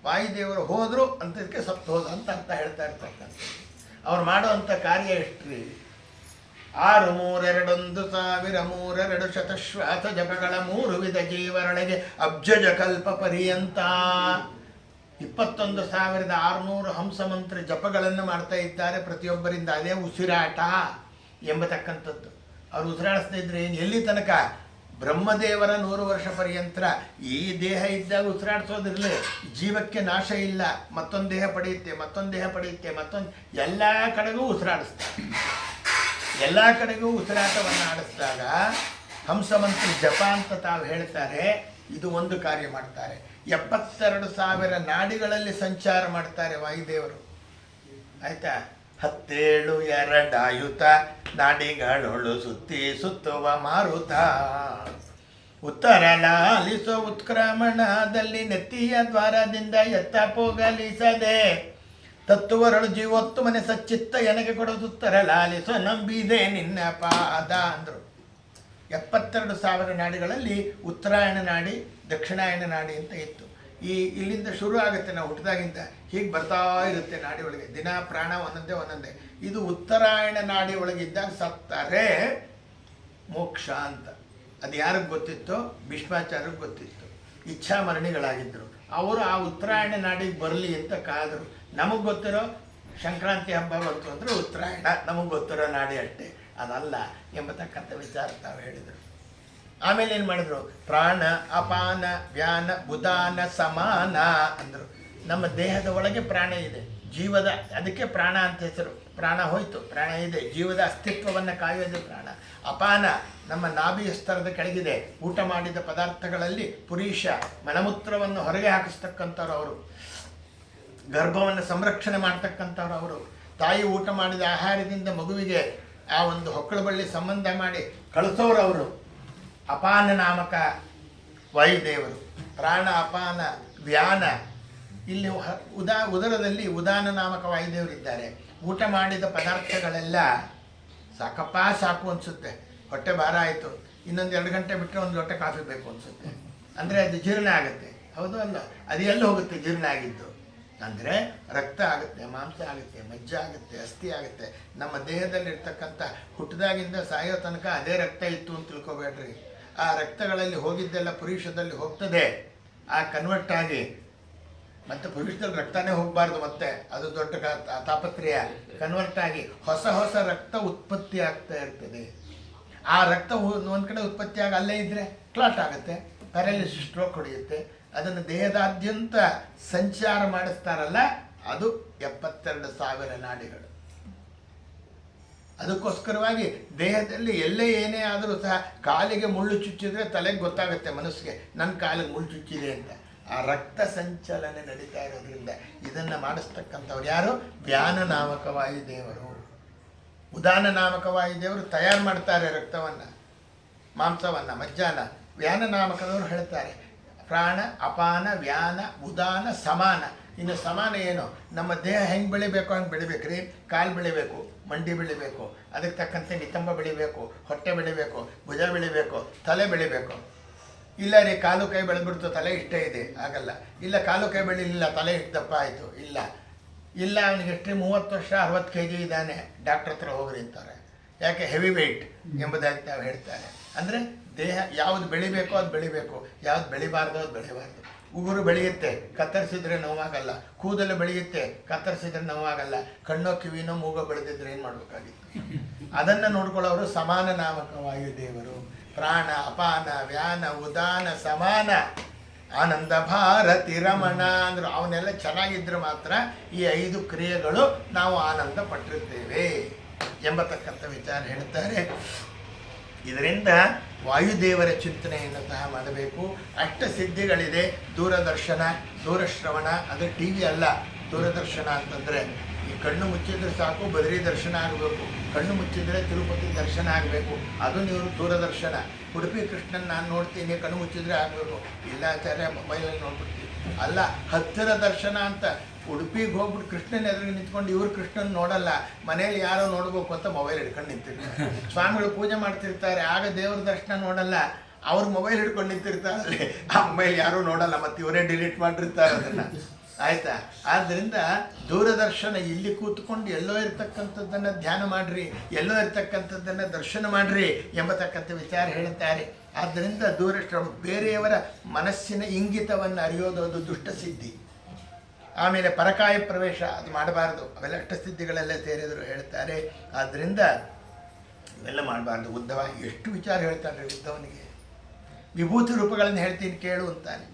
Speaker 1: ವಾಯುದೇವರು ಹೋದರು ಅಂತದಕ್ಕೆ ಸತ್ತು ಹೋದ ಅಂತ ಅರ್ಥ ಹೇಳ್ತಾ ಇರ್ತಕ್ಕಂಥ. ಅವ್ರು ಮಾಡುವಂಥ ಕಾರ್ಯ ಎಷ್ಟ್ರಿ? 632,302 ಶತಶ್ವಾಸ ಜಪಗಳ 3 ವಿಧ ಜೀವರೊಳಗೆ ಅಬ್ಜಜ ಕಲ್ಪ ಪರ್ಯಂತ 21,600 ಹಂಸಮಂತ್ರ ಜಪಗಳನ್ನು ಮಾಡ್ತಾ ಇದ್ದಾರೆ ಪ್ರತಿಯೊಬ್ಬರಿಂದ. ಅದೇ ಉಸಿರಾಟ ಎಂಬತಕ್ಕಂಥದ್ದು. ಅವ್ರು ಉಸಿರಾಡಿಸ್ತಾ ಇದ್ರೆ ಏನು, ಎಲ್ಲಿ ತನಕ? ಬ್ರಹ್ಮದೇವರ 100 ವರ್ಷ ಪರ್ಯಂತ. ಈ ದೇಹ ಇದ್ದಾಗ ಉಸಿರಾಡಿಸೋದಿರಲಿ, ಜೀವಕ್ಕೆ ನಾಶ ಇಲ್ಲ. ಮತ್ತೊಂದು ದೇಹ ಪಡೆಯುತ್ತೆ, ಮತ್ತೊಂದು ದೇಹ ಪಡೆಯುತ್ತೆ, ಮತ್ತೊಂದು ಎಲ್ಲ ಕಡೆಗೂ ಉಸಿರಾಡಿಸ್ತಾರೆ. ಎಲ್ಲ ಕಡೆಗೂ ಉಸಿರಾಟವನ್ನು ಆಡಿಸಿದಾಗ ಹಂಸಮಂತ್ರ ಜಪ ಅಂತ ತಾವು ಹೇಳ್ತಾರೆ. ಇದು ಒಂದು ಕಾರ್ಯ ಮಾಡ್ತಾರೆ. 72,000 ನಾಡಿಗಳಲ್ಲಿ ಸಂಚಾರ ಮಾಡ್ತಾರೆ ವಾಯುದೇವರು. ಆಯ್ತಾ? 17 ಎರಡಾಯುತ ನಾಡಿಗಳೊಳು ಸುತ್ತಿ ಸುತ್ತುವ ಮಾರುತ. ಉತ್ತರ ಲಾಲಿಸೋ ಉತ್ಕ್ರಮಣದಲ್ಲಿ ನೆತ್ತಿಯ ದ್ವಾರದಿಂದ ಎತ್ತ ಪೋಗಲಿಸದೆ ತತ್ತುವರಳು ಜೀವೊತ್ತು ಮನೆ ಸಚ್ಚಿತ್ತ ಎನಗೆ ಕೊಡೋದುತ್ತರ ಲಾಲಿಸೋ ನಂಬಿದೆ ನಿನ್ನ ಪಾದ ಅಂದರು. 72,000 ನಾಡಿಗಳಲ್ಲಿ ಉತ್ತರಾಯಣ ನಾಡಿ, ದಕ್ಷಿಣಾಯನ ನಾಡಿ ಅಂತ ಇತ್ತು. ಇಲ್ಲಿಂದ ಶುರು ಆಗುತ್ತೆ, ನಾವು ಹುಟ್ಟಿದಾಗಿಂದ ಹೀಗೆ ಬರ್ತಾ ಇರುತ್ತೆ ನಾಡಿ ಒಳಗೆ. ದಿನ ಪ್ರಾಣ ಒಂದೊಂದೇ. ಇದು ಉತ್ತರಾಯಣ ನಾಡಿ ಒಳಗಿದ್ದಾಗ ಸತ್ತಾರೆ ಮೋಕ್ಷ ಅಂತ. ಅದು ಯಾರಿಗೆ ಗೊತ್ತಿತ್ತು? ಭೀಷ್ಮಾಚಾರ್ಯರಿಗೆ ಗೊತ್ತಿತ್ತು. ಇಚ್ಛಾಮರಣಿಗಳಾಗಿದ್ದರು ಅವರು. ಆ ಉತ್ತರಾಯಣ ನಾಡಿಗೆ ಬರಲಿ ಅಂತ ಕಾದರು. ನಮಗೆ ಗೊತ್ತಿರೋ ಸಂಕ್ರಾಂತಿ ಹಬ್ಬ ಬಂತು ಅಂದರೆ ಉತ್ತರಾಯಣ ನಮಗೆ ಗೊತ್ತಿರೋ ನಾಡಿ ಅಷ್ಟೇ, ಅದಲ್ಲ ಎಂಬತಕ್ಕಂಥ ವಿಚಾರ ತಾವು ಹೇಳಿದರು. ಆಮೇಲೆ ಏನು ಮಾಡಿದ್ರು? ಪ್ರಾಣ ಅಪಾನ ವ್ಯಾನ ಉದಾನ ಸಮಾನ ಅಂದರು. ನಮ್ಮ ದೇಹದ ಒಳಗೆ ಪ್ರಾಣ ಇದೆ, ಜೀವದ, ಅದಕ್ಕೆ ಪ್ರಾಣ ಅಂತ ಹೆಸರು. ಪ್ರಾಣ ಹೋಯಿತು, ಪ್ರಾಣ ಇದೆ, ಜೀವದ ಅಸ್ತಿತ್ವವನ್ನು ಕಾಯೋದು ಪ್ರಾಣ. ಅಪಾನ ನಮ್ಮ ನಾಭಿ ಸ್ತರದ ಕೆಳಗಿದೆ. ಊಟ ಮಾಡಿದ ಪದಾರ್ಥಗಳಲ್ಲಿ ಪುರೀಶ ಮಲಮೂತ್ರವನ್ನು ಹೊರಗೆ ಹಾಕಿಸ್ತಕ್ಕಂಥವ್ರು ಅವರು. ಗರ್ಭವನ್ನು ಸಂರಕ್ಷಣೆ ಮಾಡ್ತಕ್ಕಂಥವ್ರು ಅವರು. ತಾಯಿ ಊಟ ಮಾಡಿದ ಆಹಾರದಿಂದ ಮಗುವಿಗೆ ಆ ಒಂದು ಹೊಕ್ಕಳ ಬಳ್ಳಿ ಸಂಬಂಧ ಮಾಡಿ ಕಳಿಸೋರು ಅವರು. ಅಪಾನ ನಾಮಕ ವಾಯುದೇವರು. ಪ್ರಾಣ ಅಪಾನ ವ್ಯಾನ. ಇಲ್ಲಿ ಉದರದಲ್ಲಿ ಉದಾನ ನಾಮಕ ವಾಯುದೇವರಿದ್ದಾರೆ. ಊಟ ಮಾಡಿದ ಪದಾರ್ಥಗಳೆಲ್ಲ ಸಾಕಪ್ಪ ಸಾಕು ಅನಿಸುತ್ತೆ, ಹೊಟ್ಟೆ ಭಾರ ಆಯಿತು, ಇನ್ನೊಂದು 2 ಗಂಟೆ ಬಿಟ್ಟರೆ ಒಂದು ಲೋಟ ಕಾಫಿ ಬೇಕು ಅನಿಸುತ್ತೆ. ಅಂದರೆ ಅದು ಜೀರ್ಣ ಆಗುತ್ತೆ, ಹೌದು ಅಲ್ಲ? ಅದು ಎಲ್ಲಿ ಹೋಗುತ್ತೆ ಜೀರ್ಣ ಆಗಿದ್ದು? ಅಂದರೆ ರಕ್ತ ಆಗುತ್ತೆ, ಮಾಂಸ ಆಗುತ್ತೆ, ಮಜ್ಜ ಆಗುತ್ತೆ, ಅಸ್ಥಿ ಆಗುತ್ತೆ. ನಮ್ಮ ದೇಹದಲ್ಲಿರ್ತಕ್ಕಂಥ ಹುಟ್ಟಿದಾಗಿಂದ ಸಾಯೋ ತನಕ ಅದೇ ರಕ್ತ ಇತ್ತು ಅಂತ ತಿಳ್ಕೊಬೇಡ್ರಿ. ಆ ರಕ್ತಗಳಲ್ಲಿ ಹೋಗಿದ್ದೆಲ್ಲ ಪುರುಷದಲ್ಲಿ ಹೋಗ್ತದೆ, ಆ ಕನ್ವರ್ಟ್ ಆಗಿ. ಮತ್ತು ಪುರುಷದಲ್ಲಿ ರಕ್ತನೇ ಹೋಗಬಾರ್ದು, ಮತ್ತೆ ಅದು ದೊಡ್ಡ ತಾಪತ್ರೆಯ. ಕನ್ವರ್ಟ್ ಆಗಿ ಹೊಸ ರಕ್ತ ಉತ್ಪತ್ತಿ ಆಗ್ತಾ ಇರ್ತದೆ. ಆ ರಕ್ತ ಒಂದು ಕಡೆ ಉತ್ಪತ್ತಿ ಆಗಿ ಅಲ್ಲೇ ಇದ್ದರೆ ಕ್ಲಾಟ್ ಆಗುತ್ತೆ, ಪ್ಯಾರಾಲಿಸಿಸ್, ಸ್ಟ್ರೋಕ್ ಹೊಡೆಯುತ್ತೆ. ಅದನ್ನು ದೇಹದಾದ್ಯಂತ ಸಂಚಾರ ಮಾಡಿಸ್ತಾರಲ್ಲ, ಅದು 72,000 ನಾಡಿಗಳು. ಅದಕ್ಕೋಸ್ಕರವಾಗಿ ದೇಹದಲ್ಲಿ ಎಲ್ಲೇ ಏನೇ ಆದರೂ ಸಹ ಕಾಲಿಗೆ ಮುಳ್ಳು ಚುಚ್ಚಿದ್ರೆ ತಲೆಗೆ ಗೊತ್ತಾಗುತ್ತೆ ಮನಸ್ಸಿಗೆ, ನನ್ನ ಕಾಲಿಗೆ ಮುಳ್ಳು ಚುಚ್ಚಿದೆ ಅಂತ. ಆ ರಕ್ತ ಸಂಚಲನೆ ನಡೀತಾ ಇರೋದ್ರಿಂದ ಇದನ್ನು ಮಾಡಿಸ್ತಕ್ಕಂಥವ್ರು ಯಾರು? ವ್ಯಾನ ನಾಮಕ ವಾಯುದೇವರು. ಉದಾನ ನಾಮಕ ವಾಯುದೇವರು ತಯಾರು ಮಾಡ್ತಾರೆ ರಕ್ತವನ್ನು, ಮಾಂಸವನ್ನು, ಮಜ್ಜಾನ. ವ್ಯಾನ ನಾಮಕದವರು ಹೇಳ್ತಾರೆ ಪ್ರಾಣ ಅಪಾನ ವ್ಯಾನ ಉದಾನ ಸಮಾನ. ಇನ್ನು ಸಮಾನ ಏನು? ನಮ್ಮ ದೇಹ ಹೆಂಗೆ ಬೆಳಿಬೇಕು ಹಂಗೆ ಬೆಳಿಬೇಕ್ರಿ. ಕಾಲು ಬೆಳಿಬೇಕು, ಮಂಡಿ ಬೆಳಿಬೇಕು, ಅದಕ್ಕೆ ತಕ್ಕಂತೆ ನಿತಂಬ ಬೆಳಿಬೇಕು, ಹೊಟ್ಟೆ ಬೆಳಿಬೇಕು, ಭುಜ ಬೆಳಿಬೇಕು, ತಲೆ ಬೆಳಿಬೇಕು. ಇಲ್ಲ ರೀ ಕಾಲು ಕೈ ಬೆಳೆದ್ಬಿಡ್ತು, ತಲೆ ಇಷ್ಟೇ ಇದೆ, ಆಗಲ್ಲ. ಇಲ್ಲ ಕಾಲು ಕೈ ಬೆಳಿಲಿಲ್ಲ, ತಲೆ ಇಷ್ಟು ದಪ್ಪ ಆಯಿತು, ಇಲ್ಲ ಅವನಿಗೆ ಎಷ್ಟೇ 30 ವರ್ಷ 60 kg ಇದ್ದಾನೆ, ಡಾಕ್ಟ್ರ್ ಹತ್ರ ಹೋಗ್ರಿ ಅಂತಾರೆ. ಯಾಕೆ? ಹೆವಿ ವೆಯ್ಟ್ ಎಂಬುದಾಗಿ ತಾವು ಹೇಳ್ತಾರೆ. ಅಂದರೆ ದೇಹ ಯಾವುದು ಬೆಳಿಬೇಕೋ ಅದು ಬೆಳಿಬೇಕು, ಯಾವ್ದು ಬೆಳಿಬಾರ್ದು ಅದು ಬೆಳಿಬಾರ್ದು. ಉಗುರು ಬೆಳೆಯುತ್ತೆ, ಕತ್ತರಿಸಿದ್ರೆ ನೋವಾಗಲ್ಲ. ಕೂದಲು ಬೆಳೆಯುತ್ತೆ, ಕತ್ತರಿಸಿದ್ರೆ ನೋವಾಗಲ್ಲ. ಕಣ್ಣೋ ಕಿವಿನೋ ಮೂಗೋ ಬೆಳೆದಿದ್ರೆ ಏನು ಮಾಡಬೇಕಾಗಿತ್ತು? ಅದನ್ನು ನೋಡ್ಕೊಳ್ಳೋರು ಸಮಾನ ನಾಮಕ ವಾಯುದೇವರು. ಪ್ರಾಣ ಅಪಾನ ವ್ಯಾನ ಉದಾನ ಸಮಾನ ಆನಂದ ಭಾರತಿ ರಮಣ ಅಂದರು. ಅವನ್ನೆಲ್ಲ ಚೆನ್ನಾಗಿದ್ದರೆ ಮಾತ್ರ ಈ 5 ಕ್ರಿಯೆಗಳು ನಾವು ಆನಂದ ಪಟ್ಟಿರ್ತೇವೆ ಎಂಬತಕ್ಕಂಥ ವಿಚಾರ ಹೇಳ್ತಾರೆ. ಇದರಿಂದ ವಾಯುದೇವರ ಚಿಂತನೆಯನ್ನು ಸಹ ಮಾಡಬೇಕು. ಅಷ್ಟಸಿದ್ಧಿಗಳಿದೆ. ದೂರದರ್ಶನ, ದೂರಶ್ರವಣ, ಅದು ಟಿ ವಿ ಅಲ್ಲ. ದೂರದರ್ಶನ ಅಂತಂದರೆ ಈ ಕಣ್ಣು ಮುಚ್ಚಿದ್ರೆ ಸಾಕು ಬದರಿ ದರ್ಶನ ಆಗಬೇಕು, ಕಣ್ಣು ಮುಚ್ಚಿದ್ರೆ ತಿರುಪತಿ ದರ್ಶನ ಆಗಬೇಕು, ಅದು ನೀವು ದೂರದರ್ಶನ. ಉಡುಪಿ ಕೃಷ್ಣನ್ ನಾನು ನೋಡ್ತೀನಿ, ಕಣ್ಣು ಮುಚ್ಚಿದ್ರೆ ಆಗಬೇಕು. ಇಲ್ಲ ಆಚಾರ್ಯ ಮೊಬೈಲಲ್ಲಿ ನೋಡ್ಬಿಡ್ತೀವಿ. ಅಲ್ಲ, ಹತ್ತಿರ ದರ್ಶನ ಅಂತ. ಉಡುಪಿಗೆ ಹೋಗ್ಬಿಟ್ಟು ಕೃಷ್ಣನ ಎದುರಿಗೆ ನಿಂತ್ಕೊಂಡು ಇವ್ರು ಕೃಷ್ಣನ್ ನೋಡಲ್ಲ, ಮನೇಲಿ ಯಾರೋ ನೋಡ್ಬೇಕು ಅಂತ ಮೊಬೈಲ್ ಹಿಡ್ಕೊಂಡು ನಿಂತಿರ್ತಾರೆ. ಸ್ವಾಮಿಗಳು ಪೂಜೆ ಮಾಡ್ತಿರ್ತಾರೆ, ಆಗ ದೇವ್ರ ದರ್ಶನ ನೋಡಲ್ಲ, ಅವ್ರು ಮೊಬೈಲ್ ಹಿಡ್ಕೊಂಡು ನಿಂತಿರ್ತಾರೆ. ಆ ಮೊಬೈಲ್ ಯಾರೂ ನೋಡಲ್ಲ, ಮತ್ತು ಇವರೇ ಡಿಲೀಟ್ ಮಾಡಿರ್ತಾರೆ ಅದನ್ನು. ಆಯಿತಾ? ಆದ್ದರಿಂದ ದೂರದರ್ಶನ ಇಲ್ಲಿ ಕೂತ್ಕೊಂಡು ಎಲ್ಲೋ ಇರ್ತಕ್ಕಂಥದ್ದನ್ನು ಧ್ಯಾನ ಮಾಡಿರಿ, ಎಲ್ಲೋ ಇರ್ತಕ್ಕಂಥದ್ದನ್ನು ದರ್ಶನ ಮಾಡಿರಿ ಎಂಬತಕ್ಕಂಥ ವಿಚಾರ ಹೇಳುತ್ತಾರೆ. ಆದ್ದರಿಂದ ದೂರಶ್ರಮ, ಬೇರೆಯವರ ಮನಸ್ಸಿನ ಇಂಗಿತವನ್ನು ಅರಿಯೋದು ಅದು ದುಷ್ಟಸಿದ್ಧಿ. ಆಮೇಲೆ ಪರಕಾಯ ಪ್ರವೇಶ ಅದು ಮಾಡಬಾರ್ದು. ಅವೆಲ್ಲ ಅಷ್ಟಸಿದ್ಧಿಗಳೆಲ್ಲ ಸೇರಿದರು ಹೇಳ್ತಾರೆ. ಆದ್ದರಿಂದ ಇವೆಲ್ಲ ಮಾಡಬಾರ್ದು. ಉದ್ಧವ ಎಷ್ಟು ವಿಚಾರ ಹೇಳ್ತಾನೆ ಉದ್ಧವನಿಗೆ. ವಿಭೂತಿ ರೂಪಗಳನ್ನು ಹೇಳ್ತೀನಿ ಕೇಳು ಅಂತಾನೆ.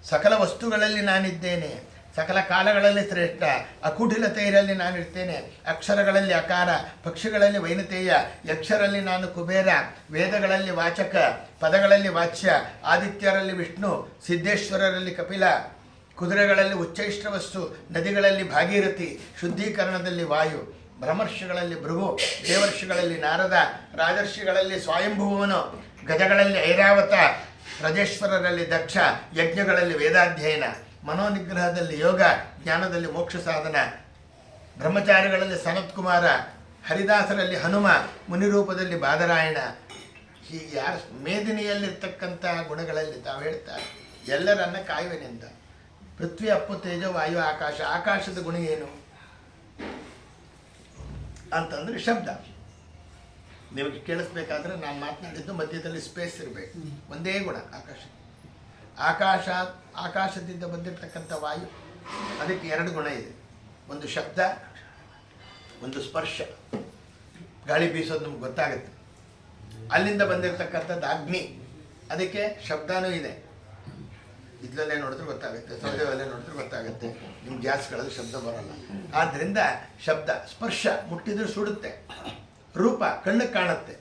Speaker 1: ಸಕಲ ವಸ್ತುಗಳಲ್ಲಿ ನಾನಿದ್ದೇನೆ, ಸಕಲ ಕಾಲಗಳಲ್ಲಿ ಶ್ರೇಷ್ಠ. ಅಕುಟಿಲತೆ ಇರಲಿ ನಾನು ಇರ್ತೇನೆ. ಅಕ್ಷರಗಳಲ್ಲಿ ಅಕಾರ, ಪಕ್ಷಿಗಳಲ್ಲಿ ವೈನತೇಯ, ಯಕ್ಷರಲ್ಲಿ ನಾನು ಕುಬೇರ, ವೇದಗಳಲ್ಲಿ ವಾಚಕ, ಪದಗಳಲ್ಲಿ ವಾಚ್ಯ, ಆದಿತ್ಯರಲ್ಲಿ ವಿಷ್ಣು, ಸಿದ್ದೇಶ್ವರರಲ್ಲಿ ಕಪಿಲ, ಕುದುರೆಗಳಲ್ಲಿ ಉಚ್ಚೈಷ್ಠವಸ್ಸು, ನದಿಗಳಲ್ಲಿ ಭಾಗೀರಥಿ, ಶುದ್ಧೀಕರಣದಲ್ಲಿ ವಾಯು, ಬ್ರಹ್ಮರ್ಷಿಗಳಲ್ಲಿ ಭೃಗು, ದೇವರ್ಷಿಗಳಲ್ಲಿ ನಾರದ, ರಾಜರ್ಷಿಗಳಲ್ಲಿ ಸ್ವಯಂಭುವನು, ಗಜಗಳಲ್ಲಿ ಐರಾವತ, ರಜೇಶ್ವರರಲ್ಲಿ ದಕ್ಷ, ಯಜ್ಞಗಳಲ್ಲಿ ವೇದಾಧ್ಯಯನ, ಮನೋನಿಗ್ರಹದಲ್ಲಿ ಯೋಗ, ಜ್ಞಾನದಲ್ಲಿ ಮೋಕ್ಷ ಸಾಧನ, ಬ್ರಹ್ಮಚಾರಿಗಳಲ್ಲಿ ಸನತ್ಕುಮಾರ, ಹರಿದಾಸರಲ್ಲಿ ಹನುಮ, ಮುನಿರೂಪದಲ್ಲಿ ಬಾದರಾಯಣ. ಹೀಗೆ ಯಾರು ಮೇದಿನಿಯಲ್ಲಿರ್ತಕ್ಕಂಥ ಗುಣಗಳಲ್ಲಿ ತಾವು ಹೇಳ್ತಾರೆ ಎಲ್ಲರನ್ನ ಕಾಯುವೆನೆಂದ. ಪೃಥ್ವಿ ಅಪ್ಪು ತೇಜ ವಾಯು ಆಕಾಶ. ಆಕಾಶದ ಗುಣ ಏನು ಅಂತಂದರೆ ಶಬ್ದ. ನಿಮಗೆ ಕೇಳಿಸ್ಬೇಕಾದ್ರೆ ನಾನು ಮಾತನಾಡಿದ್ದು ಮಧ್ಯದಲ್ಲಿ ಸ್ಪೇಸ್ ಇರಬೇಕು. ಒಂದೇ ಗುಣ ಆಕಾಶದಿಂದ ಬಂದಿರತಕ್ಕಂಥ ವಾಯು, ಅದಕ್ಕೆ ಎರಡು ಗುಣ ಇದೆ. ಒಂದು ಶಬ್ದ, ಒಂದು ಸ್ಪರ್ಶ. ಗಾಳಿ ಬೀಸೋದು ನಮ್ಗೆ ಗೊತ್ತಾಗುತ್ತೆ. ಅಲ್ಲಿಂದ ಬಂದಿರತಕ್ಕಂಥದ್ದು ಅಗ್ನಿ, ಅದಕ್ಕೆ ಶಬ್ದನೂ ಇದೆ. ಇದ್ರಲ್ಲೇ ನೋಡಿದ್ರೆ ಗೊತ್ತಾಗುತ್ತೆ, ಸೌದೆಯಲ್ಲೇ ನೋಡಿದ್ರೆ ಗೊತ್ತಾಗುತ್ತೆ. ನಿಮ್ಮ ಗ್ಯಾಸ್ಗಳಲ್ಲಿ ಶಬ್ದ ಬರೋಲ್ಲ. ಆದ್ದರಿಂದ ಶಬ್ದ, ಸ್ಪರ್ಶ, ಮುಟ್ಟಿದ್ರೆ ಸುಡುತ್ತೆ. ರೂಪ, ಕಣ್ಣಿಗೆ ಕಾಣುತ್ತೆ.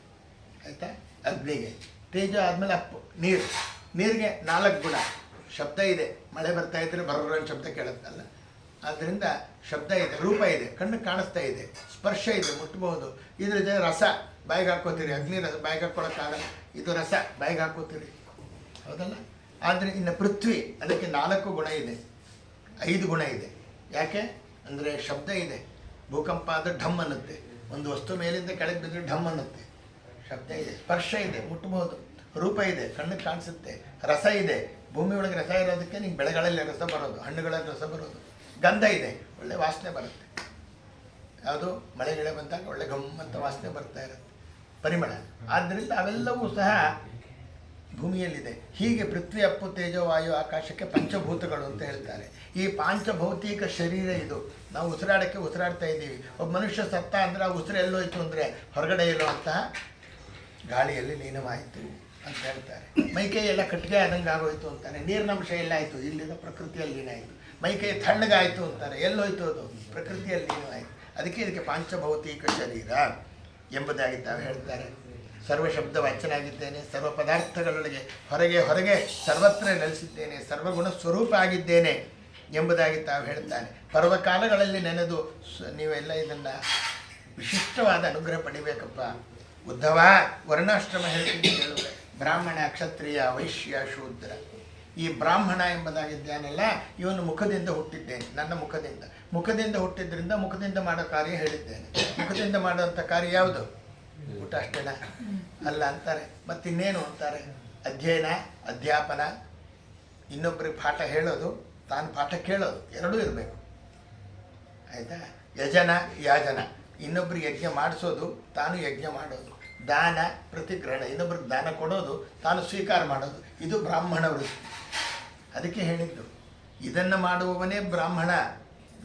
Speaker 1: ಆಯಿತಾ? ಅಗ್ನಿಗೆ. ತೇಜ ಆದಮೇಲೆ ಅಪ್ಪು, ನೀರಿಗೆ 4 ಗುಣ. ಶಬ್ದ ಇದೆ, ಮಳೆ ಬರ್ತಾ ಇದ್ರೆ ಬರೋರ ಶಬ್ದ ಕೇಳುತ್ತಲ್ಲ. ಆದ್ದರಿಂದ ಶಬ್ದ ಇದೆ, ರೂಪ ಇದೆ, ಕಣ್ಣಿಗೆ ಕಾಣಿಸ್ತಾ ಇದೆ, ಸ್ಪರ್ಶ ಇದೆ, ಮುಟ್ಬೋದು. ಇದ್ರ ಜೊತೆ ರಸ, ಬಾಯಿಗೆ ಹಾಕೋತೀರಿ. ಅಗ್ನಿ ರಸ ಬಾಯಿಗೆ ಹಾಕ್ಕೊಳ್ಳೋಕ್ಕಾಗಲ್ಲ. ಇದು ರಸ ಬಾಯಿಗೆ ಹಾಕೋತೀರಿ, ಹೌದಲ್ಲ? ಆದರೆ ಇನ್ನು ಪೃಥ್ವಿ, ಅದಕ್ಕೆ 4 ಗುಣ ಇದೆ, 5 ಗುಣ ಇದೆ. ಯಾಕೆ ಅಂದರೆ ಶಬ್ದ ಇದೆ, ಭೂಕಂಪ ಆದರೆ ಢಮ್ ಅನ್ನುತ್ತೆ. ಒಂದು ವಸ್ತು ಮೇಲಿಂದ ಕೆಳಗೆ ಬಿದ್ದರೆ ಢಮ್ ಅನ್ನುತ್ತೆ. ಶಬ್ದ ಇದೆ, ಸ್ಪರ್ಶ ಇದೆ, ಮುಟ್ಬೋದು. ರೂಪ ಇದೆ, ಕಣ್ಣಿಗೆ ಕಾಣಿಸುತ್ತೆ. ರಸ ಇದೆ, ಭೂಮಿ ಒಳಗೆ ರಸ ಇರೋದಕ್ಕೆ ನಿಮ್ಗೆ ಬೆಳೆಗಳಲ್ಲಿ ರಸ ಬರೋದು, ಹಣ್ಣುಗಳಲ್ಲಿ ರಸ ಬರೋದು. ಗಂಧ ಇದೆ, ಒಳ್ಳೆ ವಾಸನೆ ಬರುತ್ತೆ. ಯಾವುದು ಮಳೆಗಿಳೆ ಬಂದಾಗ ಒಳ್ಳೆ ಗಮ್ಮಂತ ವಾಸನೆ ಬರ್ತಾ ಇರುತ್ತೆ, ಪರಿಮಳ. ಆದ್ದರಿಂದ ಅವೆಲ್ಲವೂ ಸಹ ಭೂಮಿಯಲ್ಲಿದೆ. ಹೀಗೆ ಪೃಥ್ವಿ ಅಪ್ಪು ತೇಜ ವಾಯು ಆಕಾಶಕ್ಕೆ ಪಂಚಭೂತಗಳು ಅಂತ ಹೇಳ್ತಾರೆ. ಈ ಪಾಂಚಭೌತಿಕ ಶರೀರ ಇದು. ನಾವು ಉಸಿರಾಡ್ತಾ ಇದ್ದೀವಿ. ಒಬ್ಬ ಮನುಷ್ಯ ಸತ್ತ ಅಂದರೆ ಆ ಉಸಿರು ಎಲ್ಲೋಯ್ತು ಅಂದರೆ ಹೊರಗಡೆ ಇರುವಂತಹ ಗಾಳಿಯಲ್ಲಿ ಲೀನವಾಯಿತು ಅಂತ ಹೇಳ್ತಾರೆ. ಮೈಕೈ ಎಲ್ಲ ಕಟ್ಟಿಗೆ ಆದಂಗೆ ಆಗೋಯ್ತು ಅಂತಾರೆ. ನೀರಿನಂಶ ಎಲ್ಲ ಆಯಿತು, ಇಲ್ಲಿಂದ ಪ್ರಕೃತಿಯಲ್ಲಿ ಲೀನಾಯಿತು. ಮೈಕೈ ತಣ್ಣಗಾಯಿತು ಅಂತಾರೆ, ಎಲ್ಲೋಯ್ತು ಅದು ಪ್ರಕೃತಿಯಲ್ಲಿ ಲೀನವಾಯಿತು. ಅದಕ್ಕೆ ಇದಕ್ಕೆ ಪಾಂಚಭೌತಿಕ ಶರೀರ ಎಂಬುದಾಗಿ ತಾವು ಹೇಳ್ತಾರೆ. ಸರ್ವಶಬ್ದ ವಾಚ್ಯನಾಗಿದ್ದೇನೆ, ಸರ್ವ ಪದಾರ್ಥಗಳೊಳಗೆ ಹೊರಗೆ ಸರ್ವತ್ರ ನೆಲೆಸಿದ್ದೇನೆ, ಸರ್ವಗುಣ ಸ್ವರೂಪ ಆಗಿದ್ದೇನೆ ಎಂಬುದಾಗಿ ತಾವು ಹೇಳ್ತಾನೆ. ಪರ್ವಕಾಲಗಳಲ್ಲಿ ನೆನೆದು ನೀವೆಲ್ಲ ಇದನ್ನು ವಿಶಿಷ್ಟವಾದ ಅನುಗ್ರಹ ಪಡಿಬೇಕಪ್ಪ. ಉದ್ಧವ, ವರ್ಣಾಶ್ರಮ ಹೇಳುವೆ. ಬ್ರಾಹ್ಮಣ, ಕ್ಷತ್ರಿಯ, ವೈಶ್ಯ, ಶೂದ್ರ. ಈ ಬ್ರಾಹ್ಮಣ ಎಂಬುದಾಗಿದ್ದಾನಲ್ಲ, ಇವನು ಮುಖದಿಂದ ಹುಟ್ಟಿದ್ದೇನೆ, ನನ್ನ ಮುಖದಿಂದ ಹುಟ್ಟಿದ್ರಿಂದ ಮುಖದಿಂದ ಮಾಡೋ ಕಾರ್ಯ ಹೇಳಿದ್ದೇನೆ. ಮುಖದಿಂದ ಮಾಡುವಂಥ ಕಾರ್ಯ ಯಾವುದು? ಊಟ ಅಷ್ಟೇನ ಅಲ್ಲ ಅಂತಾರೆ. ಮತ್ತಿನ್ನೇನು ಅಂತಾರೆ? ಅಧ್ಯಯನ, ಅಧ್ಯಾಪನ, ಇನ್ನೊಬ್ಬರಿಗೆ ಪಾಠ ಹೇಳೋದು, ತಾನು ಪಾಠ ಕೇಳೋದು, ಎರಡೂ ಇರಬೇಕು. ಆಯಿತಾ? ಯಜನ, ಯಾಜನ, ಇನ್ನೊಬ್ಬರಿಗೆ ಯಜ್ಞ ಮಾಡಿಸೋದು, ತಾನು ಯಜ್ಞ ಮಾಡೋದು. ದಾನ, ಪ್ರತಿಗ್ರಹಣ, ಇನ್ನೊಬ್ರಿಗೆ ದಾನ ಕೊಡೋದು, ತಾನು ಸ್ವೀಕಾರ ಮಾಡೋದು. ಇದು ಬ್ರಾಹ್ಮಣ ವೃತ್ತಿ. ಅದಕ್ಕೆ ಹೇಳಿದ್ದು, ಇದನ್ನು ಮಾಡುವವನೇ ಬ್ರಾಹ್ಮಣ.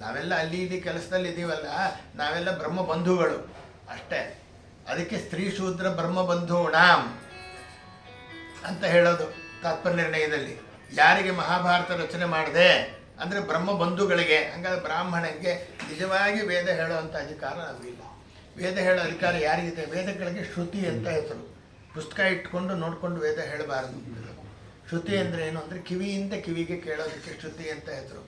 Speaker 1: ನಾವೆಲ್ಲ ಅಲ್ಲಿ ಇಲ್ಲಿ ಕೆಲಸದಲ್ಲಿ ಇದ್ದೀವಲ್ಲ, ನಾವೆಲ್ಲ ಬ್ರಹ್ಮಬಂಧುಗಳು ಅಷ್ಟೇ. ಅದಕ್ಕೆ ಸ್ತ್ರೀ ಶೂದ್ರ ಬ್ರಹ್ಮಬಂಧೂಣಾಂ ಅಂತ ಹೇಳೋದು ತಾತ್ಪರ್ಯ ನಿರ್ಣಯದಲ್ಲಿ. ಯಾರಿಗೆ ಮಹಾಭಾರತ ರಚನೆ ಮಾಡಿದೆ ಅಂದರೆ ಬ್ರಹ್ಮಬಂಧುಗಳಿಗೆ. ಹಂಗಾದ್ರೆ ಬ್ರಾಹ್ಮಣನಿಗೆ ನಿಜವಾಗಿ ವೇದ ಹೇಳುವಂಥ ಅಧಿಕಾರ ನಮಗಿಲ್ಲ. ವೇದ ಹೇಳೋ ಅಧಿಕಾರ ಯಾರಿಗಿದೆ? ವೇದಗಳಿಗೆ ಶ್ರುತಿ ಅಂತ ಹೆಸರು. ಪುಸ್ತಕ ಇಟ್ಕೊಂಡು ನೋಡಿಕೊಂಡು ವೇದ ಹೇಳಬಾರದು. ಶ್ರುತಿ ಅಂದರೆ ಏನು ಅಂದರೆ ಕಿವಿಯಿಂದ ಕಿವಿಗೆ ಕೇಳೋದಕ್ಕೆ ಶ್ರುತಿ ಅಂತ ಹೆಸರು.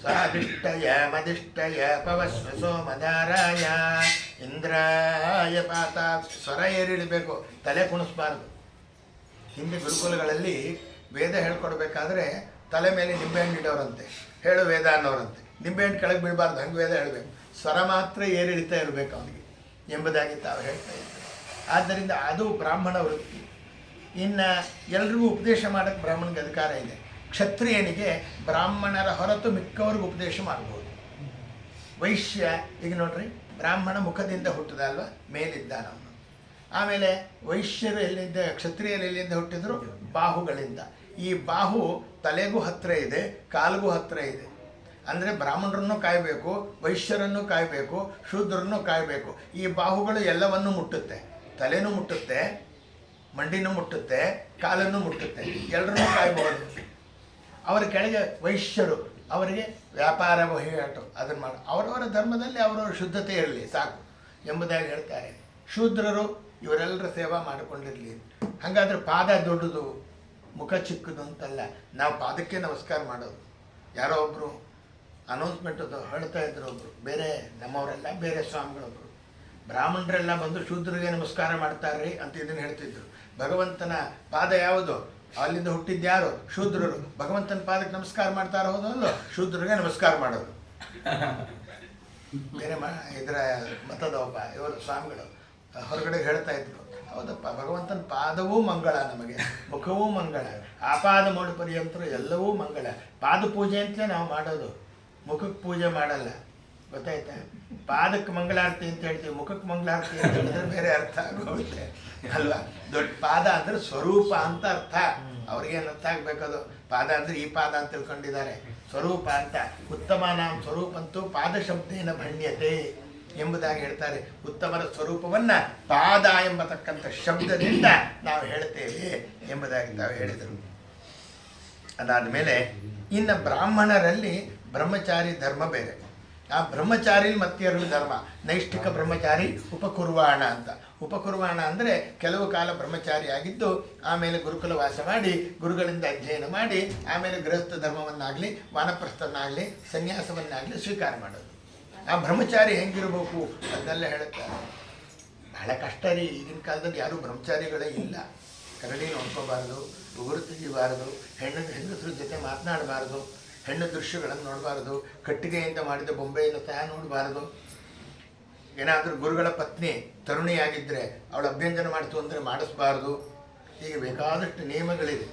Speaker 1: ಸ್ವಾದಿಷ್ಟಯ ಮದಿಷ್ಟಯ ಪವಸ್ವ ಸೋಮಧಾರಾಯ ಇಂದ್ರಾಯ ಪಾತ. ಸ್ವರ ಏರಿಳಿಬೇಕು, ತಲೆ ಕುಣಿಸ್ಬಾರ್ದು. ಹಿಂದೆ ಗುರುಕುಲಗಳಲ್ಲಿ ವೇದ ಹೇಳ್ಕೊಡ್ಬೇಕಾದ್ರೆ ತಲೆ ಮೇಲೆ ನಿಂಬೆಹಣ್ಣು ಇಡೋರಂತೆ, ಹೇಳು ವೇದ ಅನ್ನೋರಂತೆ. ನಿಂಬೆಹಣ್ಣು ಕೆಳಗೆ ಬೀಳಬಾರ್ದು, ಹಂಗೆ ವೇದ ಹೇಳಬೇಕು. ಸ್ವರ ಮಾತ್ರ ಏರಿಳಿತಾ ಇರಬೇಕು ಅವನಿಗೆ ಎಂಬುದಾಗಿ ತಾವು ಹೇಳ್ತಾ ಇದ್ದಾರೆ. ಆದ್ದರಿಂದ ಅದು ಬ್ರಾಹ್ಮಣ ವೃತ್ತಿ. ಇನ್ನು ಎಲ್ರಿಗೂ ಉಪದೇಶ ಮಾಡೋಕ್ಕೆ ಬ್ರಾಹ್ಮಣನಿಗೆ ಅಧಿಕಾರ ಇದೆ. ಕ್ಷತ್ರಿಯನಿಗೆ ಬ್ರಾಹ್ಮಣರ ಹೊರತು ಮಿಕ್ಕವ್ರಿಗೆ ಉಪದೇಶ ಮಾಡ್ಬೋದು. ವೈಶ್ಯ, ಈಗ ನೋಡ್ರಿ, ಬ್ರಾಹ್ಮಣ ಮುಖದಿಂದ ಹುಟ್ಟಿದ ಅಲ್ವಾ, ಮೇಲಿದ್ದಾನ ಅವನು. ಆಮೇಲೆ ವೈಶ್ಯರು ಎಲ್ಲಿಂದ, ಕ್ಷತ್ರಿಯರು ಎಲ್ಲಿಂದ ಹುಟ್ಟಿದ್ರು? ಬಾಹುಗಳಿಂದ. ಈ ಬಾಹು ತಲೆಗೂ ಹತ್ತಿರ ಇದೆ, ಕಾಲಿಗೂ ಹತ್ತಿರ ಇದೆ. ಅಂದರೆ ಬ್ರಾಹ್ಮಣರನ್ನು ಕಾಯಬೇಕು, ವೈಶ್ಯರನ್ನು ಕಾಯಬೇಕು, ಶೂದ್ರನ್ನು ಕಾಯಬೇಕು. ಈ ಬಾಹುಗಳು ಎಲ್ಲವನ್ನೂ ಮುಟ್ಟುತ್ತೆ. ತಲೆನೂ ಮುಟ್ಟುತ್ತೆ, ಮಂಡಿನೂ ಮುಟ್ಟುತ್ತೆ, ಕಾಲನ್ನು ಮುಟ್ಟುತ್ತೆ, ಎಲ್ಲರನ್ನೂ ಕಾಯಬಹುದು. ಅವರ ಕೆಳಗೆ ವೈಶ್ಯರು, ಅವರಿಗೆ ವ್ಯಾಪಾರ ವಹಿವಾಟು ಅದನ್ನು ಮಾಡಿ ಅವರವರ ಧರ್ಮದಲ್ಲಿ ಅವರವರ ಶುದ್ಧತೆ ಇರಲಿ ಸಾಕು ಎಂಬುದಾಗಿ ಹೇಳ್ತಾರೆ. ಶೂದ್ರರು ಇವರೆಲ್ಲರ ಸೇವಾ ಮಾಡಿಕೊಂಡಿರಲಿ. ಹಾಗಾದರೆ ಪಾದ ದೊಡ್ಡದು ಮುಖ ಚಿಕ್ಕದು ಅಂತಲ್ಲ, ನಾವು ಪಾದಕ್ಕೆ ನಮಸ್ಕಾರ ಮಾಡೋದು. ಯಾರೋ ಒಬ್ಬರು ಅನೌನ್ಸ್ಮೆಂಟ್ ಅದು ಹೇಳ್ತಾ ಇದ್ರು, ಒಬ್ಬರು ಬೇರೆ ನಮ್ಮವರೆಲ್ಲ ಬೇರೆ ಸ್ವಾಮಿಗಳೊಬ್ಬರು, ಬ್ರಾಹ್ಮಣರೆಲ್ಲ ಬಂದು ಶೂದ್ರಿಗೆ ನಮಸ್ಕಾರ ಮಾಡ್ತಾರ್ರಿ ಅಂತ ಇದನ್ನು ಹೇಳ್ತಿದ್ರು. ಭಗವಂತನ ಪಾದ ಯಾವುದು? ಅಲ್ಲಿಂದ ಹುಟ್ಟಿದ್ಯಾರು? ಶೂದ್ರರು. ಭಗವಂತನ ಪಾದಕ್ಕೆ ನಮಸ್ಕಾರ ಮಾಡ್ತಾರ ಹೋದಲ್ಲೋ, ಶೂದ್ರಿಗೆ ನಮಸ್ಕಾರ ಮಾಡೋದು. ಬೇರೆ ಇದರ ಮತದ ಒಬ್ಬ ಇವರು ಸ್ವಾಮಿಗಳು ಹೊರಗಡೆ ಹೇಳ್ತಾ ಇದ್ರು, ಹೌದಪ್ಪ ಭಗವಂತನ ಪಾದವೂ ಮಂಗಳ, ನಮಗೆ ಮುಖವೂ ಮಂಗಳ, ಆಪಾದ ಮೋಡು ಪರ್ಯಂತರೂ ಎಲ್ಲವೂ ಮಂಗಳ. ಪಾದ ಪೂಜೆ ಅಂತಲೇ ನಾವು ಮಾಡೋದು, ಮುಖಕ್ಕೆ ಪೂಜೆ ಮಾಡಲ್ಲ. ಗೊತ್ತಾಯ್ತಾ? ಪಾದಕ್ಕೆ ಮಂಗಳಾರತಿ ಅಂತ ಹೇಳ್ತೀವಿ, ಮುಖಕ್ಕೆ ಮಂಗಳಾರತಿ ಅಂತ ಹೇಳಿದ್ರೆ ಬೇರೆ ಅರ್ಥ ಆಗೋಗುತ್ತೆ ಅಲ್ವಾ? ದೊಡ್ಡ ಪಾದ ಅಂದರೆ ಸ್ವರೂಪ ಅಂತ ಅರ್ಥ. ಅವ್ರಿಗೇನು ಅರ್ಥ ಆಗಬೇಕದು? ಪಾದ ಅಂದರೆ ಈ ಪಾದ ಅಂತ ತಿಳ್ಕೊಂಡಿದ್ದಾರೆ, ಸ್ವರೂಪ ಅಂತ. ಉತ್ತಮ ನಾಮ ಸ್ವರೂಪಂತೂ ಪಾದ ಶಬ್ದೇನ ಭಣ್ಯತೆ ಎಂಬುದಾಗಿ ಹೇಳ್ತಾರೆ. ಉತ್ತಮರ ಸ್ವರೂಪವನ್ನು ಪಾದ ಎಂಬತಕ್ಕಂಥ ಶಬ್ದದಿಂದ ನಾವು ಹೇಳ್ತೇವೆ ಎಂಬುದಾಗಿ ತಾವು ಹೇಳಿದರು. ಅದಾದ ಮೇಲೆ ಇನ್ನು ಬ್ರಾಹ್ಮಣರಲ್ಲಿ ಬ್ರಹ್ಮಚಾರಿ ಧರ್ಮ ಬೇರೆ. ಆ ಬ್ರಹ್ಮಚಾರಿ ಮತ್ತೆ ಎರಡು ಧರ್ಮ. ನೈಷ್ಠಿಕ ಬ್ರಹ್ಮಚಾರಿ, ಉಪಕುರ್ವಾಣ ಅಂತ. ಉಪಕುರ್ವಾಣ ಅಂದರೆ ಕೆಲವು ಕಾಲ ಬ್ರಹ್ಮಚಾರಿ ಆಗಿದ್ದು ಆಮೇಲೆ ಗುರುಕುಲ ವಾಸ ಮಾಡಿ ಗುರುಗಳಿಂದ ಅಧ್ಯಯನ ಮಾಡಿ ಆಮೇಲೆ ಗೃಹಸ್ಥ ಧರ್ಮವನ್ನಾಗಲಿ ವಾನಪ್ರಸ್ಥವನ್ನಾಗಲಿ ಸನ್ಯಾಸವನ್ನಾಗಲಿ ಸ್ವೀಕಾರ ಮಾಡೋದು. ಆ ಬ್ರಹ್ಮಚಾರಿ ಹೆಂಗಿರಬೇಕು ಅದನ್ನೆಲ್ಲ ಹೇಳುತ್ತಾರೆ. ಬಹಳ ಕಷ್ಟ ರೀ. ಈಗಿನ ಕಾಲದಲ್ಲಿ ಯಾರೂ ಬ್ರಹ್ಮಚಾರಿಗಳೇ ಇಲ್ಲ. ಕರಡಿ ನೋಡ್ಕೋಬಾರ್ದು, ಉಗುರು ತೆಗಿಬಾರ್ದು, ಹೆಂಗಸರ ಜೊತೆ ಮಾತನಾಡಬಾರ್ದು, ಹೆಣ್ಣು ದೃಶ್ಯಗಳನ್ನು ನೋಡಬಾರ್ದು, ಕಟ್ಟಿಗೆಯಿಂದ ಮಾಡಿದ ಬೊಂಬೆಯನ್ನು ಸಹ ನೋಡಬಾರ್ದು. ಏನಾದರೂ ಗುರುಗಳ ಪತ್ನಿ ತರುಣಿಯಾಗಿದ್ದರೆ ಅವಳು ಅಭ್ಯಂಜನ ಮಾಡ್ತು ಅಂದರೆ ಮಾಡಿಸ್ಬಾರ್ದು. ಹೀಗೆ ಬೇಕಾದಷ್ಟು ನಿಯಮಗಳಿದೆ.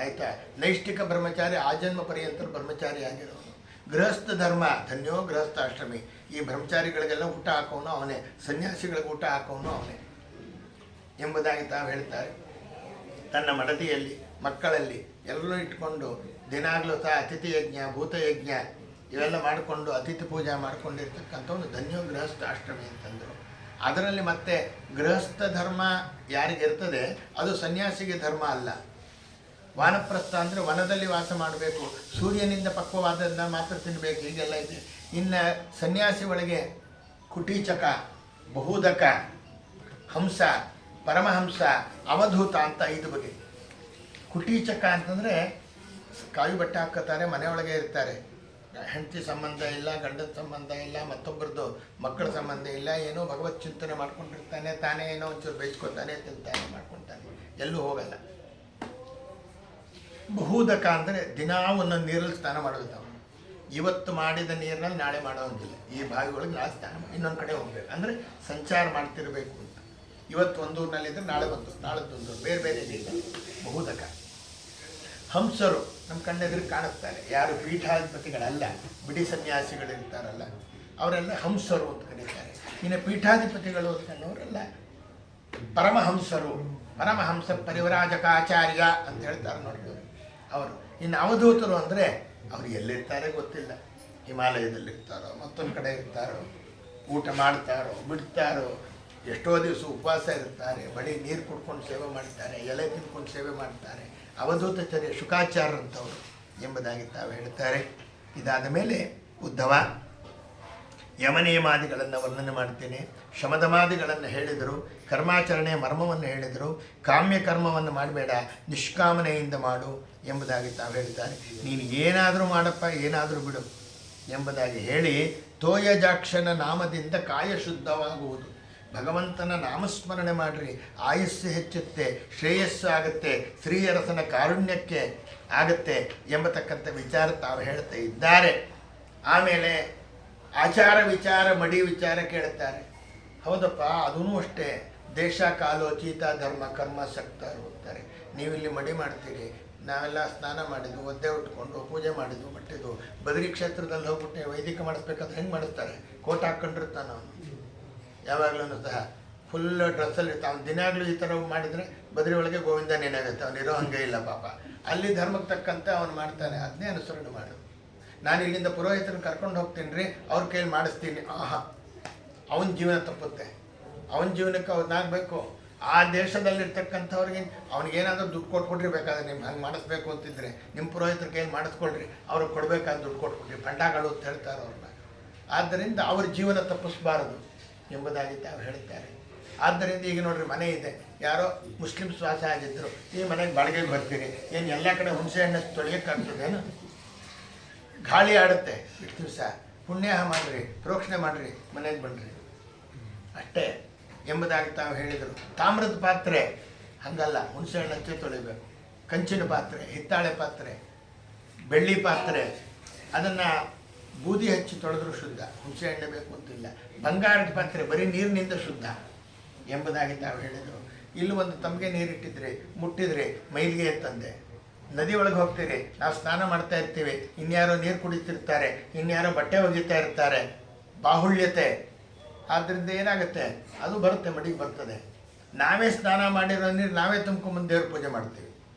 Speaker 1: ಆಯಿತಾ? ನೈಷ್ಠಿಕ ಬ್ರಹ್ಮಚಾರಿ ಆಜನ್ಮ ಪರ್ಯಂತರ ಬ್ರಹ್ಮಚಾರಿ ಆಗಿರೋನು. ಗೃಹಸ್ಥ ಧರ್ಮ ಧನ್ಯೋ ಗೃಹಸ್ಥಾಶ್ರಮಿ. ಈ ಬ್ರಹ್ಮಚಾರಿಗಳಿಗೆಲ್ಲ ಊಟ ಹಾಕೋನು ಅವನೇ, ಸನ್ಯಾಸಿಗಳಿಗೆ ಊಟ ಹಾಕೋನು ಅವನೇ ಎಂಬುದಾಗಿ ತಾವು ಹೇಳ್ತಾರೆ. ತನ್ನ ಮಡದಿಯಲ್ಲಿ ಮಕ್ಕಳಲ್ಲಿ ಎಲ್ಲರೂ ಇಟ್ಕೊಂಡು ದಿನಾಗಲೂ ಸಹ ಅತಿಥಿ ಯಜ್ಞ ಭೂತಯಜ್ಞ ಇವೆಲ್ಲ ಮಾಡಿಕೊಂಡು ಅತಿಥಿ ಪೂಜೆ ಮಾಡಿಕೊಂಡಿರ್ತಕ್ಕಂಥವನು ಧನ್ಯೋ ಗೃಹಸ್ಥ ಆಶ್ರಮಿ ಅಂತಂದರು. ಅದರಲ್ಲಿ ಮತ್ತೆ ಗೃಹಸ್ಥ ಧರ್ಮ ಯಾರಿಗಿರ್ತದೆ ಅದು ಸನ್ಯಾಸಿಗೆ ಧರ್ಮ ಅಲ್ಲ. ವಾನಪ್ರಸ್ಥ ಅಂದರೆ ವನದಲ್ಲಿ ವಾಸ ಮಾಡಬೇಕು, ಸೂರ್ಯನಿಂದ ಪಕ್ವವಾದದ್ದನ್ನ ಮಾತ್ರ ತಿನ್ನಬೇಕು, ಹೀಗೆಲ್ಲ ಇದೆ. ಇನ್ನು ಸನ್ಯಾಸಿ ಒಳಗೆ ಕುಟೀಚಕ, ಬಹುದಕ, ಹಂಸ, ಪರಮಹಂಸ, ಅವಧೂತ ಅಂತ 5 ಬಗೆ. ಕುಟೀಚಕ ಅಂತಂದರೆ ಕಾಯಿ ಬಟ್ಟೆ ಹಾಕೋತಾರೆ, ಮನೆಯೊಳಗೆ ಇರ್ತಾರೆ, ಹೆಂಡತಿ ಸಂಬಂಧ ಇಲ್ಲ, ಗಂಡನ ಸಂಬಂಧ ಇಲ್ಲ, ಮತ್ತೊಬ್ಬರದ್ದು ಮಕ್ಕಳ ಸಂಬಂಧ ಇಲ್ಲ, ಏನೋ ಭಗವತ್ ಚಿಂತನೆ ಮಾಡ್ಕೊಂಡಿರ್ತಾನೆ, ತಾನೇ ಏನೋ ಒಂಚೂರು ಬೇಯಿಸ್ಕೊತಾನೆ, ತಿಂತಾನೆ, ಮಾಡ್ಕೊತಾನೆ, ಎಲ್ಲೂ ಹೋಗಲ್ಲ. ಬಹುದಕ ಅಂದರೆ ದಿನಾ ಒಂದೊಂದು ನೀರಲ್ಲಿ ಸ್ನಾನ ಮಾಡೋದು. ನಾವು ಇವತ್ತು ಮಾಡಿದ ನೀರಿನಲ್ಲಿ ನಾಳೆ ಮಾಡೋಂಗಿಲ್ಲ. ಈ ಬಾವಿ ಒಳಗೆ ನಾಳೆ ಸ್ನಾನ ಇನ್ನೊಂದು ಕಡೆ ಹೋಗ್ಬೇಕು ಅಂದರೆ ಸಂಚಾರ ಮಾಡ್ತಿರಬೇಕು ಅಂತ. ಇವತ್ತು ಒಂದೂರಿನಲ್ಲಿದ್ದರೆ ನಾಳೆ ಒಂದು, ನಾಳದ್ದೊಂದು, ಬೇರೆ ಬೇರೆ ನೀರು. ಬಹುದಕ. ಹಂಸರು ನಮ್ಮ ಕಣ್ಣೆದುರಿಗೆ ಕಾಣಿಸ್ತಾರೆ. ಯಾರು ಪೀಠಾಧಿಪತಿಗಳಲ್ಲ, ಬಿಡಿ ಸನ್ಯಾಸಿಗಳಿರ್ತಾರಲ್ಲ ಅವರೆಲ್ಲ ಹಂಸರು ಅಂತ ಕರೀತಾರೆ. ಇನ್ನು ಪೀಠಾಧಿಪತಿಗಳು ಅಂತನ್ನೋರೆಲ್ಲ ಪರಮಹಂಸರು, ಪರಮಹಂಸ ಪರಿವರಾಜಕಾಚಾರ್ಯ ಅಂತ ಹೇಳ್ತಾರೆ ನೋಡಿ ಅವರು. ಇನ್ನು ಅವಧೂತರು ಅಂದರೆ ಅವರು ಎಲ್ಲಿರ್ತಾರೆ ಗೊತ್ತಿಲ್ಲ, ಹಿಮಾಲಯದಲ್ಲಿರ್ತಾರೋ ಮತ್ತೊಂದು ಕಡೆ ಇರ್ತಾರೋ, ಊಟ ಮಾಡ್ತಾರೋ ಬಿಡ್ತಾರೋ, ಎಷ್ಟೋ ದಿವಸ ಉಪವಾಸ ಇರ್ತಾರೆ, ಬರೀ ನೀರು ಕುಡ್ಕೊಂಡು ಸೇವೆ ಮಾಡ್ತಾರೆ, ಎಲೆ ತಿನ್ಕೊಂಡು ಸೇವೆ ಮಾಡ್ತಾರೆ. ಅವಧೂತಚರ್ಯ ಶುಕಾಚಾರ್ಯರಂಥವರು ಎಂಬುದಾಗಿ ತಾವು ಹೇಳ್ತಾರೆ. ಇದಾದ ಮೇಲೆ ಉದ್ಧವ ಯಮನಿಯಮಾದಿಗಳನ್ನು ವರ್ಣನೆ ಮಾಡ್ತೇನೆ. ಶಮದಮಾದಿಗಳನ್ನು ಹೇಳಿದರು, ಕರ್ಮಾಚರಣೆಯ ಮರ್ಮವನ್ನು ಹೇಳಿದರು. ಕಾಮ್ಯ ಕರ್ಮವನ್ನು ಮಾಡಬೇಡ, ನಿಷ್ಕಾಮನೆಯಿಂದ ಮಾಡು ಎಂಬುದಾಗಿ ತಾವು ಹೇಳ್ತಾರೆ. ನೀನು ಏನಾದರೂ ಮಾಡಪ್ಪ, ಏನಾದರೂ ಬಿಡು ಎಂಬುದಾಗಿ ಹೇಳಿ ತೋಯಜಾಕ್ಷನ ನಾಮದಿಂದ ಕಾಯ ಶುದ್ಧವಾಗುವುದು. ಭಗವಂತನ ನಾಮಸ್ಮರಣೆ ಮಾಡಿರಿ, ಆಯಸ್ಸು ಹೆಚ್ಚುತ್ತೆ, ಶ್ರೇಯಸ್ಸು ಆಗುತ್ತೆ, ಶ್ರೀಯರಸನ ಕಾರುಣ್ಯಕ್ಕೆ ಆಗುತ್ತೆ ಎಂಬತಕ್ಕಂಥ ವಿಚಾರ ತಾವು ಹೇಳ್ತಾ ಇದ್ದಾರೆ. ಆಮೇಲೆ ಆಚಾರ ವಿಚಾರ ಮಡಿ ವಿಚಾರ ಕೇಳುತ್ತಾರೆ. ಹೌದಪ್ಪ, ಅದೂ ಅಷ್ಟೇ. ದೇಶ ಕಾಲೋಚಿತ ಧರ್ಮ ಕರ್ಮ ಸಕ್ತರು ಹೋಗ್ತಾರೆ. ನೀವಿಲ್ಲಿ ಮಡಿ ಮಾಡ್ತೀರಿ, ನಾವೆಲ್ಲ ಸ್ನಾನ ಮಾಡಿದ್ವು, ಒದ್ದೆ ಉಟ್ಕೊಂಡು ಪೂಜೆ ಮಾಡಿದ್ವು, ಬಟ್ಟಿದ್ವು. ಬದರಿ ಕ್ಷೇತ್ರದಲ್ಲಿ ಹೋಗ್ಬಿಟ್ಟು ವೈದಿಕ ಮಾಡಿಸ್ಬೇಕಾದ್ರೆ ಹೆಂಗೆ ಮಾಡಿಸ್ತಾರೆ? ಕೋಟ್ ಹಾಕ್ಕೊಂಡಿರ್ತಾನೆ ಅವನು ಯಾವಾಗಲೂ ಸಹ, ಫುಲ್ ಡ್ರೆಸ್ಸಲ್ಲಿ ಇರ್ತಾವೆ. ಅವ್ನು ದಿನಾಗಲೂ ಈ ಥರ ಮಾಡಿದರೆ ಬದರಿ ಒಳಗೆ ಗೋವಿಂದ ನೆನಾಗುತ್ತೆ. ಅವನಿರೋ ಹಂಗೆ ಇಲ್ಲ ಪಾಪ. ಅಲ್ಲಿ ಧರ್ಮಕ್ಕೆ ತಕ್ಕಂತೆ ಅವನು ಮಾಡ್ತಾನೆ, ಅದನ್ನೇ ಅನುಸರಣೆ ಮಾಡು. ನಾನು ಇಲ್ಲಿಂದ ಪುರೋಹಿತರನ್ನು ಕರ್ಕೊಂಡು ಹೋಗ್ತೀನಿ ರೀ, ಅವ್ರ ಕೈಲಿ ಮಾಡಿಸ್ತೀನಿ. ಆಹಾ, ಅವನ ಜೀವನ ತಪ್ಪುತ್ತೆ. ಅವನ ಜೀವನಕ್ಕೆ ಅವ್ರನ್ನಾಗಬೇಕು. ಆ ದೇಶದಲ್ಲಿರ್ತಕ್ಕಂಥವ್ರಿಗೆ ಅವ್ನಿಗೇನಾದರೂ ದುಡ್ಡು ಕೊಟ್ಬಿಟ್ಟಿರ್ಬೇಕಾದ್ರೆ ನಿಮ್ಗೆ ಹಂಗೆ ಮಾಡಿಸ್ಬೇಕು ಅಂತಿದ್ರೆ ನಿಮ್ಮ ಪುರೋಹಿತರ ಕೈಯಲ್ಲಿ ಮಾಡಿಸ್ಕೊಳ್ರಿ, ಅವ್ರಿಗೆ ಕೊಡಬೇಕಾದ್ರೆ ದುಡ್ಡು ಕೊಟ್ಬಿಟ್ರಿ ಪಂಡಗಳು ಅಂತ ಹೇಳ್ತಾರೆ ಅವ್ರನ್ನ. ಆದ್ದರಿಂದ ಅವ್ರ ಜೀವನ ತಪ್ಪಿಸಬಾರದು ಎಂಬುದಾಗಿ ತಾವು ಹೇಳ್ತಾರೆ. ಆದ್ದರಿಂದ ಈಗ ನೋಡ್ರಿ, ಮನೆ ಇದೆ, ಯಾರೋ ಮುಸ್ಲಿಮ್ ಶ್ವಾಸ ಆಗಿದ್ದರು, ಈ ಮನೆಗೆ ಬಾಡಿಗೆಗೆ ಬರ್ತೀರಿ, ಏನು ಎಲ್ಲ ಕಡೆ ಹುಣಸೆ ಹಣ್ಣು ತೊಳೆಯೋಕ್ಕಾಗ್ತದೇನು? ಗಾಳಿ ಆಡುತ್ತೆ, ಇಷ್ಟು ದಿವಸ ಪುಣ್ಯಾಹ ಮಾಡಿರಿ, ಪ್ರೋಕ್ಷಣೆ ಮಾಡಿರಿ, ಮನೆಗೆ ಬನ್ನಿರಿ ಅಷ್ಟೇ ಎಂಬುದಾಗಿ ತಾವು ಹೇಳಿದರು. ತಾಮ್ರದ ಪಾತ್ರೆ ಹಂಗಲ್ಲ, ಹುಣಸೆ ಹಣ್ಣು ಹಚ್ಚಿ ತೊಳಿಬೇಕು. ಕಂಚಿನ ಪಾತ್ರೆ, ಹಿತ್ತಾಳೆ ಪಾತ್ರೆ, ಬೆಳ್ಳಿ ಪಾತ್ರೆ ಅದನ್ನು ಬೂದಿ ಹಚ್ಚಿ ತೊಳೆದ್ರೂ ಶುದ್ಧ, ಹುಣಸೆ ಎಣ್ಣೆ ಬೇಕು ಅಂತಿಲ್ಲ. ಬಂಗಾರದ ಪಾತ್ರೆ ಬರೀ ನೀರಿನಿಂದ ಶುದ್ಧ ಎಂಬುದಾಗಿ ತಾವು ಹೇಳಿದರು. ಇಲ್ಲಿ ಒಂದು ತಮಗೆ ನೀರಿಟ್ಟಿದ್ರೆ ಮುಟ್ಟಿದ್ರೆ ಮೈಲಿಗೆ ಅಂತಂದೆ. ನದಿ ಒಳಗೆ ಹೋಗ್ತೀರಿ, ನಾವು ಸ್ನಾನ ಮಾಡ್ತಾ ಇರ್ತೀವಿ, ಇನ್ಯಾರೋ ನೀರು ಕುಡಿತಿರ್ತಾರೆ, ಇನ್ಯಾರೋ ಬಟ್ಟೆ ಒಗಿತಾ ಇರ್ತಾರೆ, ಬಾಹುಳ್ಯತೆ. ಆದ್ದರಿಂದ ಏನಾಗುತ್ತೆ, ಅದು ಬರುತ್ತೆ, ಮಡಿಗೆ ಬರ್ತದೆ. ನಾವೇ ಸ್ನಾನ ಮಾಡಿರೋ ನೀರು ನಾವೇ ತುಂಬ್ಕೊಂಬಂದು ದೇವ್ರ ಪೂಜೆ ಮಾಡ್ತೀವಿ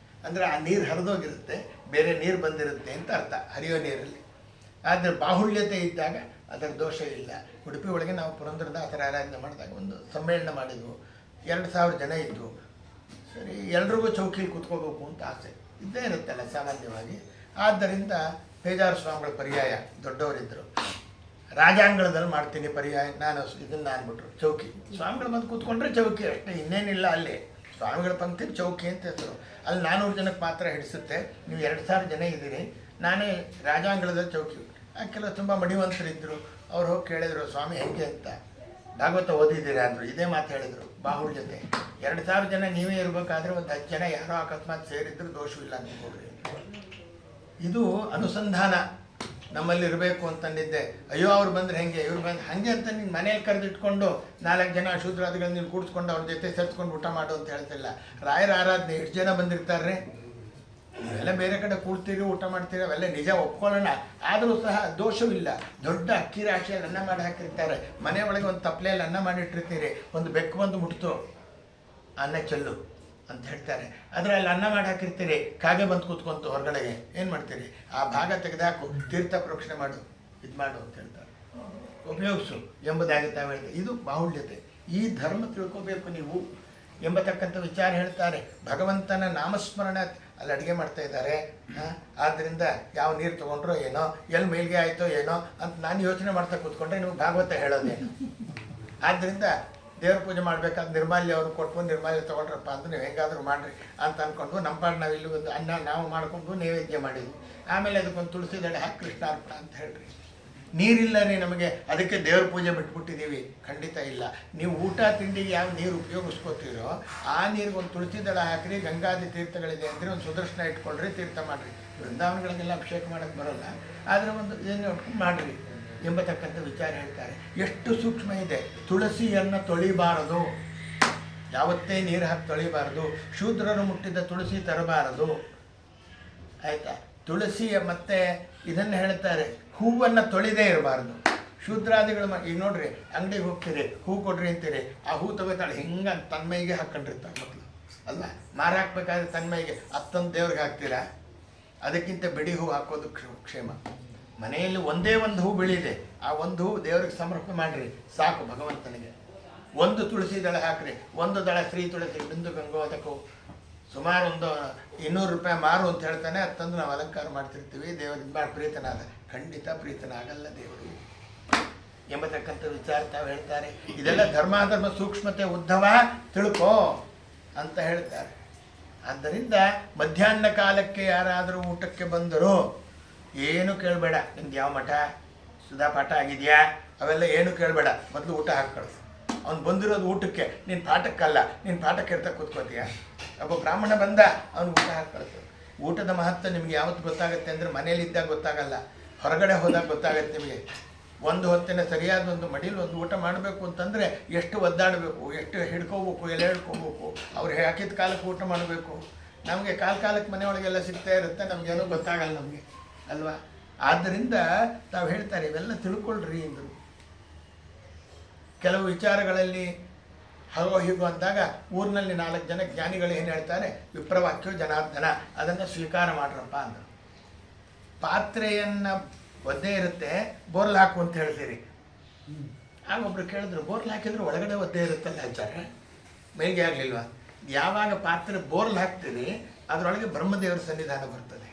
Speaker 1: ಅಂದರೆ ಆ ನೀರು ಹರಿದೋಗಿರುತ್ತೆ, ಬೇರೆ ನೀರು ಬಂದಿರುತ್ತೆ ಅಂತ ಅರ್ಥ, ಹರಿಯೋ ನೀರಲ್ಲಿ. ಆದರೆ ಬಾಹುಳ್ಯತೆ ಇದ್ದಾಗ ಅದರ ದೋಷ ಇಲ್ಲ. ಉಡುಪಿ ಒಳಗೆ ನಾವು ಪುರಂದರದಾಸರ ಆರಾಧನೆ ಮಾಡಿದಾಗ ಒಂದು ಸಮ್ಮೇಳನ ಮಾಡಿದ್ವು, 2000 ಜನ ಇದ್ದರು. ಸರಿ, ಎಲ್ರಿಗೂ ಚೌಕಿಲಿ ಕೂತ್ಕೋಬೇಕು ಅಂತ ಆಸೆ ಇದ್ದೇ ಇರುತ್ತಲ್ಲ ಸಾಮಾನ್ಯವಾಗಿ. ಆದ್ದರಿಂದ ಬೇಜಾರು ಸ್ವಾಮಿಗಳ ಪರ್ಯಾಯ ದೊಡ್ಡವರಿದ್ದರು, ರಾಜಾಂಗಣದಲ್ಲಿ ಮಾಡ್ತೀನಿ ಪರ್ಯಾಯ, ನಾನು ಇದನ್ನು ಅಂದ್ಬಿಟ್ರು ಚೌಕಿ. ಸ್ವಾಮಿಗಳು ಬಂದು ಕೂತ್ಕೊಂಡ್ರೆ ಚೌಕಿ ಅಷ್ಟೇ, ಇನ್ನೇನಿಲ್ಲ. ಅಲ್ಲಿ ಸ್ವಾಮಿಗಳ ಪಂಕ್ತಿ ಚೌಕಿ ಅಂತ ಹೆಸರು. ಅಲ್ಲಿ 400 ಜನಕ್ಕೆ ಮಾತ್ರ ಹಿಡಿಸುತ್ತೆ. ನೀವು 2000 ಜನ ಇದ್ದೀರಿ, ನಾನೇ ರಾಜಾಂಗಣದ ಚೌಕಿ. ಕೆಲವು ತುಂಬ ಮಡಿವಂತರಿದ್ದರು, ಅವ್ರು ಹೋಗಿ ಕೇಳಿದರು, ಸ್ವಾಮಿ ಹೇಗೆ ಅಂತ. ಭಾಗವತ ಓದಿದ್ದೀರಾ ಅಂದರು, ಇದೇ ಮಾತು ಹೇಳಿದರು, ಬಾಹುಳ್ಯತೆ. 2000 ಜನ ನೀವೇ ಇರಬೇಕಾದ್ರೆ ಒಂದು 10 ಜನ ಯಾರೋ ಅಕಸ್ಮಾತ್ ಸೇರಿದ್ರು ದೋಷವಿಲ್ಲ ಅಂದ್ಕೊಳ್ರಿ. ಇದು ಅನುಸಂಧಾನ ನಮ್ಮಲ್ಲಿ ಇರಬೇಕು ಅಂತಂದಿದ್ದೆ. ಅಯ್ಯೋ ಅವ್ರು ಬಂದರೆ ಹೆಂಗೆ, ಇವ್ರು ಬಂದು ಹಾಗೆ ಅಂತ ನೀನು ಮನೇಲಿ ಕರೆದಿಟ್ಕೊಂಡು 4 ಜನ ಶೂದ್ರಾದಿಗಳನ್ನ ನೀನು ಕೂಡಿಸ್ಕೊಂಡು ಅವ್ರ ಜೊತೆ ಸೇರಿಸ್ಕೊಂಡು ಊಟ ಮಾಡು ಅಂತ ಹೇಳ್ತಿಲ್ಲ. ರಾಯರ ಆರಾಧನೆ ಎಷ್ಟು ಜನ ಬಂದಿರ್ತಾರೆ, ನೀವೆಲ್ಲ ಬೇರೆ ಕಡೆ ಕೂಡ್ತೀರಿ, ಊಟ ಮಾಡ್ತೀರಿ, ಅವೆಲ್ಲ ನಿಜ ಒಪ್ಕೊಳ್ಳೋಣ. ಆದರೂ ಸಹ ದೋಷವಿಲ್ಲ. ದೊಡ್ಡ ಅಕ್ಕಿ ರಾಶಿಯಲ್ಲಿ ಅನ್ನ ಮಾಡಿ ಹಾಕಿರ್ತಾರೆ, ಮನೆ ಒಳಗೆ ಒಂದು ತಪ್ಪಲೆಯಲ್ಲಿ ಅನ್ನ ಮಾಡಿಟ್ಟಿರ್ತೀರಿ, ಒಂದು ಬೆಕ್ಕು ಬಂದು ಮುಟ್ತು, ಅನ್ನ ಚೆಲ್ಲು ಅಂತ ಹೇಳ್ತಾರೆ. ಅದರಲ್ಲಿ ಅನ್ನ ಮಾಡಿ ಹಾಕಿರ್ತೀರಿ, ಕಾಗೆ ಬಂದು ಕೂತ್ಕೊಂತು ಹೊರಗಡೆಗೆ, ಏನು ಮಾಡ್ತೀರಿ, ಆ ಭಾಗ ತೆಗೆದುಹಾಕು, ತೀರ್ಥ ಪ್ರೋಕ್ಷಣೆ ಮಾಡು, ಇದು ಮಾಡು ಅಂತ ಹೇಳ್ತಾರೆ, ಉಪಯೋಗಿಸು ಎಂಬುದಾಗಿ ತಾವು ಹೇಳ್ತಾರೆ. ಇದು ಬಾಹುಳ್ಯತೆ. ಈ ಧರ್ಮ ತಿಳ್ಕೋಬೇಕು ನೀವು ಎಂಬತಕ್ಕಂಥ ವಿಚಾರ ಹೇಳ್ತಾರೆ. ಭಗವಂತನ ನಾಮಸ್ಮರಣೆ ಅಲ್ಲಿ ಅಡುಗೆ ಮಾಡ್ತಾ ಇದ್ದಾರೆ. ಆದ್ದರಿಂದ ಯಾವ ನೀರು ತೊಗೊಂಡ್ರೋ ಏನೋ, ಎಲ್ಲಿ ಮೇಲ್ಗೆ ಆಯಿತೋ ಏನೋ ಅಂತ ನಾನು ಯೋಚನೆ ಮಾಡ್ತಾ ಕೂತ್ಕೊಂಡ್ರೆ ನೀವು ಭಾಗವತ ಹೇಳೋದೇನು. ಆದ್ದರಿಂದ ದೇವ್ರ ಪೂಜೆ ಮಾಡಬೇಕಾದ್ರೆ ನಿರ್ಮಾಲ್ಯ ಅವರು ಕೊಟ್ಟು ನಿರ್ಮಾಲ್ಯ ತೊಗೊಂಡ್ರಪ್ಪ ಅಂತ ನೀವು ಹೇಗಾದರೂ ಮಾಡಿರಿ ಅಂತ ಅಂದ್ಕೊಂಡು ನಮ್ಮ ಪಾಡು ನಾವು ಇಲ್ಲಿ ಒಂದು ಅನ್ನ ನಾವು ಮಾಡಿಕೊಂಡು ನೈವೇದ್ಯ ಮಾಡಿದ್ವಿ. ಆಮೇಲೆ ಅದಕ್ಕೊಂದು ತುಳಸಿ ದಳೆ ಹಾಕಿ ಕೃಷ್ಣಾರ್ಪಣ ಅಂತ ಹೇಳ್ರಿ. ನೀರಿಲ್ಲ ರೀ ನಮಗೆ, ಅದಕ್ಕೆ ದೇವ್ರ ಪೂಜೆ ಬಿಟ್ಬಿಟ್ಟಿದ್ದೀವಿ. ಖಂಡಿತ ಇಲ್ಲ. ನೀವು ಊಟ ತಿಂಡಿಗೆ ಯಾವ ನೀರು ಉಪಯೋಗಿಸ್ಕೋತೀರೋ ಆ ನೀರಿಗೆ ಒಂದು ತುಳಸಿ ದಳ ಹಾಕಿರಿ. ಗಂಗಾದಿ ತೀರ್ಥಗಳಿದೆ ಅಂದರೆ ಒಂದು ಸುದರ್ಶನ ಇಟ್ಕೊಳ್ರಿ, ತೀರ್ಥ ಮಾಡಿರಿ. ವೃಂದಾವನಗಳಿಗೆಲ್ಲ ಅಭಿಷೇಕ ಮಾಡೋಕ್ಕೆ ಬರೋಲ್ಲ, ಆದರೆ ಒಂದು ಏನು ಮಾಡಿರಿ ಎಂಬತಕ್ಕಂಥ ವಿಚಾರ ಹೇಳ್ತಾರೆ. ಎಷ್ಟು ಸೂಕ್ಷ್ಮ ಇದೆ. ತುಳಸಿಯನ್ನು ತೊಳಿಬಾರದು, ಯಾವತ್ತೇ ನೀರು ಹಾಕಿ ತೊಳಿಬಾರದು. ಶೂದ್ರರು ಮುಟ್ಟಿದ ತುಳಸಿ ತರಬಾರದು, ಆಯಿತಾ. ತುಳಸಿಯ ಮತ್ತೆ ಇದನ್ನು ಹೇಳ್ತಾರೆ, ಹೂವನ್ನು ತೊಳೆದೇ ಇರಬಾರ್ದು. ಶೂದ್ರಾದಿಗಳು ಈಗ ನೋಡ್ರಿ, ಅಂಗಡಿಗೆ ಹೋಗ್ತೀರಿ, ಹೂ ಕೊಡ್ರಿ ಅಂತೀರಿ, ಆ ಹೂ ತಗೋತಾಳೆ ಹಿಂಗೆ ತನ್ಮೈಗೆ ಹಾಕ್ಕೊಂಡಿರ್ತಾರೆ ಮಕ್ಕಳು ಅಲ್ಲ. ಮಾರು ಹಾಕ್ಬೇಕಾದ್ರೆ ತನ್ಮೈಗೆ ಅತ್ತೊಂದು ದೇವ್ರಿಗೆ ಹಾಕ್ತೀರಾ, ಅದಕ್ಕಿಂತ ಬಿಡಿ ಹೂ ಹಾಕೋದು ಕ್ಷೇಮ. ಮನೆಯಲ್ಲಿ ಒಂದೇ ಒಂದು ಹೂ ಬೆಳೀದೆ, ಆ ಒಂದು ಹೂ ದೇವ್ರಿಗೆ ಸಮರ್ಪಣೆ ಮಾಡಿರಿ ಸಾಕು ಭಗವಂತನಿಗೆ. ಒಂದು ತುಳಸಿ ದಳ ಹಾಕ್ರಿ, ಒಂದು ದಳ ಶ್ರೀ ತುಳಸಿ ಬಿಂದು ಗಂಗೋದಕ್ಕೂ ಸುಮಾರು ಒಂದು 200 ರೂಪಾಯಿ ಮಾರು ಅಂತ ಹೇಳ್ತಾನೆ. ಅದು ತಂದು ನಾವು ಅಲಂಕಾರ ಮಾಡ್ತಿರ್ತೀವಿ. ದೇವರಿಗೆ ಭಾಳ ಪ್ರೀತನಾದ, ಖಂಡಿತ ಪ್ರೀತನಾಗಲ್ಲ ದೇವರು ಎಂಬತಕ್ಕಂಥ ವಿಚಾರ ತಾವು ಹೇಳ್ತಾರೆ. ಇದೆಲ್ಲ ಧರ್ಮಾಧರ್ಮ ಸೂಕ್ಷ್ಮತೆ ಉದ್ಧವ ತಿಳ್ಕೋ ಅಂತ ಹೇಳ್ತಾರೆ. ಆದ್ದರಿಂದ ಮಧ್ಯಾಹ್ನ ಕಾಲಕ್ಕೆ ಯಾರಾದರೂ ಊಟಕ್ಕೆ ಬಂದರೂ ಏನು ಕೇಳಬೇಡ, ನಿಮ್ದು ಯಾವ ಮಠ ಸುಧಾ ಪಾಠ ಆಗಿದೆಯಾ ಅವೆಲ್ಲ ಏನು ಕೇಳಬೇಡ, ಮೊದಲು ಊಟ ಹಾಕಿ ಕಳಿಸು. ಅವ್ನು ಬಂದಿರೋದು ಊಟಕ್ಕೆ, ನಿನ್ನ ಪಾಠಕ್ಕಲ್ಲ. ನಿನ್ನ ಪಾಠಕ್ಕೆ ಇರ್ತಾ ಕೂತ್ಕೋತೀಯ. ಒಬ್ಬ ಬ್ರಾಹ್ಮಣ ಬಂದ, ಅವ್ನು ಊಟ ಹಾಕಿ ಕಳಿಸು. ಊಟದ ಮಹತ್ವ ನಿಮಗೆ ಯಾವತ್ತು ಗೊತ್ತಾಗುತ್ತೆ ಅಂದರೆ ಮನೇಲಿದ್ದಾಗ ಗೊತ್ತಾಗಲ್ಲ, ಹೊರಗಡೆ ಹೋದಾಗ ಗೊತ್ತಾಗುತ್ತೆ ನಿಮಗೆ. ಒಂದು ಹೊತ್ತಿನ ಸರಿಯಾದ ಒಂದು ಮಡಿಲಿ ಒಂದು ಊಟ ಮಾಡಬೇಕು ಅಂತಂದರೆ ಎಷ್ಟು ಒದ್ದಾಡಬೇಕು, ಎಷ್ಟು ಹಿಡ್ಕೋಬೇಕು, ಎಲೆ ಹಿಡ್ಕೋಬೇಕು, ಅವ್ರು ಹಾಕಿದ ಕಾಲಕ್ಕೆ ಊಟ ಮಾಡಬೇಕು. ನಮಗೆ ಕಾಲಕ್ಕೆ ಮನೆಯೊಳಗೆಲ್ಲ ಸಿಗ್ತಾ ಇರುತ್ತೆ, ನಮಗೇನೋ ಗೊತ್ತಾಗಲ್ಲ ನಮಗೆ ಅಲ್ವಾ. ಆದ್ದರಿಂದ ತಾವು ಹೇಳ್ತಾರೆ ಇವೆಲ್ಲ ತಿಳ್ಕೊಳ್ರಿ ಎಂದರು. ಕೆಲವು ವಿಚಾರಗಳಲ್ಲಿ ಹಾಗೋ ಹೀಗೋ ಅಂದಾಗ ಊರಿನಲ್ಲಿ 4 ಜನ ಜ್ಞಾನಿಗಳು ಏನು ಹೇಳ್ತಾರೆ, ವಿಪ್ರವಾಕ್ಯೋ ಜನಾರ್ದನ, ಅದನ್ನು ಸ್ವೀಕಾರ ಮಾಡ್ರಪ್ಪ ಅಂದರು. ಪಾತ್ರೆಯನ್ನು ಒದ್ದೆ ಇರುತ್ತೆ, ಬೋರ್ಲ್ ಹಾಕು ಅಂತ ಹೇಳ್ತೀರಿ. ಆಗ ಒಬ್ರು ಕೇಳಿದ್ರು, ಬೋರ್ಲ್ ಹಾಕಿದ್ರು ಒಳಗಡೆ ಒದ್ದೆ ಇರುತ್ತಲ್ಲ ಆಚಾರ, ಮೇಲ್ಗೆ ಆಗಲಿಲ್ವಾ? ಯಾವಾಗ ಪಾತ್ರೆ ಬೋರ್ಲ್ ಹಾಕ್ತೀರಿ ಅದರೊಳಗೆ ಬ್ರಹ್ಮದೇವರ ಸನ್ನಿಧಾನ ಬರ್ತದೆ,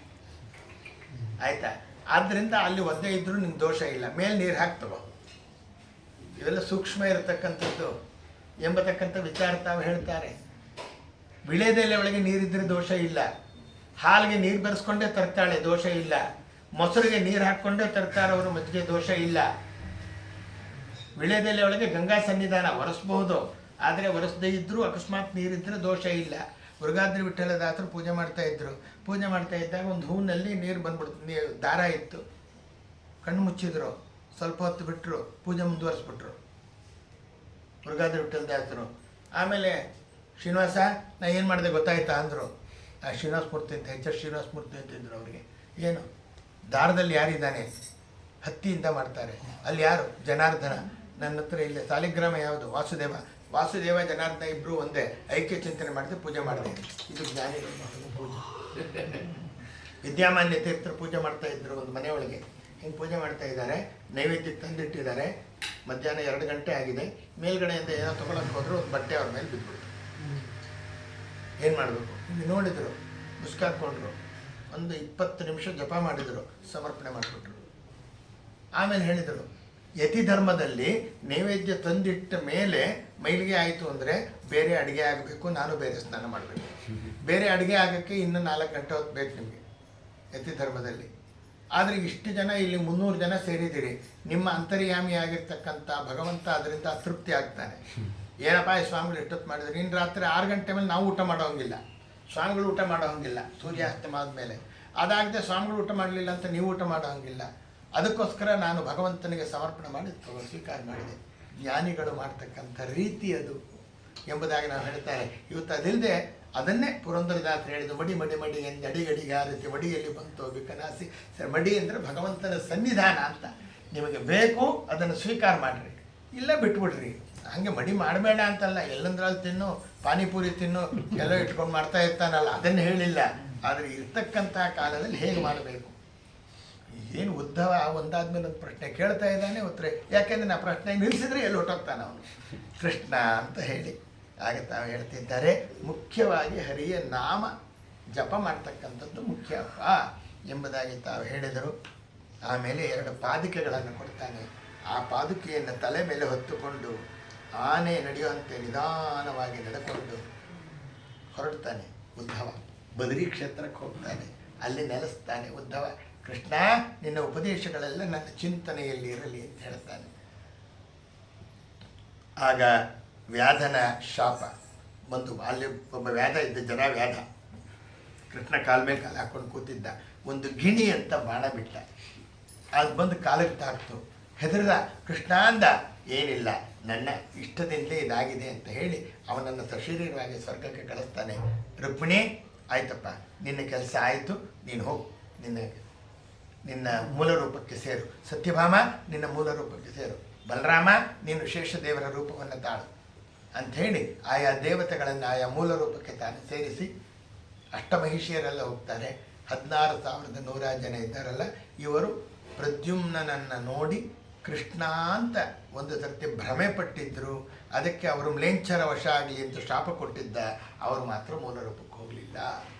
Speaker 1: ಆಯಿತಾ? ಆದ್ದರಿಂದ ಅಲ್ಲಿ ಒದ್ದೆ ಇದ್ದರೂ ನಿಮ್ಗೆ ದೋಷ ಇಲ್ಲ. ಮೇಲೆ ನೀರು ಹಾಕ್ತವೋ, ಇವೆಲ್ಲ ಸೂಕ್ಷ್ಮ ಇರತಕ್ಕಂಥದ್ದು ಎಂಬತಕ್ಕಂಥ ವಿಚಾರ ತಾವು ಹೇಳ್ತಾರೆ. ವಿಳೆದೆಲೆ ಒಳಗೆ ನೀರಿದ್ದರೆ ದೋಷ ಇಲ್ಲ, ಹಾಲಿಗೆ ನೀರು ಬೆರೆಸ್ಕೊಂಡೇ ತರ್ತಾಳೆ, ದೋಷ ಇಲ್ಲ. ಮೊಸರಿಗೆ ನೀರು ಹಾಕ್ಕೊಂಡೇ ತರ್ತಾರೆ ಅವರು, ಮಜ್ಜಿಗೆ, ದೋಷ ಇಲ್ಲ. ವಿಳೆದೆಲೆ ಒಳಗೆ ಗಂಗಾ ಸನ್ನಿಧಾನ ಒರೆಸ್ಬಹುದು, ಆದರೆ ಒರೆಸದೇ ಇದ್ದರೂ ಅಕಸ್ಮಾತ್ ನೀರಿದ್ದರೆ ದೋಷ ಇಲ್ಲ. ಮುರುಘಾದ್ರಿ ವಿಠ್ಠಲದಾಸರು ಪೂಜೆ ಮಾಡ್ತಾ ಇದ್ರು. ಪೂಜೆ ಮಾಡ್ತಾ ಇದ್ದಾಗ ಒಂದು ಹೂವಿನಲ್ಲಿ ನೀರು ಬಂದ್ಬಿಡ್ತು, ದಾರ ಇತ್ತು. ಕಣ್ಣು ಮುಚ್ಚಿದ್ರು, ಸ್ವಲ್ಪ ಹೊತ್ತು ಬಿಟ್ಟರು, ಪೂಜೆ ಮುಂದುವರಿಸ್ಬಿಟ್ರು ಮುರುಘಾದ್ರಿ ವಿಠ್ಠಲದಾಸರು. ಆಮೇಲೆ ಶ್ರೀನಿವಾಸ ನಾ ಏನು ಮಾಡಿದೆ ಗೊತ್ತಾಯ್ತಾ ಅಂದರು. ಆ ಶ್ರೀನಿವಾಸ ಮೂರ್ತಿ ಅಂತ, ಎಚ್ ಎಸ್ ಶ್ರೀನಿವಾಸ ಮೂರ್ತಿ ಅಂತಿದ್ರು ಅವರಿಗೆ. ಏನು ದಾರದಲ್ಲಿ ಯಾರಿದ್ದಾನೆ? ಹತ್ತಿಯಿಂದ ಮಾಡ್ತಾರೆ. ಅಲ್ಲಿ ಯಾರು? ಜನಾರ್ದನ. ನನ್ನ ಹತ್ರ ಇಲ್ಲೇ ಸಾಲಿಗ್ರಾಮ ಯಾವುದು? ವಾಸುದೇವ. ವಾಸುದೇವ ಜನಾರ್ದನ ಇಬ್ಬರು ಒಂದೇ, ಐಕ್ಯ ಚಿಂತನೆ ಮಾಡಿದೆ, ಪೂಜೆ ಮಾಡಿದೆ. ಇದು ಜ್ಞಾನಿಗಳು ಮಾಡೋದು ಪೂಜೆ. ವಿದ್ಯಾಮಾನ್ಯ ತೀರ್ಥರು ಪೂಜೆ ಮಾಡ್ತಾ ಇದ್ರು ಒಂದು ಮನೆಯೊಳಗೆ. ಹಿಂಗೆ ಪೂಜೆ ಮಾಡ್ತಾ ಇದ್ದಾರೆ, ನೈವೇದ್ಯ ತಂದಿಟ್ಟಿದ್ದಾರೆ. ಮಧ್ಯಾಹ್ನ 2 ಗಂಟೆ ಆಗಿದೆ. ಮೇಲ್ಗಡೆಯಿಂದ ಏನೋ ತೊಗೊಳಕ್ಕೆ ಹೋದ್ರು, ಒಂದು ಬಟ್ಟೆ ಅವ್ರ ಮೇಲೆ ಬಿದ್ದುಬಿಡ್ತು. ಏನು ಮಾಡಬೇಕು? ಹಿಂಗೆ ನೋಡಿದರು, ಮುಸ್ಕಾಕೊಂಡ್ರು, ಒಂದು 20 ನಿಮಿಷ ಜಪ ಮಾಡಿದರು, ಸಮರ್ಪಣೆ ಮಾಡಿಬಿಟ್ರು. ಆಮೇಲೆ ಹೇಳಿದರು, ಯತಿ ಧರ್ಮದಲ್ಲಿ ನೈವೇದ್ಯ ತಂದಿಟ್ಟ ಮೇಲೆ ಮೈಲಿಗೆ ಆಯಿತು ಅಂದರೆ ಬೇರೆ ಅಡುಗೆ ಆಗಬೇಕು, ನಾನು ಬೇರೆ ಸ್ನಾನ ಮಾಡಬೇಕು. ಬೇರೆ ಅಡುಗೆ ಆಗೋಕ್ಕೆ ಇನ್ನೂ 4 ಗಂಟೆ ಹೊತ್ತು ಬೇಕು ನಿಮಗೆ ಯತಿ ಧರ್ಮದಲ್ಲಿ. ಆದರೆ ಇಷ್ಟು ಜನ ಇಲ್ಲಿ 300 ಜನ ಸೇರಿದ್ದೀರಿ, ನಿಮ್ಮ ಅಂತರ್ಯಾಮಿ ಆಗಿರ್ತಕ್ಕಂಥ ಭಗವಂತ ಅದರಿಂದ ಅತೃಪ್ತಿ ಆಗ್ತಾನೆ. ಏನಪ್ಪ ಈ ಸ್ವಾಮಿಗಳು ಎಷ್ಟೊತ್ತು ಮಾಡಿದ್ರು? ಇನ್ನು ರಾತ್ರಿ 6 ಗಂಟೆ ಮೇಲೆ ನಾವು ಊಟ ಮಾಡೋ ಹಂಗಿಲ್ಲ, ಸ್ವಾಮಿಗಳು ಊಟ ಮಾಡೋ ಹಂಗಿಲ್ಲ. ಸೂರ್ಯಾಸ್ತಮಾದ ಮೇಲೆ ಅದಾಗದೆ ಸ್ವಾಮಿಗಳು ಊಟ ಮಾಡಲಿಲ್ಲ ಅಂತ ನೀವು ಊಟ ಮಾಡೋ ಹಂಗಿಲ್ಲ. ಅದಕ್ಕೋಸ್ಕರ ನಾನು ಭಗವಂತನಿಗೆ ಸಮರ್ಪಣೆ ಮಾಡಿ ಸ್ವೀಕಾರ ಮಾಡಿದೆ. ಜ್ಞಾನಿಗಳು ಮಾಡ್ತಕ್ಕಂಥ ರೀತಿ ಅದು ಎಂಬುದಾಗಿ ನಾವು ಹೇಳ್ತಾರೆ. ಇವತ್ತು ಅದಿಲ್ಲದೆ ಅದನ್ನೇ ಪುರಂದರದಾಸರು ಹೇಳಿದ್ದು, ಮಡಿ ಮಡಿ ಮಡಿ ಎಂದು ಅಡಿಗಡಿಗೆ ಆ ರೀತಿ ಮಡಿಯಲ್ಲಿ ಬಂತು ಬಿಕನಾಸಿ. ಮಡಿ ಅಂದರೆ ಭಗವಂತನ ಸನ್ನಿಧಾನ ಅಂತ. ನಿಮಗೆ ಬೇಕು ಅದನ್ನು ಸ್ವೀಕಾರ ಮಾಡಿರಿ, ಇಲ್ಲ ಬಿಟ್ಬಿಡ್ರಿ. ಹಾಗೆ ಮಡಿ ಮಾಡಬೇಡ ಅಂತಲ್ಲ, ಎಲ್ಲಂದ್ರಲ್ಲಿ ತಿನ್ನು, ಪಾನಿಪುರಿ ತಿನ್ನು, ಎಲ್ಲ ಇಟ್ಕೊಂಡು ಮಾಡ್ತಾ ಇರ್ತಾನಲ್ಲ, ಅದನ್ನು ಹೇಳಿಲ್ಲ. ಆದರೆ ಇರ್ತಕ್ಕಂಥ ಕಾಲದಲ್ಲಿ ಹೇಗೆ ಮಾಡಬೇಕು? ಏನು ಉದ್ಧವ ಒಂದಾದ್ಮೇಲೆ ಒಂದು ಪ್ರಶ್ನೆ ಕೇಳ್ತಾ ಇದ್ದಾನೆ, ಉತ್ತರ. ಯಾಕೆಂದರೆ ನಾ ಪ್ರಶ್ನೆ ನಿಲ್ಲಿಸಿದ್ರೆ ಎಲ್ಲಿ ಹೊಟ್ಟೋಗ್ತಾನೆ ಅವನು, ಕೃಷ್ಣ ಅಂತ ಹೇಳಿ. ಆಗ ತಾವು ಹೇಳ್ತಿದ್ದಾರೆ, ಮುಖ್ಯವಾಗಿ ಹರಿಯ ನಾಮ ಜಪ ಮಾಡ್ತಕ್ಕಂಥದ್ದು ಮುಖ್ಯಪ್ಪ ಎಂಬುದಾಗಿ ತಾವು ಹೇಳಿದರು. ಆಮೇಲೆ 2 ಪಾದುಕೆಗಳನ್ನು ಕೊಡ್ತಾನೆ. ಆ ಪಾದುಕೆಯನ್ನು ತಲೆ ಮೇಲೆ ಹೊತ್ತುಕೊಂಡು ಆನೆ ನಡೆಯುವಂತೆ ನಿಧಾನವಾಗಿ ನಡೆಕೊಂಡು ಹೊರಡ್ತಾನೆ ಉದ್ಧವ. ಬದರಿ ಕ್ಷೇತ್ರಕ್ಕೆ ಹೋಗ್ತಾನೆ, ಅಲ್ಲಿ ನೆಲೆಸ್ತಾನೆ ಉದ್ಧವ. ಕೃಷ್ಣ, ನಿನ್ನ ಉಪದೇಶಗಳೆಲ್ಲ ನನ್ನ ಚಿಂತನೆಯಲ್ಲಿ ಇರಲಿ ಅಂತ ಹೇಳ್ತಾನೆ. ಆಗ ವ್ಯಾಧನ ಶಾಪ ಬಂದು, ಅಲ್ಲಿ ಒಬ್ಬ ವ್ಯಾಧ ಇದ್ದ, ಜನ ವ್ಯಾಧ. ಕೃಷ್ಣ ಕಾಲ ಮೇಲೆ ಕಾಲು ಹಾಕೊಂಡು ಕೂತಿದ್ದ. ಒಂದು ಗಿಣಿ ಅಂತ ಬಾಣ ಬಿಟ್ಟ, ಅದು ಬಂದು ಕಾಲಿಗೆ ತಾಕ್ತು. ಹೆದರ್ದ. ಕೃಷ್ಣ ಅಂದ, ಏನಿಲ್ಲ, ನನ್ನ ಇಷ್ಟದಿಂದಲೇ ಇದಾಗಿದೆ ಅಂತ ಹೇಳಿ ಅವನನ್ನು ಸಶರೀರವಾಗಿ ಸ್ವರ್ಗಕ್ಕೆ ಕಳಿಸ್ತಾನೆ. ರುಕ್ಮಿಣಿ, ಆಯ್ತಪ್ಪ, ನಿನ್ನ ಕೆಲಸ ಆಯಿತು, ನೀನು ಹೋಗು, ನಿನ್ನ ಮೂಲ ರೂಪಕ್ಕೆ ಸೇರು. ಸತ್ಯಭಾಮ, ನಿನ್ನ ಮೂಲ ರೂಪಕ್ಕೆ ಸೇರು. ಬಲರಾಮ, ನೀನು ಶೇಷದೇವರ ರೂಪವನ್ನು ತಾಳು ಅಂಥೇಳಿ ಆಯಾ ದೇವತೆಗಳನ್ನು ಆಯಾ ಮೂಲ ರೂಪಕ್ಕೆ ತಾನು ಸೇರಿಸಿ ಅಷ್ಟಮಹಿಷಿಯರೆಲ್ಲ ಹೋಗ್ತಾರೆ. 16,100 ಜನ ಇದ್ದಾರಲ್ಲ, ಇವರು ಪ್ರದ್ಯುಮ್ನನ್ನು ನೋಡಿ ಕೃಷ್ಣ ಅಂತ ಒಂದು ಸರ್ತಿ ಭ್ರಮೆ ಪಟ್ಟಿದ್ದರು. ಅದಕ್ಕೆ ಅವರು ಮ್ಲೇಂಛರ ವಶ ಆಗಲಿ ಅಂತ ಶಾಪ ಕೊಟ್ಟಿದ್ದ. ಅವರು ಮಾತ್ರ ಮೂಲ ರೂಪಕ್ಕೆ ಹೋಗಲಿಲ್ಲ.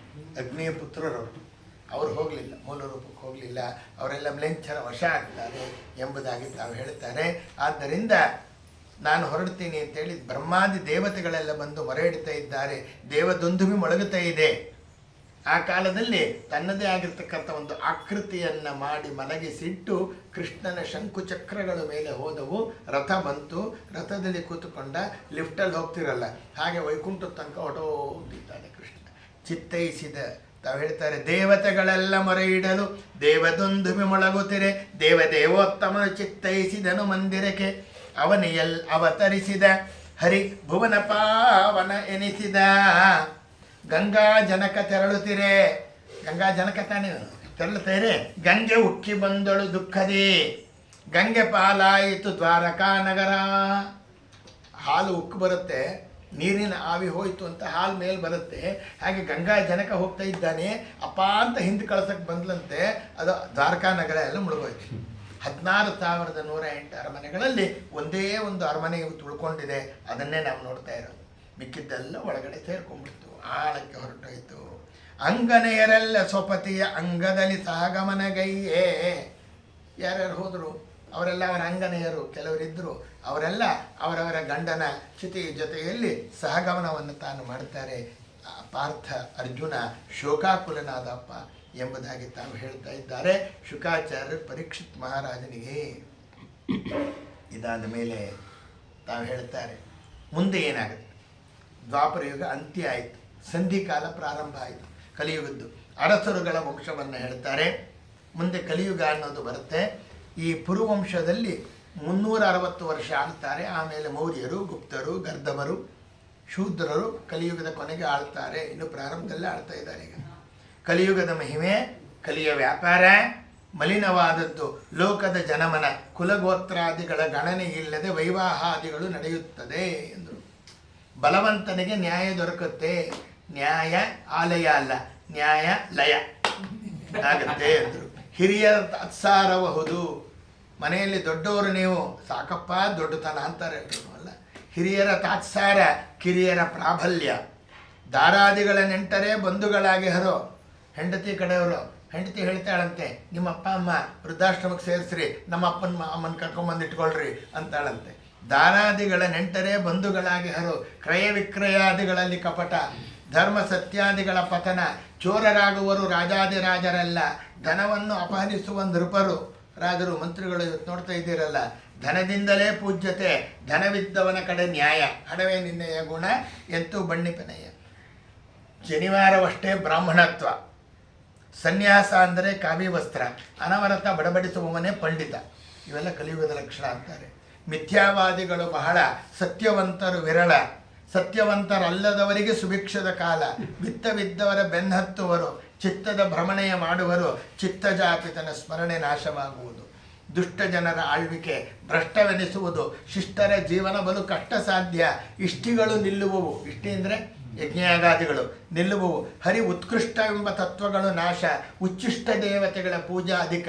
Speaker 1: ಅಗ್ನಿಯ ಪುತ್ರರವರು, ಅವರು ಹೋಗಲಿಲ್ಲ, ಮೂಲ ರೂಪಕ್ಕೆ ಹೋಗಲಿಲ್ಲ. ಅವರೆಲ್ಲ ಮ್ಲೇಂಛರ ವಶ ಆಗ್ತಾರೆ ಎಂಬುದಾಗಿ ತಾವು ಹೇಳ್ತಾರೆ. ಆದ್ದರಿಂದ ನಾನು ಹೊರಡ್ತೀನಿ ಅಂತೇಳಿ ಬ್ರಹ್ಮಾದಿ ದೇವತೆಗಳೆಲ್ಲ ಬಂದು ಮೊರೆ ಇಡ್ತಾ ಇದ್ದಾರೆ. ದೇವದೊಂದುಮಿ ಮೊಳಗುತ್ತಾ ಇದೆ. ಆ ಕಾಲದಲ್ಲಿ ತನ್ನದೇ ಆಗಿರ್ತಕ್ಕಂಥ ಒಂದು ಆಕೃತಿಯನ್ನು ಮಾಡಿ ಮಲಗಿಸಿಟ್ಟು ಕೃಷ್ಣನ ಶಂಕುಚಕ್ರಗಳ ಮೇಲೆ ಹೋದವು. ರಥ ಬಂತು, ರಥದಲ್ಲಿ ಕೂತುಕೊಂಡ. ಲಿಫ್ಟಲ್ಲಿ ಹೋಗ್ತಿರಲ್ಲ ಹಾಗೆ ವೈಕುಂಠ ತನಕ ಹೊರಟೋಗ್ತಿದ್ದಾನೆ ಕೃಷ್ಣ. ಚಿತ್ತೈಸಿದ ತಾವು ಹೇಳ್ತಾರೆ, ದೇವತೆಗಳೆಲ್ಲ ಮೊರೆ ಇಡಲು ದೇವದೊಂದುಮಿ ಮೊಳಗುತ್ತಿರೆ. ದೇವೋತ್ತಮನು ಚಿತ್ತೈಸಿದನು ಮಂದಿರಕ್ಕೆ. ಅವತರಿಸಿದ ಹರಿ ಭುವನ ಪಾವನ ಎನಿಸಿದ. ಗಂಗಾ ಜನಕ ತೆರಳುತ್ತಿರೆ. ಗಂಗಾ ಜನಕ ತಾನೇ ತೆರಳುತ್ತಾರೆ. ಗಂಗೆ ಉಕ್ಕಿ ಬಂದಳು ದುಃಖದಿ. ಗಂಗೆ ಪಾಲಾಯಿತು ದ್ವಾರಕಾ ನಗರ. ಹಾಲು ಉಕ್ಕು ಬರುತ್ತೆ, ನೀರಿನ ಆವಿ ಹೋಯಿತು ಅಂತ ಹಾಲು ಮೇಲೆ ಬರುತ್ತೆ. ಹಾಗೆ ಗಂಗಾ ಜನಕ ಹೋಗ್ತಾ ಇದ್ದಾನೆ. ಅಪ್ಪ ಅಂತ ಹಿಂದೆ ಕಳ್ಸಕ್ಕೆ ಬಂದ್ಲಂತೆ. ಅದು ದ್ವಾರಕಾ ನಗರ ಎಲ್ಲ ಮುಳುಗೋಯ್ತು. 16,108 ಅರಮನೆಗಳಲ್ಲಿ ಒಂದೇ ಒಂದು ಅರಮನೆ ಇವತ್ತು ಉಳ್ಕೊಂಡಿದೆ. ಅದನ್ನೇ ನಾವು ನೋಡ್ತಾ ಇರೋದು. ಮಿಕ್ಕಿದ್ದೆಲ್ಲ ಒಳಗಡೆ ಸೇರ್ಕೊಂಡ್ಬಿಡ್ತು, ಆಳಕ್ಕೆ ಹೊರಟೋಯ್ತು. ಅಂಗನೆಯರೆಲ್ಲ ಸ್ವಪತಿಯ ಅಂಗದಲ್ಲಿ ಸಹಗಮನಗೈಯೇ. ಯಾರ್ಯಾರು ಹೋದರು ಅವರೆಲ್ಲ ಅವರ ಅಂಗನೆಯರು, ಕೆಲವರಿದ್ದರು, ಅವರೆಲ್ಲ ಅವರವರ ಗಂಡನ ಚಿತಿ ಜೊತೆಯಲ್ಲಿ ಸಹಗಮನವನ್ನು ತಾನು ಮಾಡ್ತಾರೆ. ಪಾರ್ಥ ಅರ್ಜುನ ಶೋಕಾಕುಲನಾದಪ್ಪ ಎಂಬುದಾಗಿ ತಾವು ಹೇಳ್ತಾ ಇದ್ದಾರೆ ಶುಕಾಚಾರ್ಯರು ಪರೀಕ್ಷಿತ್ ಮಹಾರಾಜನಿಗೆ. ಇದಾದ ಮೇಲೆ ತಾವು ಹೇಳ್ತಾರೆ ಮುಂದೆ ಏನಾಗುತ್ತೆ. ದ್ವಾಪರ ಯುಗ ಅಂತ್ಯ ಆಯಿತು, ಸಂಧಿಕಾಲ ಪ್ರಾರಂಭ ಆಯಿತು, ಕಲಿಯುಗದ್ದು ಅರಸರುಗಳ ವಂಶವನ್ನು ಹೇಳ್ತಾರೆ. ಮುಂದೆ ಕಲಿಯುಗ ಅನ್ನೋದು ಬರುತ್ತೆ. ಈ ಪುರುವಂಶದಲ್ಲಿ 360 ವರ್ಷ ಆಳ್ತಾರೆ. ಆಮೇಲೆ ಮೌರ್ಯರು, ಗುಪ್ತರು, ಗರ್ಧಮರು, ಶೂದ್ರರು ಕಲಿಯುಗದ ಕೊನೆಗೆ ಆಳ್ತಾರೆ. ಇನ್ನು ಪ್ರಾರಂಭದಲ್ಲೇ ಆಳ್ತಾ ಇದ್ದಾರೆ. ಈಗ ಕಲಿಯುಗದ ಮಹಿಮೆ, ಕಲಿಯ ವ್ಯಾಪಾರ ಮಲಿನವಾದದ್ದು, ಲೋಕದ ಜನಮನ ಕುಲಗೋತ್ರಾದಿಗಳ ಗಣನೆ ಇಲ್ಲದೆ ವೈವಾಹಾದಿಗಳು ನಡೆಯುತ್ತದೆ ಎಂದರು. ಬಲವಂತನಿಗೆ ನ್ಯಾಯ ದೊರಕುತ್ತೆ, ನ್ಯಾಯ ಆಲಯ ಅಲ್ಲ, ನ್ಯಾಯ ಲಯ ಆಗುತ್ತೆ ಎಂದರು. ಹಿರಿಯರ ತಾತ್ಸಾರಬಹುದು, ಮನೆಯಲ್ಲಿ ದೊಡ್ಡವರು ನೀವು ಸಾಕಪ್ಪ ದೊಡ್ಡತನ ಅಂತಾರೆ ಎಲ್ರೂ ಅಲ್ಲ. ಹಿರಿಯರ ತಾತ್ಸಾರ, ಕಿರಿಯರ ಪ್ರಾಬಲ್ಯ. ದಾರಾದಿಗಳ ನೆಂಟರೇ ಬಂಧುಗಳಾಗಿ ಹರೋ. ಹೆಂಡತಿ ಕಡೆಯವರು, ಹೆಂಡತಿ ಹೇಳ್ತಾಳಂತೆ ನಿಮ್ಮ ಅಪ್ಪ ಅಮ್ಮ ವೃದ್ಧಾಶ್ರಮಕ್ಕೆ ಸೇರಿಸ್ರಿ, ನಮ್ಮ ಅಮ್ಮನ ಕರ್ಕೊಂಬಂದು ಇಟ್ಕೊಳ್ರಿ ಅಂತಾಳಂತೆ. ದಾರಾದಿಗಳ ನೆಂಟರೇ ಬಂಧುಗಳಾಗಿ ಹರೋ. ಕ್ರಯ ವಿಕ್ರಯಾದಿಗಳಲ್ಲಿ ಕಪಟ, ಧರ್ಮ ಸತ್ಯಾದಿಗಳ ಪತನ. ಚೋರರಾಗುವರು ರಾಜಾದಿರಾಜರಲ್ಲ, ಧನವನ್ನು ಅಪಹರಿಸುವ ನೃಪರು. ರಾಜರು ಮಂತ್ರಿಗಳು ಇವತ್ತು ನೋಡ್ತಾ ಇದ್ದೀರಲ್ಲ, ಧನದಿಂದಲೇ ಪೂಜ್ಯತೆ, ಧನವಿದ್ದವನ ಕಡೆ ನ್ಯಾಯ. ಹಣವೇ ನಿನ್ನೆಯ ಗುಣ, ಎಂತೂ ಬಣ್ಣಿಪನೆಯ. ಶನಿವಾರವಷ್ಟೇ ಬ್ರಾಹ್ಮಣತ್ವ. ಸನ್ಯಾಸ ಅಂದರೆ ಕಾವ್ಯವಸ್ತ್ರ. ಅನವರತ ಬಡಬಡಿಸುವವನೇ ಪಂಡಿತ. ಇವೆಲ್ಲ ಕಲಿಯುಗದ ಲಕ್ಷಣ ಅಂತಾರೆ. ಮಿಥ್ಯಾವಾದಿಗಳು ಬಹಳ, ಸತ್ಯವಂತರು ವಿರಳ. ಸತ್ಯವಂತರಲ್ಲದವರಿಗೆ ಸುಭಿಕ್ಷದ ಕಾಲ. ಬಿತ್ತವಿದ್ದವರ ಬೆನ್ನತ್ತುವರು, ಚಿತ್ತದ ಭ್ರಮಣೆಯ ಮಾಡುವರು. ಚಿತ್ತಜಾಪಿತನ ಸ್ಮರಣೆ ನಾಶವಾಗುವುದು. ದುಷ್ಟ ಜನರ ಆಳ್ವಿಕೆ ಭ್ರಷ್ಟವೆನಿಸುವುದು. ಶಿಷ್ಟರ ಜೀವನ ಬಲು ಕಷ್ಟ ಸಾಧ್ಯ. ಇಷ್ಟಿಗಳು ನಿಲ್ಲುವವು. ಇಷ್ಟಿ ಅಂದರೆ ಯಜ್ಞಯಾಗಾದಿಗಳು ನಿಲ್ಲುವವು. ಹರಿ ಉತ್ಕೃಷ್ಟವೆಂಬ ತತ್ವಗಳು ನಾಶ. ಉಚ್ಚಿಷ್ಟ ದೇವತೆಗಳ ಪೂಜಾ ಅಧಿಕ.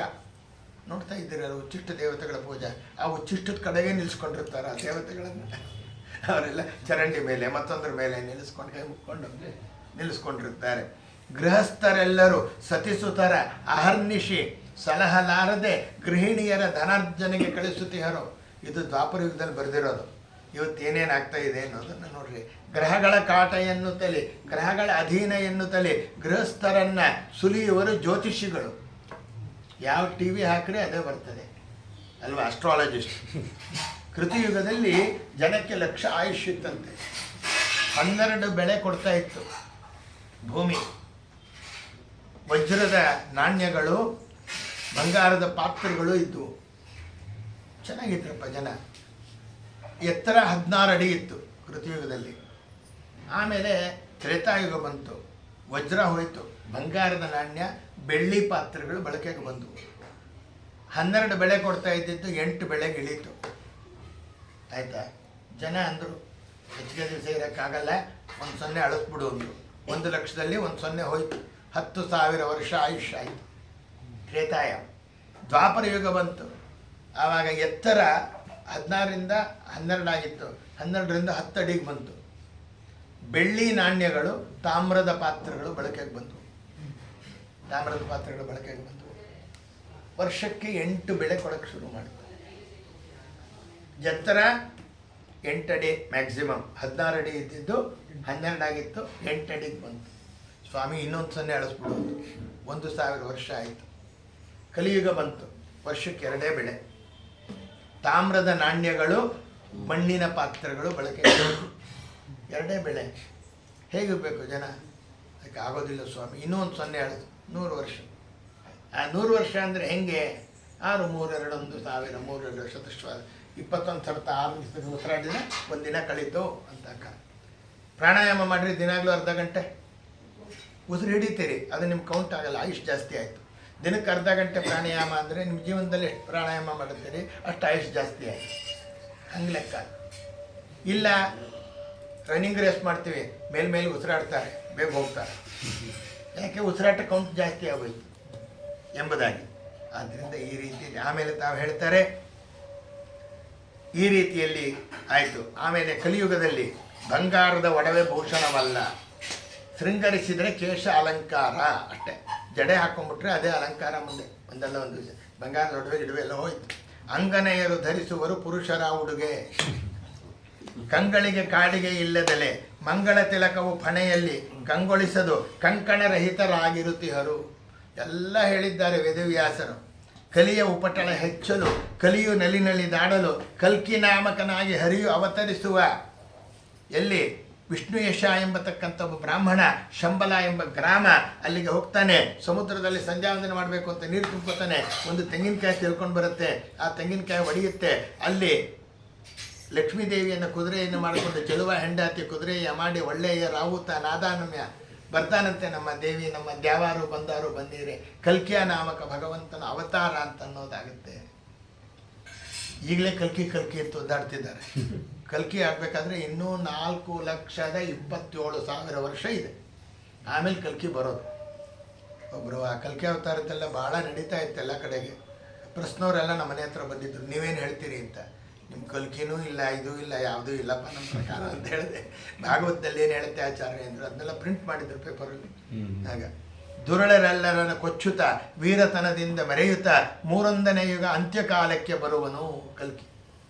Speaker 1: ನೋಡ್ತಾ ಇದ್ದೀರಲ್ಲ ಉಚ್ಚಿಷ್ಟ ದೇವತೆಗಳ ಪೂಜಾ. ಆ ಉಚ್ಚಿಷ್ಟದ ಕಡೆಗೆ ನಿಲ್ಲಿಸ್ಕೊಂಡಿರ್ತಾರೆ ಆ ದೇವತೆಗಳನ್ನು. ಅವರೆಲ್ಲ ಚರಂಡಿ ಮೇಲೆ ಮತ್ತೊಂದರ ಮೇಲೆ ನಿಲ್ಲಿಸ್ಕೊಂಡು ಕೈ ಮುಕ್ಕೊಂಡು ನಿಲ್ಲಿಸ್ಕೊಂಡಿರ್ತಾರೆ. ಗೃಹಸ್ಥರೆಲ್ಲರೂ ಸತಿಸುತರ ಅಹರ್ನಿಶಿ ಸಲಹಲಾರದೆ ಗೃಹಿಣಿಯರ ಧನಾರ್ಜನೆಗೆ ಕಳಿಸುತ್ತೀಹರು. ಇದು ದ್ವಾಪರಯುಗದಲ್ಲಿ ಬರೆದಿರೋದು. ಇವತ್ತೇನೇನಾಗ್ತಾ ಇದೆ ಅನ್ನೋದನ್ನು ನೋಡ್ರಿ. ಗ್ರಹಗಳ ಕಾಟ ಎನ್ನುತ್ತಲೇ, ಗ್ರಹಗಳ ಅಧೀನ ಎನ್ನುತ್ತಲೇ ಗೃಹಸ್ಥರನ್ನು ಸುಲಿಯುವರು ಜ್ಯೋತಿಷಿಗಳು. ಯಾವ ಟಿ ವಿ ಹಾಕ್ರೆ ಅದೇ ಬರ್ತದೆ ಅಲ್ವಾ, ಅಸ್ಟ್ರಾಲಜಿಸ್ಟ್. ಕೃತಿಯುಗದಲ್ಲಿ ಜನಕ್ಕೆ ಲಕ್ಷ ಆಯುಷ್ ಇತ್ತಂತೆ. 12 ಬೆಳೆ ಕೊಡ್ತಾ ಇತ್ತು ಭೂಮಿ. ವಜ್ರದ ನಾಣ್ಯಗಳು, ಬಂಗಾರದ ಪಾತ್ರೆಗಳು ಇದ್ದವು. ಚೆನ್ನಾಗಿತ್ತಪ್ಪ ಜನ. ಎತ್ತರ 16 ಅಡಿ ಇತ್ತು ಕೃತಿಯುಗದಲ್ಲಿ. ಆಮೇಲೆ ತ್ರೇತಾಯುಗ ಬಂತು, ವಜ್ರ ಹೋಯಿತು, ಬಂಗಾರದ ನಾಣ್ಯ, ಬೆಳ್ಳಿ ಪಾತ್ರೆಗಳು ಬಳಕೆಗೆ ಬಂದವು. 12 ಬೆಳೆ ಕೊಡ್ತಾ ಇದ್ದಿದ್ದು 8 ಬೆಳೆಗೆ ಇಳೀತು. ಆಯಿತಾ? ಜನ ಅಂದರು ಹೆಚ್ಚಿಗೆ ದಿವಸ ಇರೋಕ್ಕಾಗಲ್ಲ, 1 0 ಅಳಿಸ್ಬಿಡು ಅಂದರು. 1 ಲಕ್ಷದಲ್ಲಿ 1 0 ಹೋಯಿತು. 10,000 ವರ್ಷ ಆಯುಷ್ಯ ಆಯಿತು. ತ್ರೇತಾಯ. ದ್ವಾಪರ ಯುಗ ಬಂತು. ಆವಾಗ ಎತ್ತರ 16ರಿಂದ 12 ಆಗಿತ್ತು. 12ರಿಂದ 10 ಅಡಿಗೆ ಬಂತು. ಬೆಳ್ಳಿ ನಾಣ್ಯಗಳು, ತಾಮ್ರದ ಪಾತ್ರೆಗಳು ಬಳಕೆಗೆ ಬಂದವು. ತಾಮ್ರದ ಪಾತ್ರೆಗಳು ಬಳಕೆಗೆ ಬಂದವು. ವರ್ಷಕ್ಕೆ 8 ಬೆಳೆ ಕೊಡೋಕ್ಕೆ ಶುರು ಮಾಡಿತು. ಎತ್ತರ 8 ಅಡಿ ಮ್ಯಾಕ್ಸಿಮಮ್. 16 ಅಡಿ ಇದ್ದಿದ್ದು 12 ಆಗಿತ್ತು, 8 ಅಡಿಗೆ ಬಂತು. ಸ್ವಾಮಿ ಇನ್ನೊಂದು 0 ಅಳಿಸ್ಬಿಡೋದು. 1,000 ವರ್ಷ ಆಯಿತು. ಕಲಿಯುಗ ಬಂತು. ವರ್ಷಕ್ಕೆ 2 ಬೆಳೆ. ತಾಮ್ರದ ನಾಣ್ಯಗಳು, ಮಣ್ಣಿನ ಪಾತ್ರೆಗಳು ಬಳಕೆ 2 ಬೆಳೆ. ಹೇಗಿರಬೇಕು ಜನ? ಅದಕ್ಕೆ ಆಗೋದಿಲ್ಲ ಸ್ವಾಮಿ, ಇನ್ನೊಂದು 0 ಅಳಿದು 100 ವರ್ಷ. ಆ 100 ವರ್ಷ ಅಂದರೆ ಹೆಂಗೆ? 6 3 2 1,000 3 2 ಚತುಶ್ವಾರ 21 ಸರ್ತ 6 ಉಸಿರಾಡಿದ ಒಂದಿನ ಕಳೀತು ಅಂತ. ಪ್ರಾಣಾಯಾಮ ಮಾಡಿರಿ ದಿನಾಗಲೂ ಅರ್ಧ ಗಂಟೆ ಉಸಿರು ಹಿಡಿತೀರಿ, ಅದು ನಿಮ್ಗೆ ಕೌಂಟ್ ಆಗಲ್ಲ, ಆಯುಷ್ ಜಾಸ್ತಿ ಆಯಿತು. ದಿನಕ್ಕೆ ಅರ್ಧ ಗಂಟೆ ಪ್ರಾಣಾಯಾಮ ಅಂದರೆ ನಿಮ್ಮ ಜೀವನದಲ್ಲಿ ಎಷ್ಟು ಪ್ರಾಣಾಯಾಮ ಮಾಡುತ್ತೀರಿ ಅಷ್ಟು ಆಯುಷ್ ಜಾಸ್ತಿ ಆಯಿತು. ಹಂಗೆ ಲೆಕ್ಕ. ಇಲ್ಲ ರನ್ನಿಂಗ್ ರೇಸ್ ಮಾಡ್ತೀವಿ, ಮೇಲೆ ಉಸಿರಾಡ್ತಾರೆ, ಬೇಗ ಹೋಗ್ತಾರೆ. ಯಾಕೆ? ಉಸಿರಾಟ ಕೌಂಟ್ ಜಾಸ್ತಿ ಆಗೋಯ್ತು ಎಂಬುದಾಗಿ. ಆದ್ದರಿಂದ ಈ ರೀತಿ ಆಮೇಲೆ ತಾವು ಹೇಳ್ತಾರೆ ಈ ರೀತಿಯಲ್ಲಿ ಆಯಿತು. ಆಮೇಲೆ ಕಲಿಯುಗದಲ್ಲಿ ಬಂಗಾರದ ಒಡವೆ ಭೂಷಣವಲ್ಲ. ಶೃಂಗರಿಸಿದರೆ ಕೇಶ ಅಲಂಕಾರ ಅಷ್ಟೇ. ಜಡೆ ಹಾಕೊಂಡ್ಬಿಟ್ರೆ ಅದೇ ಅಲಂಕಾರ. ಮುಂದೆ ಒಂದಲ್ಲ ಒಂದು ದಿವಸ ಬಂಗಾರದ ಒಡವೆ ಗಿಡವೆ ಎಲ್ಲ ಹೋಯ್ತು. ಅಂಗನೆಯರು ಧರಿಸುವರು ಪುರುಷರ ಉಡುಗೆ. ಕಂಗಳಿಗೆ ಕಾಡಿಗೆ ಇಲ್ಲದಲೆ ಮಂಗಳ ತಿಲಕವು ಫಣೆಯಲ್ಲಿ ಕಂಗೊಳಿಸದು ಕಂಕಣರಹಿತರಾಗಿರುತ್ತಿಹರು. ಎಲ್ಲ ಹೇಳಿದ್ದಾರೆ ವೇದವ್ಯಾಸರು. ಕಲಿಯ ಉಪಟಳ ಹೆಚ್ಚಲು ಕಲಿಯು ನಲಿ ದಾಡಲು ಕಲ್ಕಿ ನಾಮಕನಾಗಿ ಹರಿಯು ಅವತರಿಸುವ. ಎಲ್ಲಿ ವಿಷ್ಣು ಯಶ ಎಂಬತಕ್ಕಂಥ ಒಬ್ಬ ಬ್ರಾಹ್ಮಣ ಶಂಬಲ ಎಂಬ ಗ್ರಾಮ, ಅಲ್ಲಿಗೆ ಹೋಗ್ತಾನೆ. ಸಮುದ್ರದಲ್ಲಿ ಸಂಧ್ಯಾವಂದನೆ ಮಾಡಬೇಕು ಅಂತ ನೀರು ತುಂಬ್ಕೊತಾನೆ. ಒಂದು ತೆಂಗಿನಕಾಯಿ ತಿಳ್ಕೊಂಡು ಬರುತ್ತೆ. ಆ ತೆಂಗಿನಕಾಯಿ ಒಡೆಯುತ್ತೆ. ಅಲ್ಲಿ ಲಕ್ಷ್ಮೀದೇವಿಯನ್ನು ಕುದುರೆಯನ್ನು ಮಾಡಿಕೊಂಡು ಚೆಲುವ ಹೆಂಡತಿ ಕುದುರೆಯ ಮಾಡಿ ಒಳ್ಳೆಯ ರಾವುತ ನಾದಾನಮ್ಯ ಬರ್ತಾನಂತೆ. ನಮ್ಮ ದೇವಿ ನಮ್ಮ ದ್ಯಾವಾರು ಬಂದಾರು ಬಂದೀರೆ ಕಲ್ಕಿಯ ನಾಮಕ ಭಗವಂತನ ಅವತಾರ ಅಂತ ಅನ್ನೋದಾಗುತ್ತೆ. ಈಗಲೇ ಕಲ್ಕಿ ಅಂತ ಒದ್ದಾಡ್ತಿದ್ದಾರೆ. ಕಲ್ಕಿ ಆಗಬೇಕಾದ್ರೆ ಇನ್ನೂ 4,27,000 ವರ್ಷ ಇದೆ. ಆಮೇಲೆ ಕಲ್ಕಿ ಬರೋದು. ಒಬ್ಬರು ಆ ಕಲ್ಕಿ ಅವತಾರದೆಲ್ಲ ಭಾಳ ನಡೀತಾ ಇತ್ತು ಎಲ್ಲ ಕಡೆಗೆ. ಪ್ರಶ್ನವರೆಲ್ಲ ನಮ್ಮ ಮನೆ ಹತ್ರ ಬಂದಿದ್ರು, ನೀವೇನು ಹೇಳ್ತೀರಿ ಅಂತ. ನಿಮ್ಮ ಕಲ್ಕಿನೂ ಇಲ್ಲ, ಇದೂ ಇಲ್ಲ, ಯಾವುದೂ ಇಲ್ಲಪ್ಪ ನಮ್ಮ ಪ್ರಕಾರ ಅಂತ ಹೇಳಿದೆ. ಭಾಗವತದಲ್ಲಿ ಏನು ಹೇಳುತ್ತೆ ಆಚಾರ್ಯ ಅಂದರು. ಅದನ್ನೆಲ್ಲ ಪ್ರಿಂಟ್ ಮಾಡಿದ್ರು ಪೇಪರಲ್ಲಿ. ಆಗ ದುರಳರೆಲ್ಲರನ್ನು ಕೊಚ್ಚುತ್ತಾ ವೀರತನದಿಂದ ಮೆರೆಯುತ್ತ 3ನೇ ಯುಗ ಅಂತ್ಯಕಾಲಕ್ಕೆ ಬರುವನು ಕಲ್ಕಿ.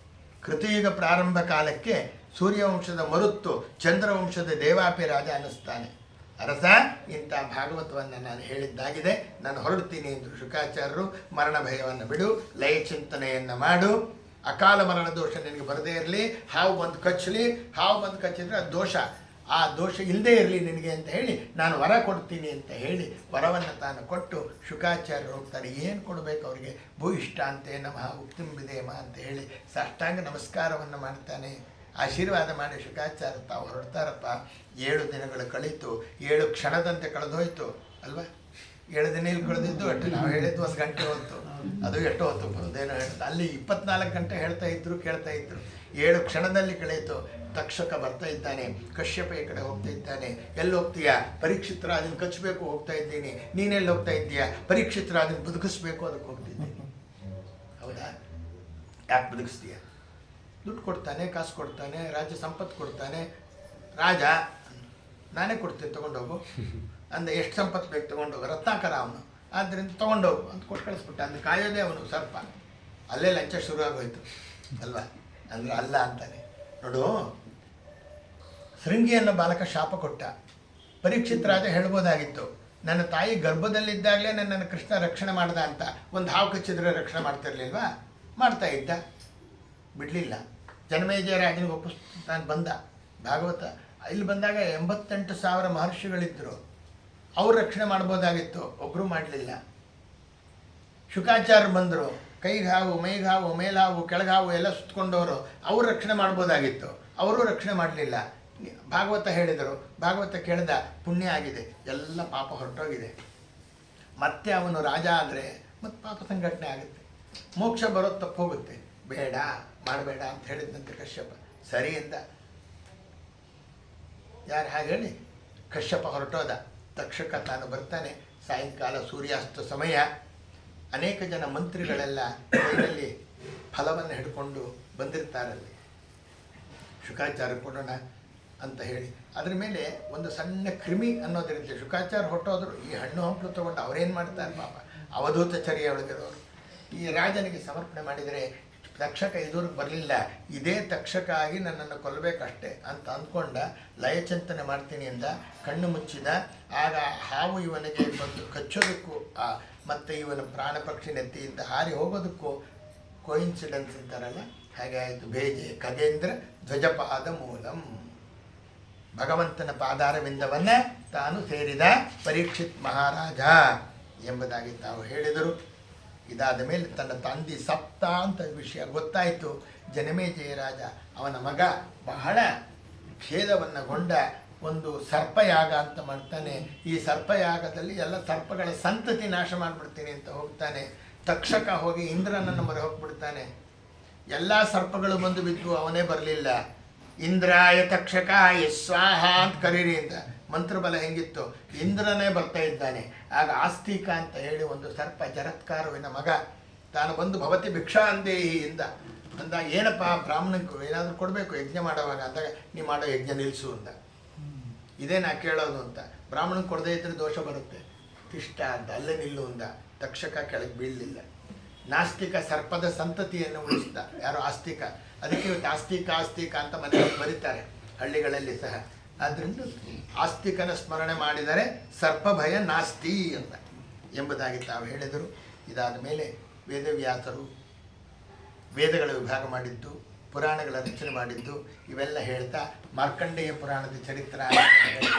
Speaker 1: ಕೃತಯುಗ ಪ್ರಾರಂಭ ಕಾಲಕ್ಕೆ ಸೂರ್ಯವಂಶದ ಮರುತ್ತು ಚಂದ್ರವಂಶದ ದೇವಾಪಿ ರಾಜ ಅನ್ನಿಸ್ತಾನೆ. ಅರಸ, ಇಂಥ ಭಾಗವತವನ್ನು ನಾನು ಹೇಳಿದ್ದಾಗಿದೆ, ನಾನು ಹೊರಡ್ತೀನಿ ಎಂದರು ಶುಕಾಚಾರ್ಯರು. ಮರಣ ಭಯವನ್ನು ಬಿಡು, ಲಯ ಚಿಂತನೆಯನ್ನು ಮಾಡು, ಅಕಾಲ ಮರಣ ದೋಷ ನಿನಗೆ ಬರದೇ ಇರಲಿ. ಹಾವು ಬಂದು ಕಚ್ಚಲಿ, ಹಾವು ಬಂದು ಕಚ್ಚಿದ್ರೆ ಅದು ದೋಷ, ಆ ದೋಷ ಇಲ್ಲದೇ ಇರಲಿ ನಿನಗೆ ಅಂತ ಹೇಳಿ ನಾನು ವರ ಕೊಡ್ತೀನಿ ಅಂತ ಹೇಳಿ ವರವನ್ನು ತಾನು ಕೊಟ್ಟು ಶುಕಾಚಾರ್ಯರು ಹೋಗ್ತಾರೆ. ಏನು ಕೊಡಬೇಕು ಅವರಿಗೆ? ಭೂಯಿಷ್ಠ ಅಂತೆ ನಮಃ ಉಕ್ತಿಂಬಿದೇಮ ಅಂತ ಹೇಳಿ ಸಾಷ್ಟಾಂಗ ನಮಸ್ಕಾರವನ್ನು ಮಾಡ್ತಾನೆ. ಆಶೀರ್ವಾದ ಮಾಡಿ ಶುಕಾಚಾರ್ಯ ತಾವು ಹೊರಡ್ತಾರಪ್ಪ. 7 ದಿನಗಳು ಕಳೀತು. 7 ಕ್ಷಣದಂತೆ ಕಳೆದೋಯ್ತು ಅಲ್ವಾ? 7 ದಿನ ಇಲ್ಲಿ ಕಳೆದಿದ್ದು ಅಷ್ಟೇ. ನಾವು ಹೇಳಿದ್ದು 1 ಗಂಟೆ ಹೊತ್ತು, ಅದು ಎಷ್ಟು ಹೊತ್ತು ಬರೋದೇನೋ ಹೇಳ್ತಾ. ಅಲ್ಲಿ 24 ಗಂಟೆ ಹೇಳ್ತಾ ಇದ್ರು, ಕೇಳ್ತಾ ಇದ್ರು. 7 ಕ್ಷಣದಲ್ಲಿ ಕಳೆಯಿತು. ತಕ್ಷಕ ಬರ್ತಾ ಇದ್ದಾನೆ. ಕಶ್ಯಪ ಈ ಕಡೆ ಹೋಗ್ತಾ ಇದ್ದಾನೆ. ಎಲ್ಲಿ ಹೋಗ್ತೀಯಾ? ಪರೀಕ್ಷಿತ್ರ ಅದನ್ನು ಕಚ್ಚಬೇಕು ಹೋಗ್ತಾ ಇದ್ದೀನಿ. ನೀನೆಲ್ಲಿ ಹೋಗ್ತಾ ಇದ್ದೀಯಾ? ಪರೀಕ್ಷಿತ್ರ ಅದನ್ನು ಬದುಕಿಸ್ಬೇಕು ಅದಕ್ಕೆ ಹೋಗ್ತಿದ್ದೀನಿ. ಹೌದಾ? ಯಾಕೆ ಬದುಕಿಸ್ತೀಯ? ದುಡ್ಡು ಕೊಡ್ತಾನೆ, ಕಾಸು ಕೊಡ್ತಾನೆ, ರಾಜ್ಯ ಸಂಪತ್ತು ಕೊಡ್ತಾನೆ. ರಾಜ ನಾನೇ ಕೊಡ್ತೀನಿ ತೊಗೊಂಡೋಗು ಅಂದ. ಎಷ್ಟು ಸಂಪತ್ತು ಬೇಕು ತೊಗೊಂಡೋಗು, ರತ್ನಾಕರ ಅವನು, ಆದ್ದರಿಂದ ತೊಗೊಂಡೋಗು ಅಂತ ಕೊಟ್ಟು ಕಳಿಸ್ಬಿಟ್ಟ. ಅಂದ್ರೆ ಕಾಯೋದೇ ಅವನು ಸರ್ಪ. ಅಲ್ಲೇ ಲಂಚ ಶುರು ಆಗೋಯ್ತು ಅಲ್ವಾ? ಅಂದ್ರೆ ಅಲ್ಲ ಅಂತಾನೆ. ನೋಡು, ಶೃಂಗಿ ಅನ್ನೋ ಬಾಲಕ ಶಾಪ ಕೊಟ್ಟ. ಪರೀಕ್ಷಿತ್ ರಾಜ ಹೇಳ್ಬೋದಾಗಿತ್ತು, ನನ್ನ ತಾಯಿ ಗರ್ಭದಲ್ಲಿದ್ದಾಗಲೇ ನನ್ನನ್ನು ಕೃಷ್ಣ ರಕ್ಷಣೆ ಮಾಡ್ದ ಅಂತ. ಒಂದು ಹಾವು ಕಚ್ಚಿದ್ರೆ ರಕ್ಷಣೆ ಮಾಡ್ತಿರ್ಲಿಲ್ವಾ? ಮಾಡ್ತಾ ಇದ್ದ, ಬಿಡಲಿಲ್ಲ. ಜನಮೇಜಯ ರಾಜನಿಗೆ ಒಪ್ಪಿಸ್ತಾನೆ ಬಂದ. ಭಾಗವತ ಇಲ್ಲಿ ಬಂದಾಗ 88,000 ಮಹರ್ಷಿಗಳಿದ್ದರು. ಅವ್ರು ರಕ್ಷಣೆ ಮಾಡ್ಬೋದಾಗಿತ್ತು, ಒಬ್ಬರು ಮಾಡಲಿಲ್ಲ. ಶುಕಾಚಾರ್ಯರು ಬಂದರು, ಕೈಗೆ ಹಾವು, ಮೈಗೆ ಹಾವು, ಮೇಲಾವು, ಕೆಳಗಾವು ಎಲ್ಲ ಸುತ್ತಕೊಂಡವರು. ಅವರು ರಕ್ಷಣೆ ಮಾಡ್ಬೋದಾಗಿತ್ತು, ಅವರು ರಕ್ಷಣೆ ಮಾಡಲಿಲ್ಲ. ಭಾಗವತ ಹೇಳಿದರು. ಭಾಗವತ ಕೇಳಿದ, ಪುಣ್ಯ ಆಗಿದೆ, ಎಲ್ಲ ಪಾಪ ಹೊರಟೋಗಿದೆ. ಮತ್ತೆ ಅವನು ರಾಜ ಆದರೆ ಮತ್ತೆ ಪಾಪ ಸಂಘಟನೆ ಆಗುತ್ತೆ, ಮೋಕ್ಷ ಬರೋದು ತಪ್ಪು ಹೋಗುತ್ತೆ. ಬೇಡ, ಮಾಡಬೇಡ ಅಂತ ಹೇಳಿದಂತೆ ಕಶ್ಯಪ. ಸರಿ ಎಂದ. ಯಾರು ಹಾಗೆ ಹೇಳಿ ಕಶ್ಯಪ ಹೊರಟೋದ. ತಕ್ಷಕ ತಾನು ಬರ್ತಾನೆ. ಸಾಯಂಕಾಲ ಸೂರ್ಯಾಸ್ತ ಸಮಯ. ಅನೇಕ ಜನ ಮಂತ್ರಿಗಳೆಲ್ಲ ಕೈಯಲ್ಲಿ ಫಲವನ್ನು ಹಿಡ್ಕೊಂಡು ಬಂದಿರ್ತಾರಲ್ಲಿ. ಶುಕಾಚಾರ್ಯ ಕೊಡೋಣ ಅಂತ ಹೇಳಿ ಅದ್ರ ಮೇಲೆ ಒಂದು ಸಣ್ಣ ಕ್ರಿಮಿ ಅನ್ನೋದಿರುತ್ತೆ. ಶುಕಾಚಾರ್ಯ ಹೊಟ್ಟೋದ್ರು. ಈ ಹಣ್ಣು ಹಂಪಲು ತೊಗೊಂಡು ಅವರೇನು ಮಾಡ್ತಾರೆ ಪಾಪ, ಅವಧೂತ ಚರ್ಯ ಒಳಗಿರೋರು. ಈ ರಾಜನಿಗೆ ಸಮರ್ಪಣೆ ಮಾಡಿದರೆ ತಕ್ಷಕ ಎದುರಿಗೆ ಬರಲಿಲ್ಲ. ಇದೇ ತಕ್ಷಕ ಆಗಿ ನನ್ನನ್ನು ಕೊಲ್ಲಬೇಕಷ್ಟೆ ಅಂತ ಅಂದ್ಕೊಂಡ. ಲಯಚಿಂತನೆ ಮಾಡ್ತೀನಿ ಎಂದ. ಕಣ್ಣು ಮುಚ್ಚಿದ. ಆಗ ಹಾವು ಇವನಿಗೆ ಬಂದು ಕಚ್ಚೋದಕ್ಕೂ ಮತ್ತು ಇವನ ಪ್ರಾಣ ಪಕ್ಷಿ ನೆತ್ತಿಯಿಂದ ಹಾರಿ ಹೋಗೋದಕ್ಕೂ ಕೋಇನ್ಸಿಡೆನ್ಸ್ ಅಂತಾರಲ್ಲ, ಹಾಗೆ ಆಯಿತು. ಬೇಜೆ ಖಗೇಂದ್ರ ಧ್ವಜಪಾದ ಮೂಲಂ. ಭಗವಂತನ ಪಾದಾರವಿಂದವನ್ನೇ ತಾನು ಸೇರಿದ ಪರೀಕ್ಷಿತ್ ಮಹಾರಾಜ ಎಂಬುದಾಗಿ ತಾವು ಹೇಳಿದರು. ಇದಾದ ಮೇಲೆ ತನ್ನ ತಂದೆ ಸಪ್ತ ಅಂತ ವಿಷಯ ಗೊತ್ತಾಯಿತು. ಜನಮೇಜಯ ರಾಜ ಅವನ ಮಗ ಬಹಳ ಖೇದವನ್ನಗೊಂಡ ಒಂದು ಸರ್ಪಯಾಗ ಅಂತ ಮಾಡ್ತಾನೆ. ಈ ಸರ್ಪಯಾಗದಲ್ಲಿ ಎಲ್ಲ ಸರ್ಪಗಳ ಸಂತತಿ ನಾಶ ಮಾಡಿಬಿಡ್ತೀನಿ ಅಂತ ಹೋಗ್ತಾನೆ. ತಕ್ಷಕ ಹೋಗಿ ಇಂದ್ರನನ್ನು ಮೊರೆ ಹೋಗ್ಬಿಡ್ತಾನೆ. ಎಲ್ಲ ಸರ್ಪಗಳು ಬಂದು ಬಿದ್ದು, ಅವನೇ ಬರಲಿಲ್ಲ. ಇಂದ್ರಾಯ ತಕ್ಷಕಾಯ ಸ್ವಾಹ ಅಂತ ಕರೀರಿ ಅಂತ. ಮಂತ್ರಬಲ ಹೆಂಗಿತ್ತು, ಇಂದ್ರನೇ ಬರ್ತಾ ಇದ್ದಾನೆ. ಆಗ ಆಸ್ತಿಕ ಅಂತ ಹೇಳಿ ಒಂದು ಸರ್ಪ, ಜರತ್ಕಾರುವಿನ ಮಗ, ತಾನು ಬಂದು ಭವತಿ ಭಿಕ್ಷಾ ಅಂದೇಹಿ ಇಂದ ಅಂದಾಗ ಏನಪ್ಪ ಬ್ರಾಹ್ಮಣಕ್ಕೂ ಏನಾದರೂ ಕೊಡಬೇಕು ಯಜ್ಞ ಮಾಡೋವಾಗ ಅಂದಾಗ ನೀವು ಮಾಡೋ ಯಜ್ಞ ನಿಲ್ಲಿಸು ಅಂದ. ಇದೇ ನಾ ಕೇಳೋದು ಅಂತ. ಬ್ರಾಹ್ಮಣಕ್ಕೆ ಕೊಡದೇ ಇದ್ದರೆ ದೋಷ ಬರುತ್ತೆ. ತಿಷ್ಟ ಅಂತ ಅಲ್ಲೇ ನಿಲ್ಲು ಅಂದ. ತಕ್ಷಕ ಕೆಳಗೆ ಬೀಳಲಿಲ್ಲ. ನಾಸ್ತಿಕ ಸರ್ಪದ ಸಂತತಿಯನ್ನು ಉಳಿಸಿದ. ಯಾರು ಆಸ್ತಿಕ. ಅದಕ್ಕೆ ಇವತ್ತು ಆಸ್ತಿಕ ಅಂತ ಮನೆಯಲ್ಲಿ ಬರೀತಾರೆ ಹಳ್ಳಿಗಳಲ್ಲಿ ಸಹ. ಆದ್ದರಿಂದ ಆಸ್ತಿಕನ ಸ್ಮರಣೆ ಮಾಡಿದರೆ ಸರ್ಪ ಭಯ ನಾಸ್ತಿ ಅಂತ ಎಂಬುದಾಗಿ ತಾವು ಹೇಳಿದರು. ಇದಾದ ಮೇಲೆ ವೇದವ್ಯಾಸರು ವೇದಗಳ ವಿಭಾಗ ಮಾಡಿದ್ದು, ಪುರಾಣಗಳ ರಚನೆ ಮಾಡಿದ್ದು, ಇವೆಲ್ಲ ಹೇಳ್ತಾ ಮಾರ್ಕಂಡೇಯ ಪುರಾಣದ ಚರಿತ್ರೆ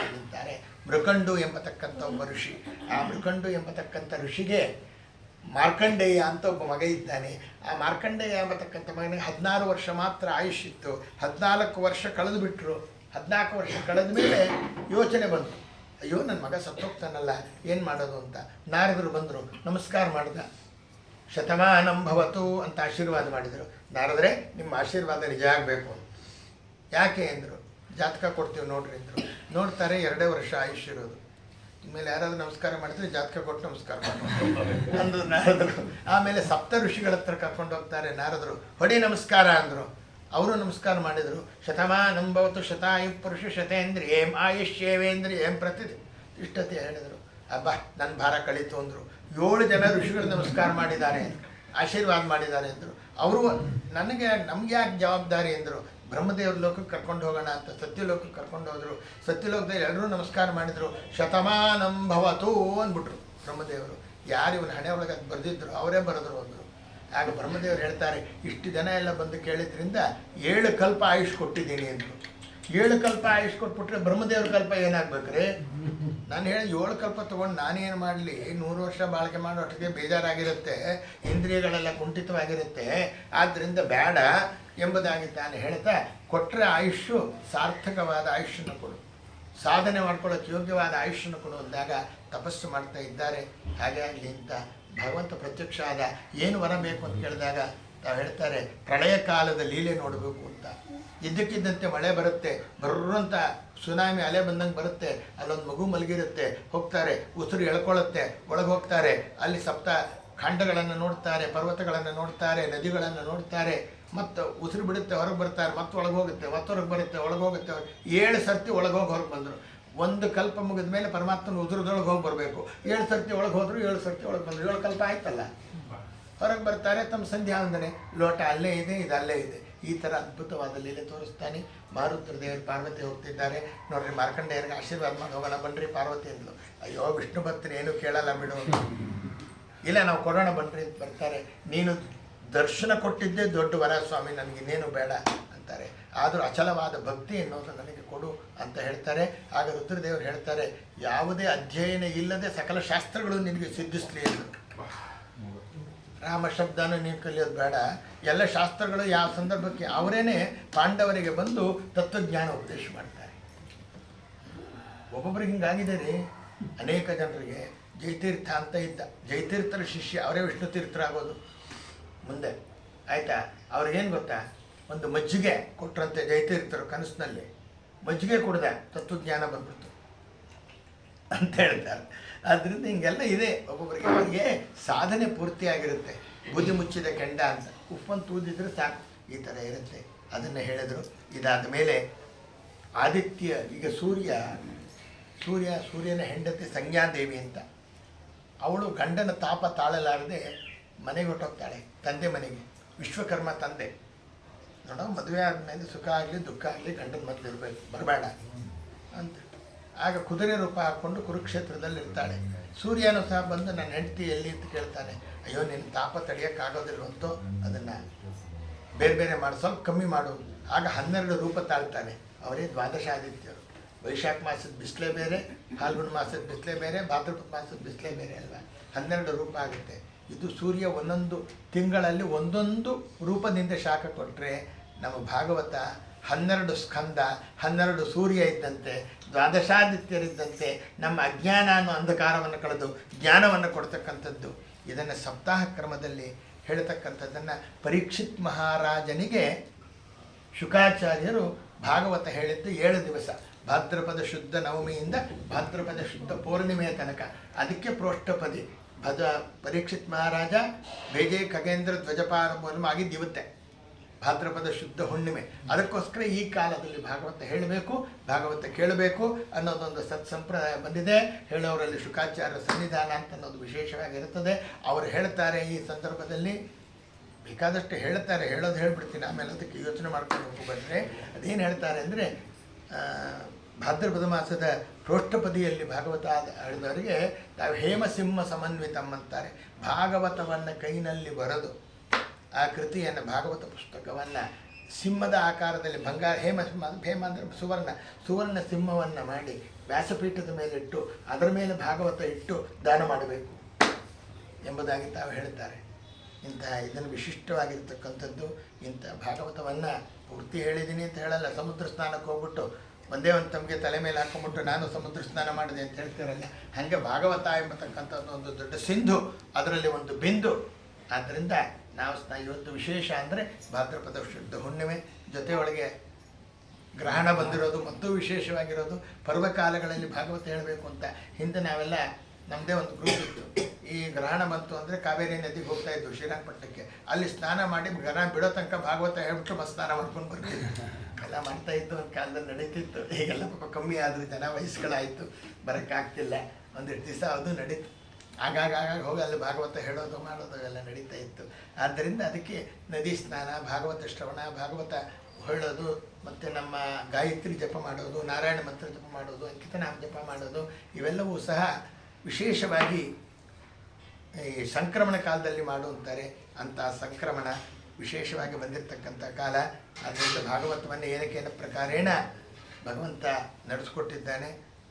Speaker 1: ಹೇಳ್ತಾರೆ. ಮೃಕಂಡು ಎಂಬತಕ್ಕಂಥ ಒಬ್ಬ ಋಷಿ. ಆ ಮೃಕಂಡು ಎಂಬತಕ್ಕಂಥ ಋಷಿಗೆ ಮಾರ್ಕಂಡೇಯ ಅಂತ ಒಬ್ಬ ಮಗ ಇದ್ದಾನೆ. ಆ ಮಾರ್ಕಂಡೇಯ ಎಂಬತಕ್ಕಂಥ ಮಗನಿಗೆ 16 ವರ್ಷ ಮಾತ್ರ ಆಯುಷ್ಯಿತ್ತು. 14 ವರ್ಷ ಕಳೆದು ಬಿಟ್ಟರು. 14 ವರ್ಷ ಕಳೆದ ಮೇಲೆ ಯೋಚನೆ ಬಂತು, ಅಯ್ಯೋ ನನ್ನ ಮಗ ಸತ್ತೋಗ್ತಾನಲ್ಲ, ಏನು ಮಾಡೋದು ಅಂತ. ನಾರದರು ಬಂದರು, ನಮಸ್ಕಾರ ಮಾಡ್ದ. ಶತಮಾನಂ ಭವತು ಅಂತ ಆಶೀರ್ವಾದ ಮಾಡಿದರು. ನಾರದರೆ ನಿಮ್ಮ ಆಶೀರ್ವಾದ ನಿಜ ಆಗಬೇಕು. ಯಾಕೆ ಅಂದರು. ಜಾತಕ ಕೊಡ್ತೀವಿ ನೋಡ್ರಿ ಅಂದರು. ನೋಡ್ತಾರೆ 2 ವರ್ಷ ಆಯುಷ್ಯ ಇರೋದು. ಇನ್ಮೇಲೆ ಯಾರಾದರೂ ನಮಸ್ಕಾರ ಮಾಡಿದ್ರೆ ಜಾತಕ ಕೊಟ್ಟು ನಮಸ್ಕಾರ ಮಾಡಿ ಅಂದರು ನಾರದರು. ಆಮೇಲೆ ಸಪ್ತ ಋಷಿಗಳ ಹತ್ರ ಕರ್ಕೊಂಡು ಹೋಗ್ತಾರೆ ನಾರದರು. ಹೊಡಿ ನಮಸ್ಕಾರ ಅಂದರು. ಅವರು ನಮಸ್ಕಾರ ಮಾಡಿದರು. ಶತಮಾನಂ ಭವತು ಶತಾಯು ಪುರುಷ ಶತೇಂದ್ರಿಯೇಂ ಆಯುಷ್ಯೇವೇಂದ್ರಿಯೇಂ ಪ್ರತಿಷ್ಠತೆ ಹೇಳಿದರು. ಅಬ್ಬಾ ನನ್ನ ಭಾರ ಕಳೀತು ಅಂದರು. 7 ಜನ ಋಷಿಗಳು ನಮಸ್ಕಾರ ಮಾಡಿದ್ದಾರೆ, ಆಶೀರ್ವಾದ ಮಾಡಿದ್ದಾರೆ ಅಂದರು. ಅವರು ನಮಗೆ ನಮ್ಗೆ ಯಾಕೆ ಜವಾಬ್ದಾರಿ ಅಂದರು. ಬ್ರಹ್ಮದೇವ್ರ ಲೋಕಕ್ಕೆ ಕರ್ಕೊಂಡು ಹೋಗೋಣ ಅಂತ ಸತ್ಯಲೋಕಕ್ಕೆ ಕರ್ಕೊಂಡು ಹೋದರು. ಸತ್ಯಲೋಕದಲ್ಲಿ ಎಲ್ಲರೂ ನಮಸ್ಕಾರ ಮಾಡಿದರು. ಶತಮಾನಂ ಭವತು ಅಂದ್ಬಿಟ್ರು ಬ್ರಹ್ಮದೇವರು. ಯಾರು ಇವನ ಹಣೆ ಒಳಗೆ ಅದು ಬರೆದಿದ್ರು ಅವರೇ ಬರೆದ್ರು ಅಂದರು. ಆಗ ಬ್ರಹ್ಮದೇವರು ಹೇಳ್ತಾರೆ, ಇಷ್ಟು ಜನ ಎಲ್ಲ ಬಂದು ಕೇಳಿದ್ರಿಂದ 7 ಕಲ್ಪ ಆಯುಷ್ ಕೊಟ್ಟಿದ್ದೀನಿ ಅಂದರು. 7 ಕಲ್ಪ ಆಯುಷ್ ಕೊಟ್ಬಿಟ್ರೆ ಬ್ರಹ್ಮದೇವ್ರ ಕಲ್ಪ ಏನಾಗ್ಬೇಕ್ರಿ? ನಾನು ಹೇಳಿ 7 ಕಲ್ಪ ತೊಗೊಂಡು ನಾನೇನು ಮಾಡಲಿ? 100 ವರ್ಷ ಬಾಳಿಕೆ ಮಾಡೋ ಒಟ್ಟಿಗೆ ಬೇಜಾರಾಗಿರುತ್ತೆ, ಇಂದ್ರಿಯಗಳೆಲ್ಲ ಕುಂಠಿತವಾಗಿರುತ್ತೆ. ಆದ್ದರಿಂದ ಬೇಡ ಎಂಬುದಾಗಿ ತಾನು ಹೇಳ್ತಾ, ಕೊಟ್ಟರೆ ಆಯುಷ್ಯು ಸಾರ್ಥಕವಾದ ಆಯುಷ್ಯನ್ನು ಕೊಡು, ಸಾಧನೆ ಮಾಡ್ಕೊಳ್ಳೋಕೆ ಯೋಗ್ಯವಾದ ಆಯುಷ್ಯನ್ನು ಕೊಡು ಅಂದಾಗ ತಪಸ್ಸು ಮಾಡ್ತಾ ಇದ್ದಾರೆ. ಹಾಗೆ ಆಗಲಿ ಅಂತ ಭಗವಂತ ಪ್ರತ್ಯಕ್ಷ ಆದ. ಏನು ವರ ಬೇಕು ಅಂತ ಕೇಳಿದಾಗ ತಾವು ಹೇಳ್ತಾರೆ, ಪ್ರಳಯ ಕಾಲದ ಲೀಲೆ ನೋಡಬೇಕು ಅಂತ. ಇದ್ದಕ್ಕಿದ್ದಂತೆ ಮಳೆ ಬರುತ್ತೆ, ಬರ್ರಂತ ಸುನಾಮಿ ಅಲೆ ಬಂದಂಗೆ ಬರುತ್ತೆ. ಅಲ್ಲೊಂದು ಮಗು ಮಲಗಿರುತ್ತೆ, ಹೋಗ್ತಾರೆ, ಉಸಿರು ಎಳ್ಕೊಳ್ಳುತ್ತೆ, ಒಳಗೆ ಹೋಗ್ತಾರೆ. ಅಲ್ಲಿ ಸಪ್ತ ಖಂಡಗಳನ್ನು ನೋಡ್ತಾರೆ, ಪರ್ವತಗಳನ್ನು ನೋಡ್ತಾರೆ, ನದಿಗಳನ್ನು ನೋಡ್ತಾರೆ. ಮತ್ತು ಉಸಿರು ಬಿಡುತ್ತೆ, ಹೊರಗೆ ಬರ್ತಾರೆ, ಮತ್ತೆ ಒಳಗೆ ಹೋಗುತ್ತೆ, ಮತ್ತೆ ಹೊರಗೆ ಬರುತ್ತೆ, ಒಳಗೆ ಹೋಗುತ್ತೆ. 7 ಸರ್ತಿ ಒಳಗೆ ಹೋಗಿ ಹೊರಗೆ ಬಂದರು. 1 ಕಲ್ಪ ಮುಗಿದ ಮೇಲೆ ಪರಮಾತ್ಮನ ಉದುರದೊಳಗೆ ಹೋಗಿ ಬರಬೇಕು. 7 ಸರ್ತಿ ಒಳಗೆ ಹೋದರು, 7 ಸರ್ತಿ ಒಳಗೆ ಬಂದರು. 7 ಕಲ್ಪ ಆಯ್ತಲ್ಲ. ಹೊರಗೆ ಬರ್ತಾರೆ, ತಮ್ಮ ಸಂಧ್ಯಾ ವಂದನೆ, ಲೋಟ ಅಲ್ಲೇ ಇದೆ, ಇದು ಅಲ್ಲೇ ಇದೆ. ಈ ಥರ ಅದ್ಭುತವಾದ ಲೀಲೆ ತೋರಿಸ್ತಾನೆ. ಮಾರುದ್ರ ದೇವರು ಪಾರ್ವತಿ ಹೋಗ್ತಿದ್ದಾರೆ. ನೋಡ್ರಿ, ಮಾರ್ಕಂಡೇಯರಿಗೆ ಆಶೀರ್ವಾದ ಮಾಡಿ ಹೋಗೋಣ ಬನ್ನಿರಿ ಪಾರ್ವತಿ ಅಂದ್ಲು. ಅಯ್ಯೋ ವಿಷ್ಣು ಭಕ್ತರು ಏನು ಕೇಳಲ್ಲ ಬಿಡು. ಇಲ್ಲ ನಾವು ಕೊಡೋಣ ಬನ್ನಿರಿ ಅಂತ ಬರ್ತಾರೆ. ನೀನು ದರ್ಶನ ಕೊಟ್ಟಿದ್ದೇ ದೊಡ್ಡ ವರ ಸ್ವಾಮಿ, ನನಗಿನ್ನೇನು ಬೇಡ ಅಂತಾರೆ. ಆದರೂ ಅಚಲವಾದ ಭಕ್ತಿ ಎನ್ನುವುದು ನನಗೆ ಕೊಡು ಅಂತ ಹೇಳ್ತಾರೆ. ಆಗ ರುದ್ರದೇವರು ಹೇಳ್ತಾರೆ, ಯಾವುದೇ ಅಧ್ಯಯನ ಇಲ್ಲದೆ ಸಕಲ ಶಾಸ್ತ್ರಗಳು ನಿನಗೆ ಸಿದ್ಧಿಸ್ಲಿ ಎಂದು. ರಾಮ ಶಬ್ದನೂ ನೀನು ಕಲಿಯೋದು ಬೇಡ, ಎಲ್ಲ ಶಾಸ್ತ್ರಗಳು ಯಾವ ಸಂದರ್ಭಕ್ಕೆ ಅವರೇನೆ ಪಾಂಡವರಿಗೆ ಬಂದು ತತ್ವಜ್ಞಾನ ಉಪದೇಶ ಮಾಡ್ತಾರೆ. ಒಬ್ಬೊಬ್ರಿಗೆ ಹಿಂಗಾಗಿದೆ ರೀ. ಅನೇಕ ಜನರಿಗೆ ಜಯತೀರ್ಥ ಅಂತ ಇದ್ದ, ಜಯತೀರ್ಥರ ಶಿಷ್ಯ, ಅವರೇ ವಿಷ್ಣು ತೀರ್ಥರಾಗೋದು ಮುಂದೆ. ಆಯಿತಾ? ಅವ್ರಿಗೇನು ಗೊತ್ತಾ, ಒಂದು ಮಜ್ಜಿಗೆ ಕೊಟ್ಟರಂತೆ ಜಯತೀರ್ಥರು ಕನಸಿನಲ್ಲಿ. ಮಜ್ಜಿಗೆ ಕುಡ್ದ, ತತ್ವಜ್ಞಾನ ಬಂದ್ಬಿಡ್ತು ಅಂತ ಹೇಳ್ತಾರೆ. ಆದ್ದರಿಂದ ಹಿಂಗೆಲ್ಲ ಇದೆ ಒಬ್ಬೊಬ್ಬರಿಗೆ. ಅವರಿಗೆ ಸಾಧನೆ ಪೂರ್ತಿಯಾಗಿರುತ್ತೆ. ಬುದ್ಧಿ ಮುಚ್ಚಿದ ಕೆಂಡ ಅಂತ ಉಪ್ಪನ್ನು ತೂದಿದ್ರೆ ಸಾಕು, ಈ ಥರ ಇರುತ್ತೆ. ಅದನ್ನು ಹೇಳಿದರು. ಇದಾದ ಮೇಲೆ ಆದಿತ್ಯ, ಈಗ ಸೂರ್ಯನ ಹೆಂಡತಿ ಸಂಜ್ಞಾದೇವಿ ಅಂತ, ಅವಳು ಗಂಡನ ತಾಪ ತಾಳಲಾರದೆ ಮನೆಗೆ ಹೊಟ್ಟೋಗ್ತಾಳೆ, ತಂದೆ ಮನೆಗೆ. ವಿಶ್ವಕರ್ಮ ತಂದೆ ನೋಡೋ, ಮದುವೆ ಆದಮೇಲೆ ಸುಖ ಆಗಲಿ ದುಃಖ ಆಗಲಿ ಗಂಡನ ಮದುವೆ ಇರಬೇಕು, ಬರಬೇಡ ಅಂತ. ಆಗ ಕುದುರೆ ರೂಪ ಹಾಕ್ಕೊಂಡು ಕುರುಕ್ಷೇತ್ರದಲ್ಲಿ ಇರ್ತಾಳೆ. ಸೂರ್ಯನೂ ಸಹ ಬಂದು ನನ್ನ ಹೆಂಡತಿ ಎಲ್ಲಿ ಅಂತ ಕೇಳ್ತಾನೆ. ಅಯ್ಯೋ ನಿನ್ನ ತಾಪ ತಡೆಯೋಕ್ಕಾಗೋದಿಲ್ವಂತೋ, ಅದನ್ನು ಬೇರೆ ಬೇರೆ ಮಾಡು, ಸ್ವಲ್ಪ ಕಮ್ಮಿ ಮಾಡು. ಆಗ 12 ರೂಪ ತಾಳ್ತಾನೆ. ಅವರೇ ದ್ವಾದಶಾದಿತ್ಯರು. ವೈಶಾಖ ಮಾಸದ ಬಿಸಿಲೇ ಬೇರೆ, ಫಾಲ್ಗುಣ ಮಾಸದ ಬಿಸಿಲೇ ಬೇರೆ, ಭಾದ್ರಪದ ಮಾಸದ ಬಿಸಿಲೇ ಬೇರೆ ಅಲ್ವಾ. 12 ರೂಪ ಆಗುತ್ತೆ. ಇದು ಸೂರ್ಯ ಒಂದೊಂದು ತಿಂಗಳಲ್ಲಿ ಒಂದೊಂದು ರೂಪದಿಂದ ಶಾಖ ಕೊಟ್ಟರೆ, ನಮ್ಮ ಭಾಗವತ 12 ಸ್ಕಂದ, 12 ಸೂರ್ಯ ಇದ್ದಂತೆ, ದ್ವಾದಶಾದಿತ್ಯರಿದ್ದಂತೆ ನಮ್ಮ ಅಜ್ಞಾನ ಅನ್ನೋ ಅಂಧಕಾರವನ್ನು ಕಳೆದು ಜ್ಞಾನವನ್ನು ಕೊಡ್ತಕ್ಕಂಥದ್ದು. ಇದನ್ನು ಸಪ್ತಾಹ ಕ್ರಮದಲ್ಲಿ ಹೇಳ್ತಕ್ಕಂಥದ್ದನ್ನು ಪರೀಕ್ಷಿತ್ ಮಹಾರಾಜನಿಗೆ ಶುಕಾಚಾರ್ಯರು ಭಾಗವತ ಹೇಳಿದ್ದು 7 ದಿವಸ, ಭಾದ್ರಪದ ಶುದ್ಧ ನವಮಿಯಿಂದ ಭಾದ್ರಪದ ಶುದ್ಧ ಪೌರ್ಣಿಮೆಯ ತನಕ. ಅದಕ್ಕೆ ಪ್ರೋಷ್ಠಪದಿ ಪರೀಕ್ಷಿತ್ ಮಹಾರಾಜ ಬೇಜೆ ಖಗೇಂದ್ರ ಧ್ವಜಪಾರಂಭವನ್ನು ಆಗಿದ್ದಿವತ್ತೆ. ಭಾದ್ರಪದ ಶುದ್ಧ ಹುಣ್ಣಿಮೆ. ಅದಕ್ಕೋಸ್ಕರ ಈ ಕಾಲದಲ್ಲಿ ಭಾಗವತ ಹೇಳಬೇಕು, ಭಾಗವತ ಕೇಳಬೇಕು ಅನ್ನೋದೊಂದು ಸತ್ಸಂಪ್ರದಾಯ ಬಂದಿದೆ. ಹೇಳೋರಲ್ಲಿ ಶುಕಾಚಾರ್ಯ ಸನ್ನಿಧಾನ ಅಂತ ಅನ್ನೋದು ವಿಶೇಷವಾಗಿರುತ್ತದೆ. ಅವರು ಹೇಳ್ತಾರೆ ಈ ಸಂದರ್ಭದಲ್ಲಿ, ಬೇಕಾದಷ್ಟು ಹೇಳ್ತಾರೆ, ಹೇಳೋದು ಹೇಳ್ಬಿಡ್ತೀನಿ, ಆಮೇಲೆ ಅದಕ್ಕೆ ಯೋಚನೆ ಮಾಡ್ಕೊಂಡು ಹೋಗ್ಬಂದರೆ ಅದೇನು ಹೇಳ್ತಾರೆ ಅಂದರೆ, ಭಾದ್ರಪದ ಮಾಸದ ಪ್ರೋಷ್ಠಪದಿಯಲ್ಲಿ ಭಾಗವತ ಹೇಳಿದವರಿಗೆ ತಾವು ಹೇಮಸಿಂಹ ಸಮನ್ವಿತಮ್ ಅಂತಾರೆ. ಭಾಗವತವನ್ನು ಕೈನಲ್ಲಿ ಬರೆದು ಆ ಕೃತಿಯನ್ನು, ಭಾಗವತ ಪುಸ್ತಕವನ್ನು ಸಿಂಹದ ಆಕಾರದಲ್ಲಿ ಬಂಗಾರ ಹೇಮ ಅಂದರೆ ಸುವರ್ಣ ಸಿಂಹವನ್ನು ಮಾಡಿ ವ್ಯಾಸಪೀಠದ ಮೇಲೆ ಇಟ್ಟು ಅದರ ಮೇಲೆ ಭಾಗವತ ಇಟ್ಟು ದಾನ ಮಾಡಬೇಕು ಎಂಬುದಾಗಿ ತಾವು ಹೇಳ್ತಾರೆ. ಇದನ್ನು ವಿಶಿಷ್ಟವಾಗಿರ್ತಕ್ಕಂಥದ್ದು. ಇಂಥ ಭಾಗವತವನ್ನು ಪೂರ್ತಿ ಹೇಳಿದ್ದೀನಿ ಅಂತ ಹೇಳಲ್ಲ. ಸಮುದ್ರ ಸ್ನಾನಕ್ಕೆ ಹೋಗ್ಬಿಟ್ಟು ಒಂದೇ ಒಂದು ತಮಗೆ ತಲೆ ಮೇಲೆ ಹಾಕೊಂಡ್ಬಿಟ್ಟು ನಾನು ಸಮುದ್ರ ಸ್ನಾನ ಮಾಡಿದೆ ಅಂತ ಹೇಳ್ತೀರಲ್ಲ, ಹಾಗೆ ಭಾಗವತ ಎಂಬತಕ್ಕಂಥದ್ದು ಒಂದು ದೊಡ್ಡ ಸಿಂಧು, ಅದರಲ್ಲಿ ಒಂದು ಬಿಂದು. ಆದ್ದರಿಂದ ನಾವು ಇವತ್ತು ವಿಶೇಷ ಅಂದರೆ ಭಾದ್ರಪದ ಶುದ್ಧ ಹುಣ್ಣಿಮೆ, ಜೊತೆಯೊಳಗೆ ಗ್ರಹಣ ಬಂದಿರೋದು ಮತ್ತು ವಿಶೇಷವಾಗಿರೋದು. ಪರ್ವಕಾಲಗಳಲ್ಲಿ ಭಾಗವತ ಹೇಳಬೇಕು ಅಂತ ಹಿಂದೆ ನಾವೆಲ್ಲ ನಮ್ಮದೇ ಒಂದು ಗ್ರೂಪ್ ಇತ್ತು. ಈ ಗ್ರಹಣ ಬಂತು ಅಂದರೆ ಕಾವೇರಿ ನದಿಗೆ ಹೋಗ್ತಾ ಇದ್ವು ಶ್ರೀರಂಗಪಟ್ಟಣಕ್ಕೆ. ಅಲ್ಲಿ ಸ್ನಾನ ಮಾಡಿ ಗ್ರಹಣ ಬಿಡೋ ತನಕ ಭಾಗವತ ಹೇಳ್ಬಿಟ್ಟು ಬಸ್ ಸ್ನಾನ ಮಾಡ್ಕೊಂಡು ಬರ್ತೀವಿ. ಎಲ್ಲ ಮಾಡ್ತಾ ಇತ್ತು, ಒಂದು ಕಾಲದಲ್ಲಿ ನಡೀತಿತ್ತು. ಈಗೆಲ್ಲ ಪಾಪ ಕಮ್ಮಿ ಆದರೂ ಜನ ವಯಸ್ಸುಗಳಾಯಿತು, ಬರೋಕ್ಕಾಗ್ತಿಲ್ಲ. ಒಂದೆರಡು ದಿವಸ ಅದು ನಡೀತು. ಆಗಾಗ ಹೋಗಿ ಅಲ್ಲಿ ಭಾಗವತ ಹೇಳೋದು ಮಾಡೋದು ಎಲ್ಲ ನಡೀತಾ ಇತ್ತು. ಆದ್ದರಿಂದ ಅದಕ್ಕೆ ನದಿ ಸ್ನಾನ, ಭಾಗವತ ಶ್ರವಣ, ಭಾಗವತ ಹೇಳೋದು, ಮತ್ತು ನಮ್ಮ ಗಾಯತ್ರಿ ಜಪ ಮಾಡೋದು, ನಾರಾಯಣ ಮಂತ್ರ ಜಪ ಮಾಡೋದು, ಅಂಕಿತನಾಮ ಜಪ ಮಾಡೋದು, ಇವೆಲ್ಲವೂ ಸಹ ವಿಶೇಷವಾಗಿ ಈ ಸಂಕ್ರಮಣ ಕಾಲದಲ್ಲಿ ಮಾಡುವಂತಾರೆ. ಅಂಥ ಸಂಕ್ರಮಣ ವಿಶೇಷವಾಗಿ ಬಂದಿರತಕ್ಕಂಥ ಕಾಲ. ಆದ್ದರಿಂದ ಭಾಗವತವನ್ನು ಏನಕ್ಕೇನ ಪ್ರಕಾರೇಣ ಭಗವಂತ ನಡೆಸ್ಕೊಟ್ಟಿದ್ದಾನೆ.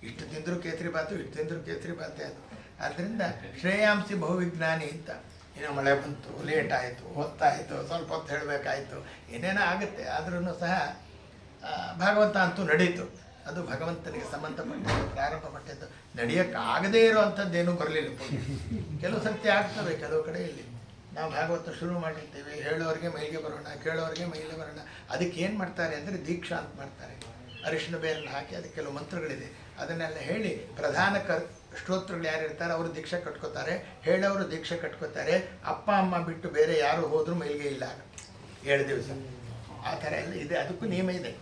Speaker 1: ಇಷ್ಟು ತಿಂದರೂ ಕೇಸರಿ ಬಾತು, ಇಷ್ಟು ತಿಂದರೂ ಕೇಸರಿ ಬಾತೆ ಅದು. ಆದ್ದರಿಂದ ಶ್ರೇಯಾಂಸಿ ಬಹುವಿಜ್ಞಾನಿ ಅಂತ. ಏನೋ ಮಳೆ ಬಂತು, ಲೇಟ್ ಆಯಿತು, ಹೊತ್ತಾಯಿತು, ಸ್ವಲ್ಪ ಹೊತ್ತು ಹೇಳಬೇಕಾಯಿತು, ಏನೇನೋ ಆಗುತ್ತೆ. ಆದ್ರೂ ಸಹ ಭಾಗವಂತ ಅಂತೂ ನಡೀತು. ಅದು ಭಗವಂತನಿಗೆ ಸಂಬಂಧಪಟ್ಟಿದ್ದು, ಪ್ರಾರಂಭಪಟ್ಟಿದ್ದು. ನಡೆಯೋಕ್ಕಾಗದೇ ಇರುವಂಥದ್ದೇನೂ ಬರಲಿಲ್ಲ. ಕೆಲವು ಸರ್ತಿ ಆಗ್ತವೆ ಕೆಲವು ಕಡೆಯಲ್ಲಿ. ನಾವು ಭಾಗವತ ಶುರು ಮಾಡಿರ್ತೀವಿ, ಹೇಳೋರಿಗೆ ಮೈಲಿಗೆ ಬರೋಣ, ಕೇಳೋರಿಗೆ ಮೈಲಿಗೆ ಬರೋಣ. ಅದಕ್ಕೆ ಏನು ಮಾಡ್ತಾರೆ ಅಂದರೆ ದೀಕ್ಷಾ ಅಂತ ಮಾಡ್ತಾರೆ. ಅರಿಶಿನ ಬೇರನ್ನು ಹಾಕಿ ಅದಕ್ಕೆ ಕೆಲವು ಮಂತ್ರಗಳಿದೆ, ಅದನ್ನೆಲ್ಲ ಹೇಳಿ ಪ್ರಧಾನ ಶ್ರೋತೃಗಳು ಯಾರು ಇರ್ತಾರೆ ಅವರು ದೀಕ್ಷೆ ಕಟ್ಕೋತಾರೆ, ಹೇಳೋರು ದೀಕ್ಷೆ ಕಟ್ಕೋತಾರೆ. ಅಪ್ಪ ಅಮ್ಮ ಬಿಟ್ಟು ಬೇರೆ ಯಾರು ಹೋದರೂ ಮೈಲಿಗೆ ಇಲ್ಲ 7 ದಿವಸ. ಆ ಥರ ಎಲ್ಲ ಇದೆ, ಅದಕ್ಕೂ ನಿಯಮ ಇದೆ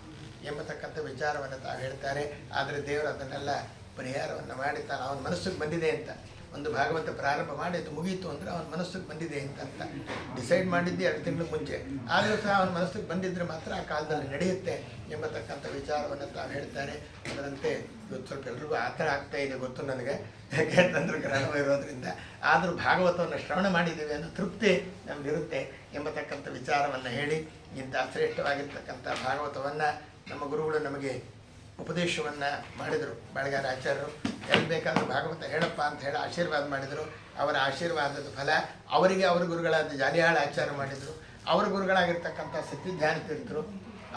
Speaker 1: ಎಂಬತಕ್ಕಂಥ ವಿಚಾರವನ್ನು ತಾವು ಹೇಳ್ತಾರೆ. ಆದರೆ ದೇವರು ಅದನ್ನೆಲ್ಲ ಪರಿಹಾರವನ್ನು ಮಾಡಿ ತಾನು ಅವನ ಮನಸ್ಸಿಗೆ ಬಂದಿದೆ ಅಂತ. ಒಂದು ಭಾಗವತ ಪ್ರಾರಂಭ ಮಾಡಿ ಅದು ಮುಗೀತು ಅಂದರೆ ಅವನ ಮನಸ್ಸಿಗೆ ಬಂದಿದೆ ಅಂತ ಡಿಸೈಡ್ ಮಾಡಿದ್ದೆ 2 ತಿಂಗಳು ಮುಂಚೆ. ಆದರೂ ಸಹ ಅವನ ಮನಸ್ಸಿಗೆ ಬಂದಿದ್ದರೆ ಮಾತ್ರ ಆ ಕಾಲದಲ್ಲಿ ನಡೆಯುತ್ತೆ ಎಂಬತಕ್ಕಂಥ ವಿಚಾರವನ್ನು ತಾವು ಹೇಳ್ತಾರೆ. ಅದರಂತೆ ಇವತ್ತು ಸ್ವಲ್ಪ ಎಲ್ರಿಗೂ ಆ ಥರ ಆಗ್ತಾ ಇದೆ ಗೊತ್ತು ನನಗೆ, ಯಾಕೆಂತಂದ್ರೆ ಗ್ರಹಣ ಇರೋದ್ರಿಂದ. ಆದರೂ ಭಾಗವತವನ್ನು ಶ್ರವಣ ಮಾಡಿದ್ದೇವೆ ಅನ್ನೋ ತೃಪ್ತಿ ನಮಗಿರುತ್ತೆ ಎಂಬತಕ್ಕಂಥ ವಿಚಾರವನ್ನು ಹೇಳಿ, ಇಂಥ ಶ್ರೇಷ್ಠವಾಗಿರ್ತಕ್ಕಂಥ ಭಾಗವತವನ್ನು ನಮ್ಮ ಗುರುಗಳು ನಮಗೆ ಉಪದೇಶವನ್ನು ಮಾಡಿದರು. ಬೆಳಗಾರ ಆಚಾರ್ಯರು ಎಲ್ಲಿ ಬೇಕಾದರೂ ಭಾಗವತ ಹೇಳಪ್ಪ ಅಂತ ಹೇಳಿ ಆಶೀರ್ವಾದ ಮಾಡಿದರು. ಅವರ ಆಶೀರ್ವಾದದ ಫಲ ಅವರಿಗೆ ಅವರ ಗುರುಗಳಾದ ಜಾಲಿಹಾಳ ಆಚಾರ್ಯ ಮಾಡಿದರು. ಅವರ ಗುರುಗಳಾಗಿರ್ತಕ್ಕಂಥ ಸತ್ಯಧ್ಯಾನ ತೀರ್ಥರು,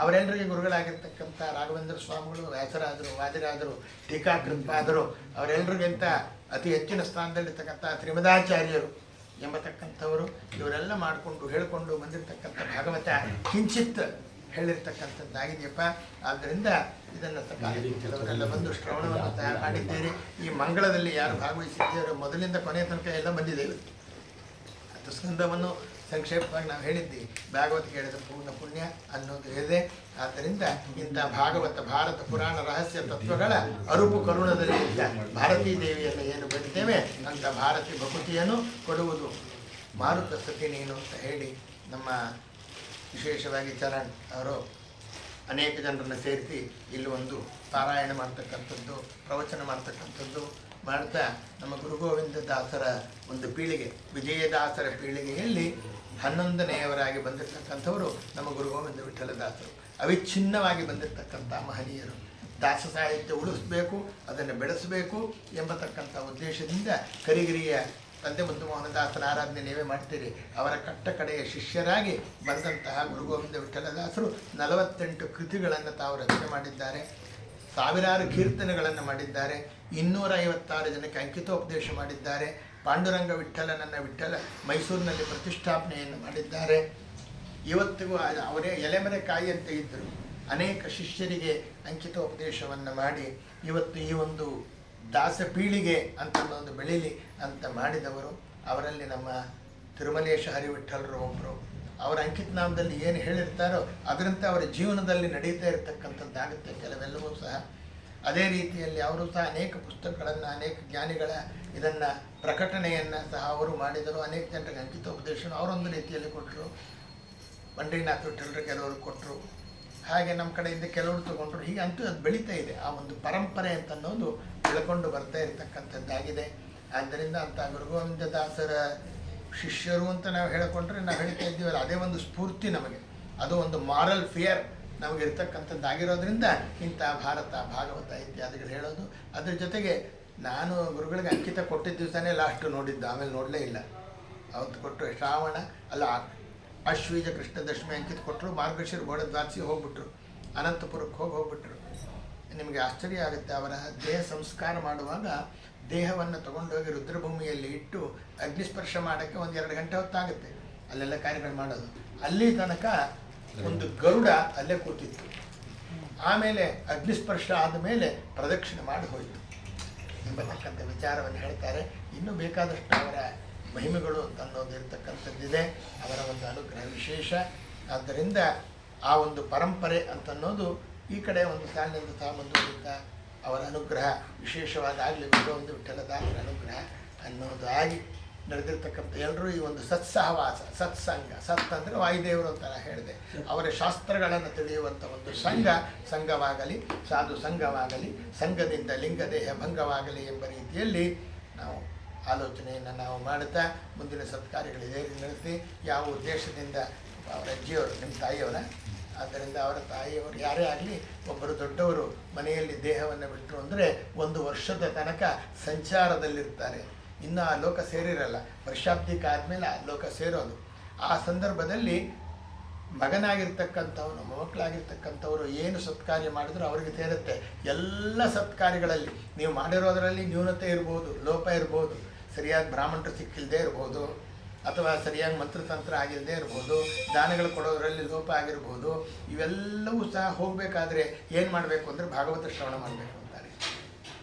Speaker 1: ಅವರೆಲ್ಲರಿಗೆ ಗುರುಗಳಾಗಿರ್ತಕ್ಕಂಥ ರಾಘವೇಂದ್ರ ಸ್ವಾಮಿಗಳು, ವ್ಯಾಸರಾದರು, ವಾದಿರಾದರು, ಟೀಕಾಕೃತ್ಪಾದರು, ಅವರೆಲ್ಲರಿಗಿಂತ ಅತಿ ಹೆಚ್ಚಿನ ಸ್ಥಾನದಲ್ಲಿರ್ತಕ್ಕಂಥ ತ್ರಿಮದಾಚಾರ್ಯರು ಎಂಬತಕ್ಕಂಥವರು ಇವರೆಲ್ಲ ಮಾಡಿಕೊಂಡು ಹೇಳಿಕೊಂಡು ಬಂದಿರತಕ್ಕಂಥ ಭಾಗವತ ಕಿಂಚಿತ್ ಹೇಳಿರ್ತಕ್ಕಂಥದ್ದಾಗಿದೆಯಪ್ಪ. ಆದ್ದರಿಂದ ಇದನ್ನು ಕೆಲವರೆಲ್ಲ ಬಂದು ಶ್ರವಣವನ್ನು ತಯಾರು ಮಾಡಿದ್ದೇನೆ. ಈ ಮಂಗಳದಲ್ಲಿ ಯಾರು ಭಾಗವಹಿಸಿದ್ದೇವೆ ಮೊದಲಿಂದ ಕೊನೆಯ ತನಕ ಎಲ್ಲ ಬಂದಿದ್ದೇವೆ. ಅದು ಸ್ಕಂದವನ್ನು ಸಂಕ್ಷೇಪವಾಗಿ ನಾವು ಹೇಳಿದ್ದೀವಿ. ಭಾಗವತ ಕೇಳಿದ ಪೂರ್ಣ ಪುಣ್ಯ ಅನ್ನೋದು ಇದೆ. ಆದ್ದರಿಂದ ಇಂಥ ಭಾಗವತ ಭಾರತ ಪುರಾಣ ರಹಸ್ಯ ತತ್ವಗಳ ಅರುಪು ಕರುಣದಲ್ಲಿ ಇದ್ದ ಭಾರತೀ ದೇವಿಯನ್ನು ಏನು ಬಿಡ್ತೇವೆ ಅಂತ ಭಾರತಿ ಭಕುತಿಯನ್ನು ಕೊಡುವುದು ಮಾರುತ ಸತಿ ನೀನು ಅಂತ ಹೇಳಿ ನಮ್ಮ ವಿಶೇಷವಾಗಿ ಚರಣ್ ಅವರು ಅನೇಕ ಜನರನ್ನು ಸೇರಿಸಿ ಇಲ್ಲಿ ಒಂದು ಪಾರಾಯಣ ಮಾಡ್ತಕ್ಕಂಥದ್ದು, ಪ್ರವಚನ ಮಾಡ್ತಕ್ಕಂಥದ್ದು ಮಾಡ್ತಾ ನಮ್ಮ ಗುರುಗೋವಿಂದ ದಾಸರ ಒಂದು ಪೀಳಿಗೆ, ವಿಜಯದಾಸರ ಪೀಳಿಗೆಯಲ್ಲಿ 11ನೆಯವರಾಗಿ ಬಂದಿರತಕ್ಕಂಥವರು ನಮ್ಮ ಗುರುಗೋವಿಂದ ವಿಠ್ಠಲ ದಾಸರು. ಅವಿಚ್ಛಿನ್ನವಾಗಿ ಬಂದಿರತಕ್ಕಂಥ ಮಹನೀಯರು. ದಾಸ ಸಾಹಿತ್ಯ ಉಳಿಸಬೇಕು, ಅದನ್ನು ಬೆಳೆಸಬೇಕು ಎಂಬತಕ್ಕಂಥ ಉದ್ದೇಶದಿಂದ ಕರಿಗಿರಿಯ ತಂದೆ ಮುದ್ದು ಮೋಹನದಾಸರ ಆರಾಧನೆ ನೀವೇ ಮಾಡ್ತೀರಿ. ಅವರ ಕಟ್ಟ ಕಡೆಯ ಶಿಷ್ಯರಾಗಿ ಬಂದಂತಹ ಗುರುಗೋವಿಂದ ವಿಠ್ಠಲದಾಸರು 48 ಕೃತಿಗಳನ್ನು ತಾವು ರಚನೆ ಮಾಡಿದ್ದಾರೆ. ಸಾವಿರಾರು ಕೀರ್ತನೆಗಳನ್ನು ಮಾಡಿದ್ದಾರೆ. 256 ಜನಕ್ಕೆ ಅಂಕಿತೋಪದೇಶ ಮಾಡಿದ್ದಾರೆ. ಪಾಂಡುರಂಗ ವಿಠ್ಠಲನನ್ನು ಮೈಸೂರಿನಲ್ಲಿ ಪ್ರತಿಷ್ಠಾಪನೆಯನ್ನು ಮಾಡಿದ್ದಾರೆ. ಇವತ್ತಿಗೂ ಅವರೇ ಎಲೆಮರೆ ಕಾಯಿ ಅಂತ ಇದ್ದರು. ಅನೇಕ ಶಿಷ್ಯರಿಗೆ ಅಂಕಿತೋಪದೇಶವನ್ನು ಮಾಡಿ ಇವತ್ತು ಈ ಒಂದು ದಾಸ ಪೀಳಿಗೆ ಅಂತ ಒಂದು ಬೆಳೀಲಿ ಅಂತ ಮಾಡಿದವರು. ಅವರಲ್ಲಿ ನಮ್ಮ ತಿರುಮಲೇಶ ಹರಿವಿಠ್ಠಲರು ಒಬ್ಬರು, ಅವರ ಅಂಕಿತನಾಮದಲ್ಲಿ ಏನು ಹೇಳಿರ್ತಾರೋ ಅದರಂತೆ ಅವರ ಜೀವನದಲ್ಲಿ ನಡೀತಾ ಇರತಕ್ಕಂಥದ್ದಾಗುತ್ತೆ ಕೆಲವೆಲ್ಲವೂ ಸಹ. ಅದೇ ರೀತಿಯಲ್ಲಿ ಅವರು ಸಹ ಅನೇಕ ಪುಸ್ತಕಗಳನ್ನು, ಅನೇಕ ಜ್ಞಾನಿಗಳ ಇದನ್ನು ಪ್ರಕಟಣೆಯನ್ನು ಸಹ ಅವರು ಮಾಡಿದರು. ಅನೇಕ ಜನರಿಗೆ ಅಂಕಿತೋಪದೇಶ ಅವರೊಂದು ರೀತಿಯಲ್ಲಿ ಕೊಟ್ಟರು. ಬಂಡ್ರಿನಾಥ್ ವಿಠಲರು ಕೆಲವರು ಕೊಟ್ಟರು. ಹಾಗೆ ನಮ್ಮ ಕಡೆಯಿಂದ ಕೆಲವರು ತಗೊಂಡ್ರು. ಹೀಗೆ ಅಂತೂ ಅದು ಬೆಳೀತಾ ಇದೆ. ಆ ಒಂದು ಪರಂಪರೆ ಅಂತ ಅನ್ನೋದು ಬೆಳ್ಕೊಂಡು ಬರ್ತಾ ಇರತಕ್ಕಂಥದ್ದಾಗಿದೆ. ಆದ್ದರಿಂದ ಅಂತ ಗುರುಗೋವಿಂದ ದಾಸರ ಶಿಷ್ಯರು ಅಂತ ನಾವು ಹೇಳಿಕೊಂಡ್ರೆ ನಾವು ಹೇಳ್ತಾ ಇದ್ದೀವಲ್ಲ, ಅದೇ ಒಂದು ಸ್ಫೂರ್ತಿ ನಮಗೆ. ಅದು ಒಂದು ಮಾರಲ್ ಫಿಯರ್ ನಮಗೆ ಇರ್ತಕ್ಕಂಥದ್ದಾಗಿರೋದ್ರಿಂದ ಇಂಥ ಭಾರತ, ಭಾಗವತ ಇತ್ಯಾದಿಗಳು ಹೇಳೋದು. ಅದ್ರ ಜೊತೆಗೆ ನಾನು ಗುರುಗಳಿಗೆ ಅಂಕಿತ ಕೊಟ್ಟಿದ್ದ ದಿವಸನೇ ಲಾಸ್ಟು ನೋಡಿದ್ದು, ಆಮೇಲೆ ನೋಡಲೇ ಇಲ್ಲ. ಅವತ್ತು ಕೊಟ್ಟರು ಶ್ರಾವಣ ಅಲ್ಲ ಆಶ್ವೀಜ ಕೃಷ್ಣ ದಶಮಿ ಅಂಕಿತ ಕೊಟ್ಟರು. ಮಾರ್ಗಶಿರ ಬೋಡ ದ್ವಾದಶಿ ಹೋಗ್ಬಿಟ್ರು, ಅನಂತಪುರಕ್ಕೆ ಹೋಗ್ಬಿಟ್ರು. ನಿಮಗೆ ಆಶ್ಚರ್ಯ ಆಗುತ್ತೆ, ಅವರ ದೇಹ ಸಂಸ್ಕಾರ ಮಾಡುವಾಗ ದೇಹವನ್ನು ತಗೊಂಡೋಗಿ ರುದ್ರಭೂಮಿಯಲ್ಲಿ ಇಟ್ಟು ಅಗ್ನಿಸ್ಪರ್ಶ ಮಾಡೋಕ್ಕೆ 1-2 ಗಂಟೆ ಹೊತ್ತಾಗುತ್ತೆ ಅಲ್ಲೆಲ್ಲ ಕಾರ್ಯಗಳು ಮಾಡೋದು. ಅಲ್ಲಿ ತನಕ ಒಂದು ಗರುಡ ಅಲ್ಲೇ ಕೂತಿತ್ತು. ಆಮೇಲೆ ಅಗ್ನಿಸ್ಪರ್ಶ ಆದಮೇಲೆ ಪ್ರದಕ್ಷಿಣೆ ಮಾಡಿ ಹೋಯಿತು ಎಂಬತಕ್ಕಂಥ ವಿಚಾರವನ್ನು ಹೇಳ್ತಾರೆ. ಇನ್ನೂ ಬೇಕಾದಷ್ಟು ಅವರ ಮಹಿಮೆಗಳು ಅನ್ನೋದು ಇರತಕ್ಕಂಥದ್ದಿದೆ. ಅವರ ಒಂದು ಅನುಗ್ರಹ ವಿಶೇಷ. ಆದ್ದರಿಂದ ಆ ಒಂದು ಪರಂಪರೆ ಅಂತನ್ನೋದು ಈ ಕಡೆ ಒಂದು ಸಾಲಿನಿಂದ ಸಹ ಮುಂದುವರಿತಾ ಅವರ ಅನುಗ್ರಹ ವಿಶೇಷವಾದಾಗಲಿ, ಗುರುಗೋವಿಂದ ವಿಠಲದಾಸರ ಅನುಗ್ರಹ ಅನ್ನೋದು ಆಗಿ ನಡೆದಿರ್ತಕ್ಕಂಥ ಎಲ್ಲರೂ ಈ ಒಂದು ಸತ್ಸಹವಾಸ, ಸತ್ಸಂಗ, ಸತ್ ಅಂದರೆ ವಾಯುದೇವರು ಅಂತ ಹೇಳಿದೆ. ಅವರ ಶಾಸ್ತ್ರಗಳನ್ನು ತಿಳಿಯುವಂಥ ಒಂದು ಸಂಘವಾಗಲಿ, ಸಾಧು ಸಂಘವಾಗಲಿ, ಸಂಘದಿಂದ ಲಿಂಗದೇಹ ಭಂಗವಾಗಲಿ ಎಂಬ ರೀತಿಯಲ್ಲಿ ನಾವು ಆಲೋಚನೆಯನ್ನು ನಾವು ಮಾಡುತ್ತಾ ಮುಂದಿನ ಸತ್ಕಾರ್ಯಗಳಿದೆ ನಡೆಸಿ. ಯಾವ ಉದ್ದೇಶದಿಂದ ಅವರ ಅಜ್ಜಿಯವರು, ನಿಮ್ಮ ತಾಯಿಯವರ, ಆದ್ದರಿಂದ ಅವರ ತಾಯಿಯವರು ಯಾರೇ ಆಗಲಿ ಒಬ್ಬರು ದೊಡ್ಡವರು ಮನೆಯಲ್ಲಿ ದೇಹವನ್ನು ಬಿಟ್ಟರು ಅಂದರೆ 1 ವರ್ಷದ ತನಕ ಸಂಚಾರದಲ್ಲಿರ್ತಾರೆ. ಇನ್ನು ಆ ಲೋಕ ಸೇರಿರಲ್ಲ. ವರ್ಷಾಬ್ದಿಕ ಆದಮೇಲೆ ಆ ಲೋಕ ಸೇರೋದು. ಆ ಸಂದರ್ಭದಲ್ಲಿ ಮಗನಾಗಿರ್ತಕ್ಕಂಥವನು, ಮೊಮ್ಮಕ್ಕಳಾಗಿರ್ತಕ್ಕಂಥವರು ಏನು ಸತ್ಕಾರ್ಯ ಮಾಡಿದ್ರು ಅವರಿಗೆ ಸೇರುತ್ತೆ. ಎಲ್ಲ ಸತ್ಕಾರ್ಯಗಳಲ್ಲಿ ನೀವು ಮಾಡಿರೋದರಲ್ಲಿ ನ್ಯೂನತೆ ಇರ್ಬೋದು, ಲೋಪ ಇರ್ಬೋದು, ಸರಿಯಾಗಿ ಬ್ರಾಹ್ಮಣರು ಸಿಕ್ಕಿಲ್ಲದೆ ಇರ್ಬೋದು, ಅಥವಾ ಸರಿಯಾಗಿ ಮಂತ್ರತಂತ್ರ ಆಗಿಲ್ಲದೆ ಇರ್ಬೋದು, ದಾನಗಳು ಕೊಡೋದರಲ್ಲಿ ಲೋಪ ಆಗಿರ್ಬೋದು. ಇವೆಲ್ಲವೂ ಸಹ ಹೋಗಬೇಕಾದ್ರೆ ಏನು ಮಾಡಬೇಕು ಅಂದರೆ ಭಾಗವತ ಶ್ರವಣ ಮಾಡಬೇಕು ಅಂತಾರೆ.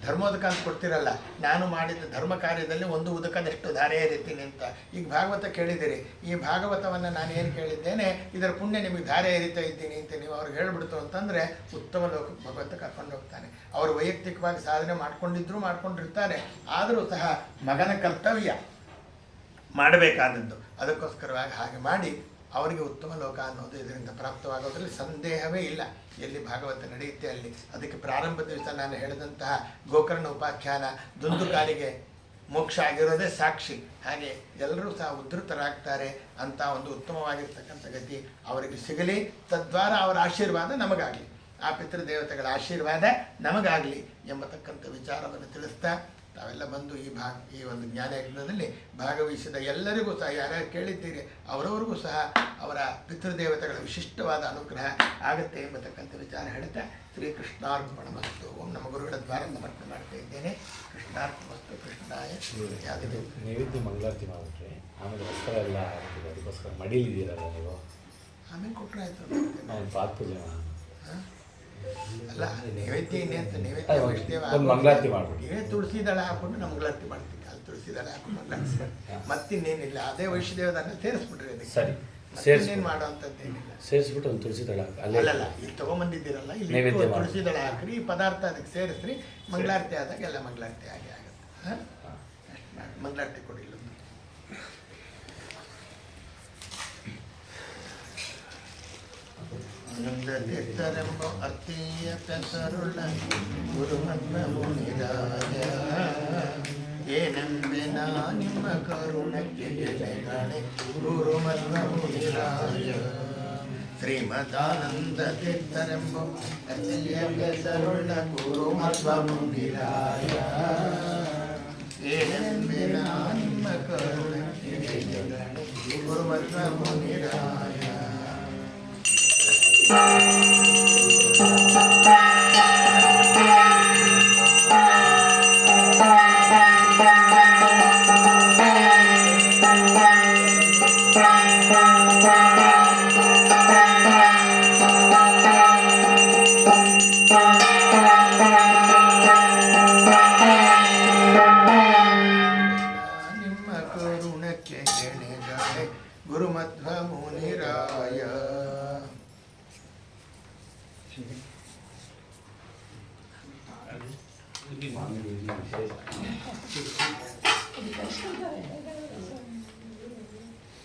Speaker 1: ಧರ್ಮೋದಕ ಅಂತ ಕೊಡ್ತಿರಲ್ಲ, ನಾನು ಮಾಡಿದ ಧರ್ಮ ಕಾರ್ಯದಲ್ಲಿ 1 ಉದಕದಷ್ಟು ಧಾರೆ ಏರಿತೀನಿ ಅಂತ. ಈಗ ಭಾಗವತ ಕೇಳಿದ್ದೀರಿ, ಈ ಭಾಗವತವನ್ನು ನಾನು ಏನು ಕೇಳಿದ್ದೇನೆ ಇದರ ಪುಣ್ಯ ನಿಮಗೆ ಧಾರೆ ಏರಿತಾ ಇದ್ದೀನಿ ಅಂತ ನೀವು ಅವ್ರಿಗೆ ಹೇಳ್ಬಿಡ್ತು ಅಂತಂದರೆ ಉತ್ತಮ ಲೋಕಕ್ಕೆ ಭಗವಂತ ಕರ್ಕೊಂಡು ಹೋಗ್ತಾನೆ. ಅವರು ವೈಯಕ್ತಿಕವಾಗಿ ಸಾಧನೆ ಮಾಡ್ಕೊಂಡಿರ್ತಾರೆ. ಆದರೂ ಸಹ ಮಗನ ಕರ್ತವ್ಯ ಮಾಡಬೇಕಾದದ್ದು. ಅದಕ್ಕೋಸ್ಕರವಾಗಿ ಹಾಗೆ ಮಾಡಿ ಅವರಿಗೆ ಉತ್ತಮ ಲೋಕ ಅನ್ನೋದು ಇದರಿಂದ ಪ್ರಾಪ್ತವಾಗೋದ್ರಲ್ಲಿ ಸಂದೇಹವೇ ಇಲ್ಲ. ಎಲ್ಲಿ ಭಾಗವತ ನಡೆಯುತ್ತೆ ಅಲ್ಲಿ. ಅದಕ್ಕೆ ಪ್ರಾರಂಭ ದಿವಸ ನಾನು ಹೇಳಿದಂತಹ ಗೋಕರ್ಣ ಉಪಾಖ್ಯಾನ ದುಂದುಕಾರಿಗೆ ಮೋಕ್ಷ ಆಗಿರೋದೇ ಸಾಕ್ಷಿ. ಹಾಗೆ ಎಲ್ಲರೂ ಸಹ ಉದ್ಧತರಾಗ್ತಾರೆ ಅಂತ ಒಂದು ಉತ್ತಮವಾಗಿರ್ತಕ್ಕಂಥ ಗತಿ ಅವರಿಗೆ ಸಿಗಲಿ. ತದ್ವಾರ ಅವರ ಆಶೀರ್ವಾದ ನಮಗಾಗಲಿ, ಆ ಪಿತೃದೇವತೆಗಳ ಆಶೀರ್ವಾದ ನಮಗಾಗಲಿ ಎಂಬತಕ್ಕಂಥ ವಿಚಾರವನ್ನು ತಿಳಿಸ್ತಾ ತಾವೆಲ್ಲ ಬಂದು ಈ ಒಂದು ಜ್ಞಾನಯಜ್ಞದಲ್ಲಿ ಭಾಗವಹಿಸಿದ ಎಲ್ಲರಿಗೂ ಸಹ, ಯಾರ್ಯಾರು ಕೇಳಿದ್ದೀರಿ ಅವರವರಿಗೂ ಸಹ ಅವರ ಪಿತೃದೇವತೆಗಳ ವಿಶಿಷ್ಟವಾದ ಅನುಗ್ರಹ ಆಗುತ್ತೆ ಎಂಬತಕ್ಕಂಥ ವಿಚಾರ ಹೇಳ್ತಾ ಶ್ರೀಕೃಷ್ಣಾರ್ಪಣಮಸ್ತು. ಓಂ ನಮ್ಮ ಗುರುಗಳ ದ್ವಾರ ಸಮರ್ಪಣೆ ಮಾಡ್ತಾ ಇದ್ದೇನೆ. ಕೃಷ್ಣಾರ್ಪಣಮಸ್ತು. ಕೃಷ್ಣಾಯ ಯಾವುದು
Speaker 2: ನೈವೇದ್ಯ ಮಂಗಳಾರತಿ ಮಾಡಿಬಿಟ್ರೆ ಆಮೇಲೆ ವಸ್ತ್ರ ಎಲ್ಲ ಆಗ್ತದೆ, ಅದಕ್ಕೋಸ್ಕರ ಮಡಿಲಿದ್ದೀರಲ್ಲ ನೀವು,
Speaker 1: ಆಮೇಲೆ ಕೊಟ್ಟರೆ ಆಯಿತು.
Speaker 2: ಪಾತ್ ಪೂಜೆ
Speaker 1: ಅಲ್ಲ, ನೈವೇದ್ಯ ಇನ್ನೇ ಅಂತ ನೈವೇದ್ಯ ವೈಷ್ಣವ
Speaker 2: ಮಂಗಳಾರತಿ ಮಾಡ್ಬಿಟ್ಟು
Speaker 1: ನೀವೇ ತುಳಸಿ ದಳ ಹಾಕೊಂಡು ನಮ್ಮ ಮಂಗಳಾರತಿ ಮಾಡ್ತೀವಿ. ಅಲ್ಲಿ ತುಳಸಿ ದಳ ಹಾಕೊಂಡು ಮಂಗಳಾರತಿ ಮತ್ತಿನ್ನೇನಿಲ್ಲ. ಅದೇ ವೈಷ್ಣದೇವದನ್ನ ಸೇರಿಸ್ಬಿಟ್ರಿ. ಅದಕ್ಕೆ
Speaker 2: ಸರಿ,
Speaker 1: ಸೇರಿಸಿ ಮಾಡೋವಂಥದ್ದೇನಿಲ್ಲ.
Speaker 2: ಸೇರಿಸ್ಬಿಟ್ಟು ಒಂದು ತುಳಸಿ ದಳ
Speaker 1: ಅಲ್ಲಲ್ಲ, ಇಲ್ಲಿ ತೊಗೊಂಬಂದಿದ್ದೀರಲ್ಲ, ಇಲ್ಲಿ ತುಳಸಿ ದಳ ಹಾಕ್ರಿ, ಈ ಪದಾರ್ಥ ಅದಕ್ಕೆ ಸೇರಿಸ್ರಿ. ಮಂಗಳಾರತಿ ಆದಾಗ ಎಲ್ಲ ಮಂಗಳಾರತಿ ಆಗಿ ಆಗುತ್ತೆ. ಮಂಗಳಾರತಿ ಕೊಡಿ. ಆನಂದತೀರ್ಥರೆಂಬ ಅರ್ತಿಯ ಪೆಸರುಳ್ಳ ಗುರುಮನ್ನ ಮುನಿರಾಯ, ಏನೆಂಬೆನ ನಿಮ್ಮ ಕರುಣಕ್ಕೆ ಎಲೆಗಣೆ ಗುರುಮನ್ನ ಮುನಿರಾಯ. ಶ್ರೀಮದಾನಂದ ತೀರ್ಥರೆಂಬ ಅರ್ತಿಯ ಪೆಸರುಳ್ಳ ಗುರುಮನ್ನ ಮುನಿರಾಯ, ಏನೆಂಬೆನ ನಿಮ್ಮ ಕರುಣಕ್ಕೆ ಎಲೆಗಣೆ ಗುರುಮನ್ನ ಮುನಿರಾಯ. ನಿಮ್ಮ ಕರುಣಕ್ಕೆ ಎಣೆಗಣೆ ಗುರುಮಧ್ವ ಮುನಿರಾಯ,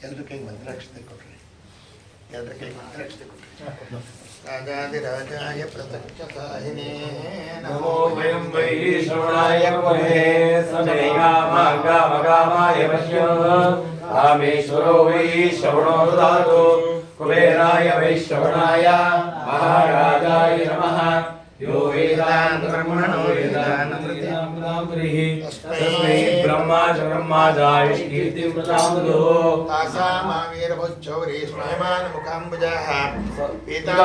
Speaker 1: ಎಲ್ಲರ ಕೈಗೆ ಮಂತ್ರಾಕ್ಷತೆ ಕೊಡ್ರಿ, ಎಲ್ಲರ ಕೈಗೆ ಮಂತ್ರಾಕ್ಷತೆ ಕೊಡ್ರಿ. ರಾಜಾದಿರಾಜಾಯ ಪ್ರತ್ಯಕ್ಷಾಯಿನೇ
Speaker 3: ನಮೋ ವಯಂ ವೈ ಶ್ರವಣಾಯ ಮಹೇ ಸಮೇಗಾಮಾಗಾಮಗಾಮಾಯ ವಶ್ಯಂ ರಾಮೇಶ್ವರೋ ವೈ ಶ್ರವಣೋ ದದಾತು ಕುಬೇರಾಯ ವೈ ಶ್ರವಣಾಯ ಮಹಾರಾಜಾಯ ನಮಃ ಯೋ ವೇದಾಂತಬ್ರಹ್ಮಣೋ ವೇದಾಂತಮೃತಾಮೃತಾಂಬರಿಃ ತಸ್ಮೈ ಬ್ರಹ್ಮಾ ಚ ಬ್ರಹ್ಮಾಜಾಯಷ್ಕೀರ್ತಿಂ ಪ್ರದಾಮುದೋ
Speaker 1: ತಾಸಾಮಾವೀರಭುಶ್ಚೌರಿ ಸ್ಮಯಮಾನ ಮುಖಾಂಬುಜಾಃ ಪೀತಾ